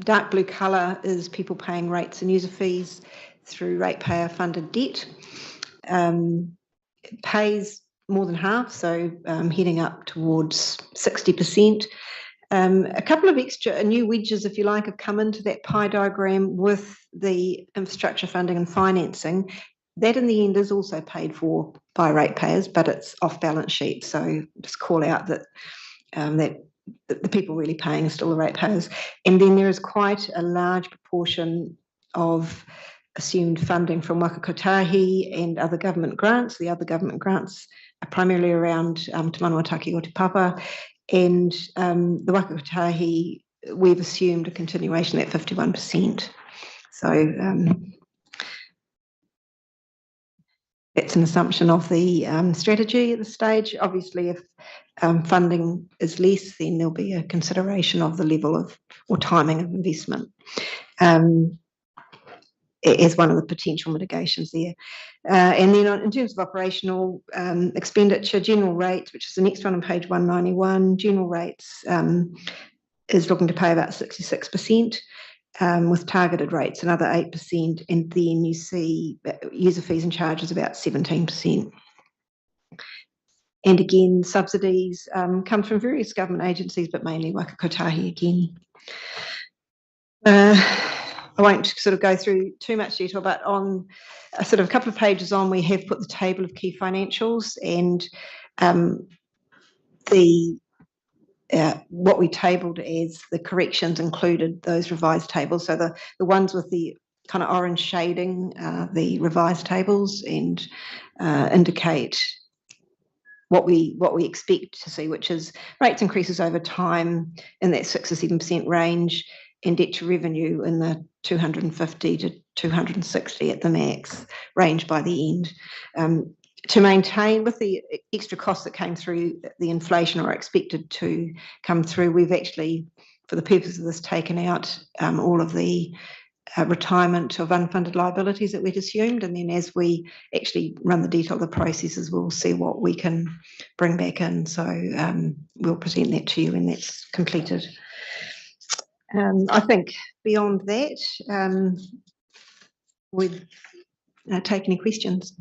dark blue colour is people paying rates and user fees through ratepayer funded debt. Pays more than half, so heading up towards 60%. A couple of extra new wedges, if you like, have come into that pie diagram with the infrastructure funding and financing. That in the end is also paid for by ratepayers, but it's off balance sheet. So just call out that that the people really paying are still the ratepayers. And then there is quite a large proportion of assumed funding from Waka Kotahi and other government grants. The other government grants are primarily around Te Manawa o Te Papa, and the Waka Kotahi, we've assumed a continuation at 51%. So that's an assumption of the strategy at this stage. Obviously, if funding is less, then there'll be a consideration of the level of or timing of investment as one of the potential mitigations there. And then in terms of operational expenditure, general rates, which is the next one on page 191, general rates is looking to pay about 66%. With targeted rates another 8%, and then you see user fees and charges about 17%. And again, subsidies come from various government agencies, but mainly Waka Kotahi again. I won't sort of go through too much detail, but on sort of a couple of pages on, we have put the table of key financials, and what we tabled as the corrections included those revised tables. So the ones with the kind of orange shading, the revised tables, and indicate what we expect to see, which is rates increases over time in that 6 or 7% range, and debt to revenue in the 250 to 260 at the max range by the end. To maintain, with the extra costs that came through, the inflation or expected to come through, we've actually, for the purpose of this, taken out all of the retirement of unfunded liabilities that we'd assumed, and then as we actually run the detail of the processes, we'll see what we can bring back in. So we'll present that to you when that's completed. I think beyond that, we'd take any questions.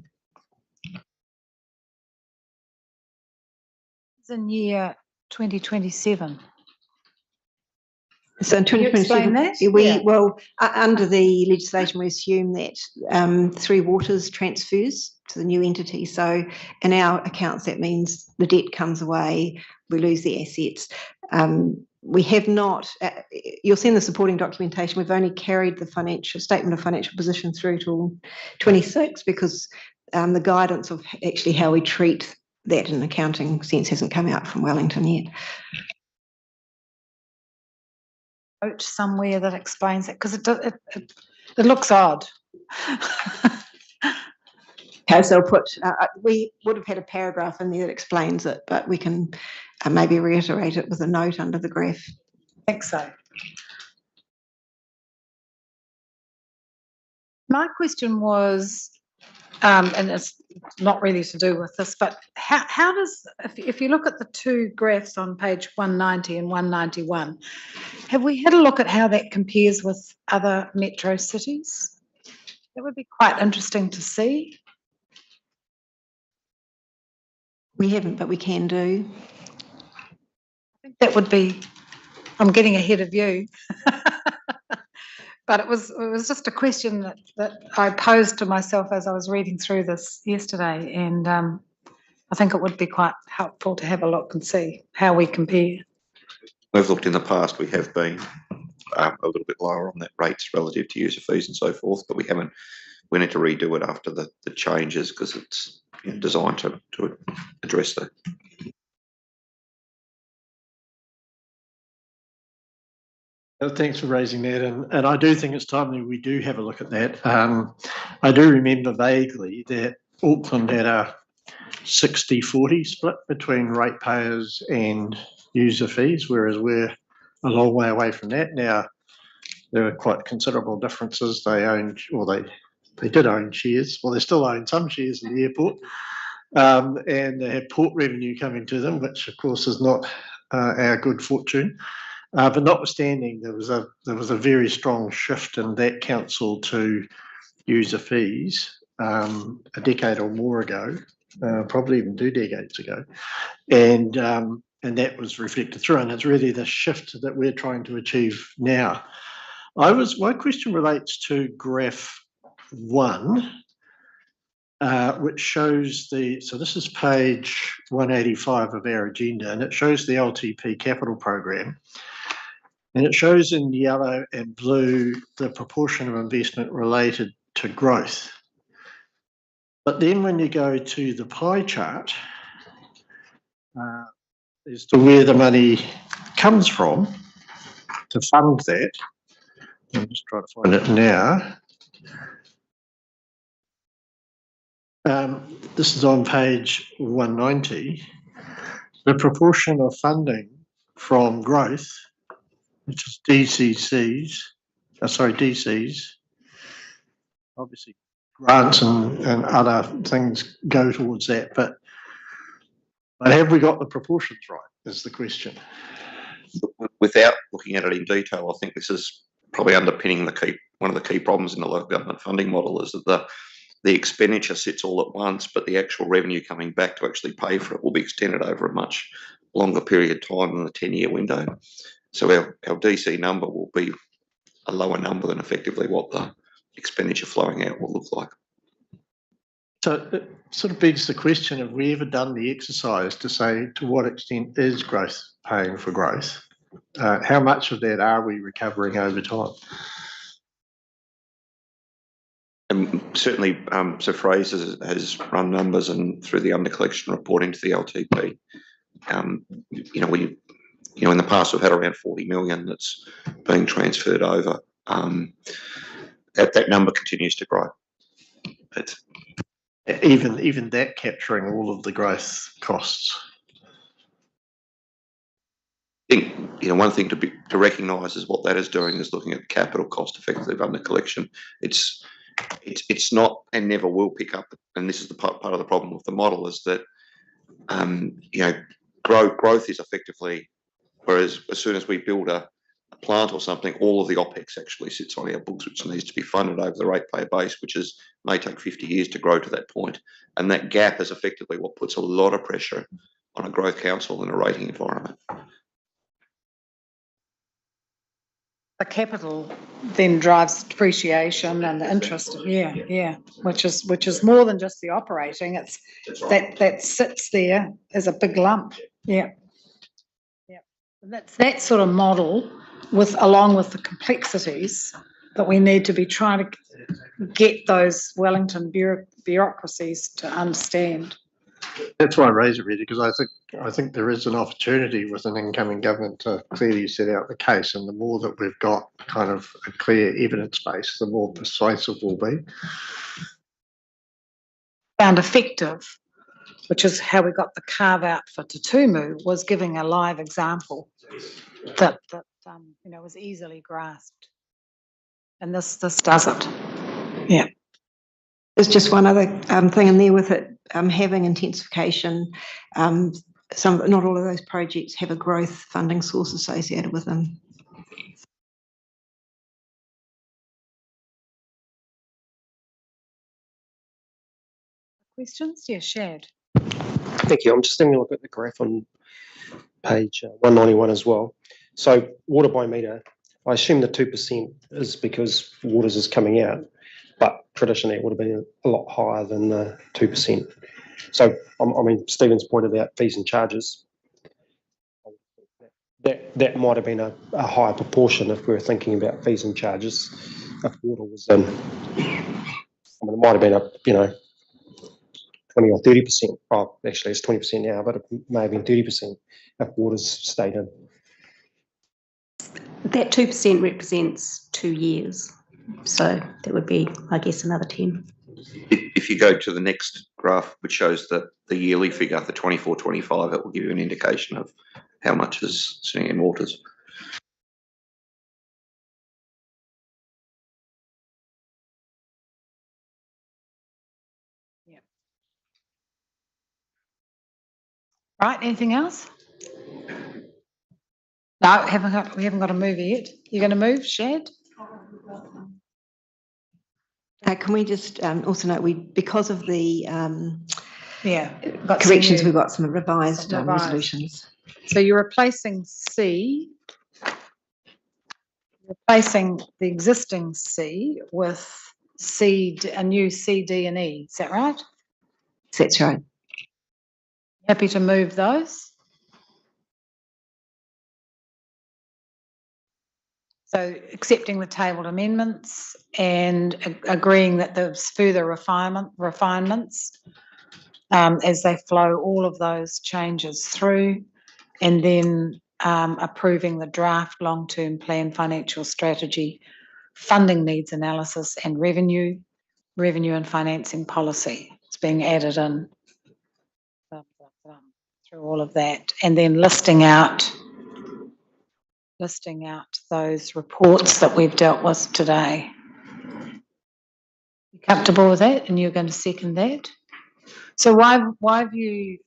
In year 2027. So in Can you explain 2027, well, under the legislation, we assume that Three Waters transfers to the new entity. So in our accounts, that means the debt comes away, we lose the assets. We have not, you'll see in the supporting documentation, we've only carried the financial statement of financial position through till 26, because the guidance of actually how we treat that in an accounting sense hasn't come out from Wellington yet. Note somewhere that explains it, because it looks odd. Okay, so we would have had a paragraph in there that explains it, but we can maybe reiterate it with a note under the graph. I think so. My question was, and it's not really to do with this, but how does, if you look at the two graphs on page 190 and 191, have we had a look at how that compares with other metro cities? That would be quite interesting to see. We haven't, but we can do. I think that would be, I'm getting ahead of you. But it was just a question that I posed to myself as I was reading through this yesterday, and I think it would be quite helpful to have a look and see how we compare. We've looked in the past, we have been a little bit lower on that rates relative to user fees and so forth, but we need to redo it after the changes, because it's designed to address that. Thanks for raising that, and I do think it's timely we do have a look at that. I do remember vaguely that Auckland had a 60-40 split between ratepayers and user fees, whereas we're a long way away from that. Now, there are quite considerable differences. They own, or they did own shares, well, they still own some shares in the airport, and they have port revenue coming to them, which of course is not our good fortune. But notwithstanding, there was a very strong shift in that council to user fees a decade or more ago, probably even 2 decades ago. And that was reflected through, and it's really the shift that we're trying to achieve now. My question relates to graph 1, which shows so this is page 185 of our agenda, and it shows the LTP capital program. And it shows in yellow and blue the proportion of investment related to growth. But then when you go to the pie chart, as to where the money comes from to fund that, I'm just trying to find it now. This is on page 190. The proportion of funding from growth, which is DCs, obviously grants and other things go towards that, but have we got the proportions right, is the question. Without looking at it in detail, I think this is probably underpinning one of the key problems in the local government funding model is that the expenditure sits all at once, but the actual revenue coming back to actually pay for it will be extended over a much longer period of time than the 10-year window. So our DC number will be a lower number than effectively what the expenditure flowing out will look like. So it sort of begs the question, have we ever done the exercise to say to what extent is growth paying for growth? How much of that are we recovering over time? And certainly, Sir Fraser has run numbers and through the under-collection report into the LTP. In the past we've had around 40 million that's being transferred over. That number continues to grow. Even that capturing all of the growth costs. I think one thing to recognise is what that is doing is looking at the capital cost effectively of under collection. It's not and never will pick up, and this is the part of the problem with the model is that growth is effectively, whereas as soon as we build a plant or something, all of the OPEX actually sits on our books, which needs to be funded over the ratepayer base, which may take 50 years to grow to that point. And that gap is effectively what puts a lot of pressure on a growth council in a rating environment. The capital then drives depreciation and the interest. Yeah, which is more than just the operating. It's that sits there as a big lump. Yeah. That's that sort of model along with the complexities that we need to be trying to get those Wellington bureaucracies to understand. That's why I raise it really, because I think there is an opportunity with an incoming government to clearly set out the case, and the more that we've got kind of a clear evidence base, the more persuasive we'll be. Found effective, which is how we got the carve out for Tutumu, was giving a live example that was easily grasped, and this does it. Yeah. There's just one other thing in there with it having intensification. Not all of those projects have a growth funding source associated with them. Questions? Yeah, Shad. Thank you. I'm just having a look at the graph on page 191 as well. So water by metre, I assume the 2% is because waters is coming out, but traditionally it would have been a lot higher than the 2%. So, Stephen's pointed out fees and charges. That might have been a higher proportion if we were thinking about fees and charges. If water was in, it might have been 20 or 30%. Oh, actually, it's 20% now, but it may have been 30% if water's stayed in. That 2% represents 2 years. So that would be, I guess, another 10. If you go to the next graph, which shows the yearly figure, the 24-25, it will give you an indication of how much is sitting in waters. Yeah. Right, anything else? No, we haven't got a movie yet. You're going to move, Shad? Can we just also note because of the got some corrections, new- we've got some revised some revised. resolutions. So you're replacing C, replacing the existing C with C, a new C, D and E, is that right? That's right. Happy to move those? So accepting the tabled amendments and agreeing that there's further refinements as they flow all of those changes through, and then approving the draft long-term plan financial strategy, funding needs analysis and revenue and financing policy. It's being added in through all of that, and then listing out those reports that we've dealt with today. You comfortable with that? And you're going to second that? So why have you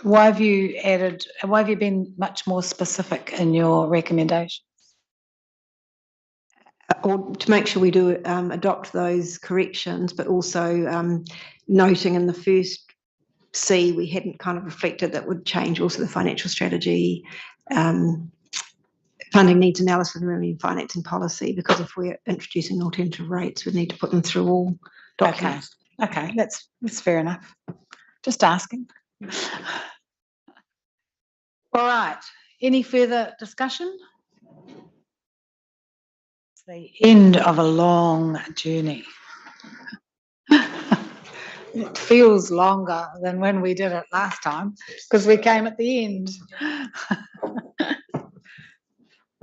been much more specific in your recommendation? Or to make sure we do adopt those corrections, but also noting in the first C we hadn't kind of reflected that would change also the financial strategy, funding needs analysis and revenue financing policy, because if we're introducing alternative rates, we need to put them through all documents. Okay, that's fair enough. Just asking. All right, any further discussion? It's the end of a long journey. It feels longer than when we did it last time because we came at the end.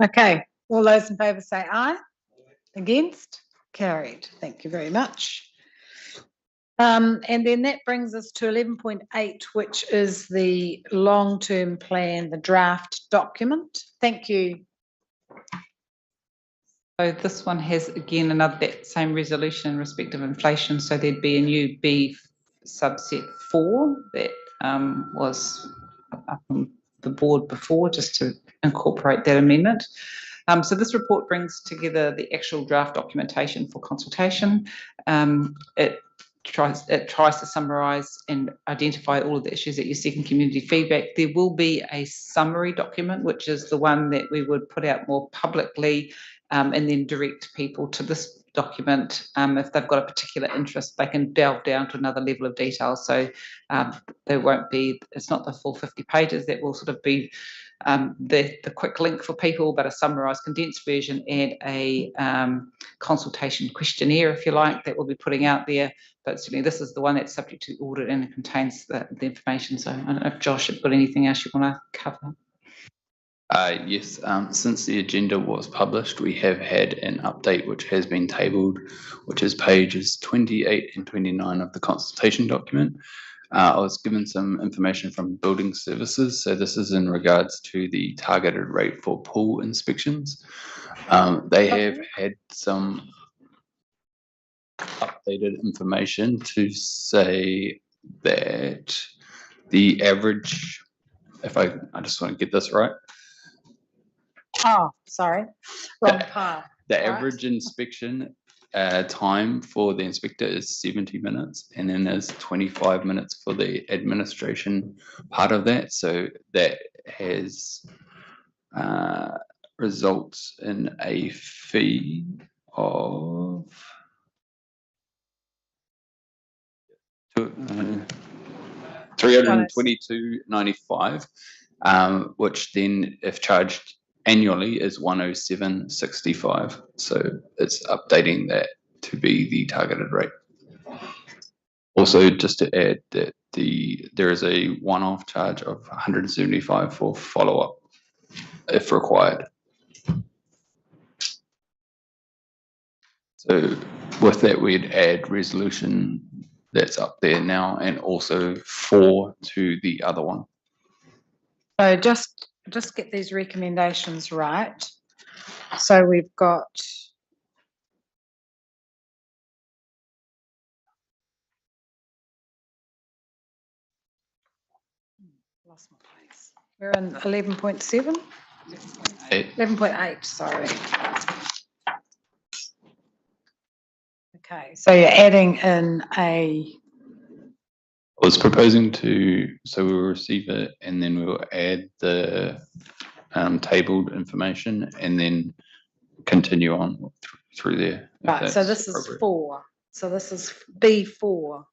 Okay, all those in favour say aye. Against? Carried. Thank you very much. And then that brings us to 11.8, which is the long-term plan, the draft document. Thank you. So this one has, again, that same resolution in respect of inflation. So there'd be a new B subset 4 that was up on the board before, just to incorporate that amendment. So this report brings together the actual draft documentation for consultation. It tries to summarise and identify all of the issues that you're seeking community feedback. There will be a summary document, which is the one that we would put out more publicly, and then direct people to this document. If they've got a particular interest, they can delve down to another level of detail. So it's not the full 50 pages. That will sort of be the quick link for people, but a summarised condensed version and a consultation questionnaire, if you like, that we'll be putting out there. But certainly this is the one that's subject to audit and it contains the information. So I don't know if Josh has got anything else you want to cover. Yes, since the agenda was published, we have had an update which has been tabled, which is pages 28 and 29 of the consultation document. I was given some information from building services. So this is in regards to the targeted rate for pool inspections. They have had some updated information to say that the average, if I just want to get this right. Oh, sorry, wrong part. The average inspection time for the inspector is 70 minutes, and then there's 25 minutes for the administration part of that. So that has results in a fee of $322.95, which then, if charged annually, is $107.65. So it's updating that to be the targeted rate. Also, just to add that there is a one-off charge of $175 for follow-up if required. So with that, we'd add resolution that's up there now and also 4 to the other one. So just get these recommendations right. So we've got lost my place. We're in 11.7? 11.8, sorry. Okay, so you're adding in a I was proposing so we'll receive it and then we'll add the tabled information and then continue on through there. if Right, so that's this is appropriate. 4. So this is B4.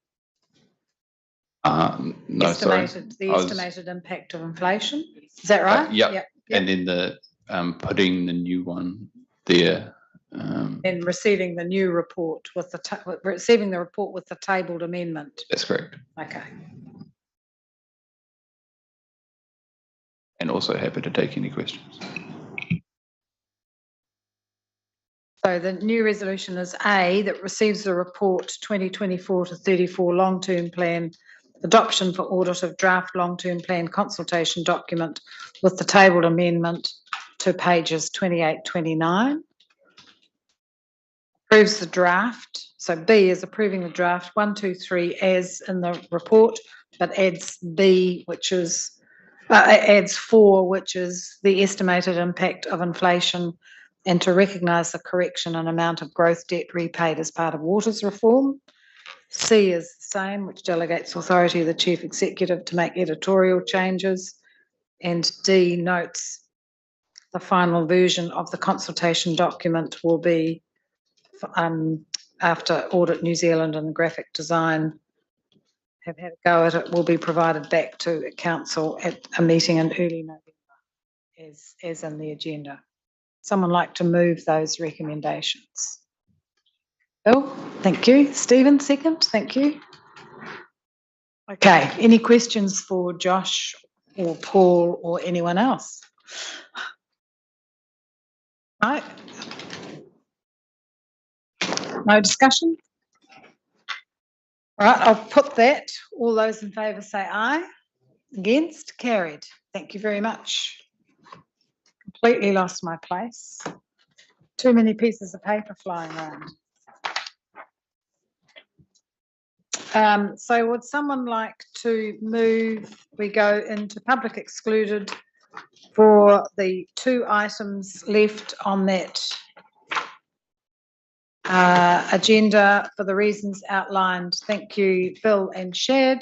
No, sorry. The I was- estimated impact of inflation. Is that right? Yep. And then the putting the new one there. And receiving the new report with receiving the report with the tabled amendment. That's correct. Okay. And also happy to take any questions. So the new resolution is A, that receives the report 2024 to 34 long-term plan adoption for audit of draft long-term plan consultation document with the tabled amendment to pages 28, 29. Approves the draft. So B is approving the draft 1, 2, 3 as in the report, but adds B, which is adds 4, which is the estimated impact of inflation, and to recognise the correction and amount of growth debt repaid as part of Waters reform. C is the same, which delegates authority to the Chief Executive to make editorial changes. And D notes the final version of the consultation document will be after Audit New Zealand and Graphic Design have had a go at it, will be provided back to Council at a meeting in early November, as in the agenda. Someone like to move those recommendations? Bill, thank you. Stephen, second, thank you. Okay, any questions for Josh or Paul or anyone else? No? No discussion? All right, I'll put that. All those in favour say aye. Against? Carried. Thank you very much. Completely lost my place. Too many pieces of paper flying around. So would someone like to move, we go into public excluded for the 2 items left on that agenda for the reasons outlined. Thank you, Bill and Shad.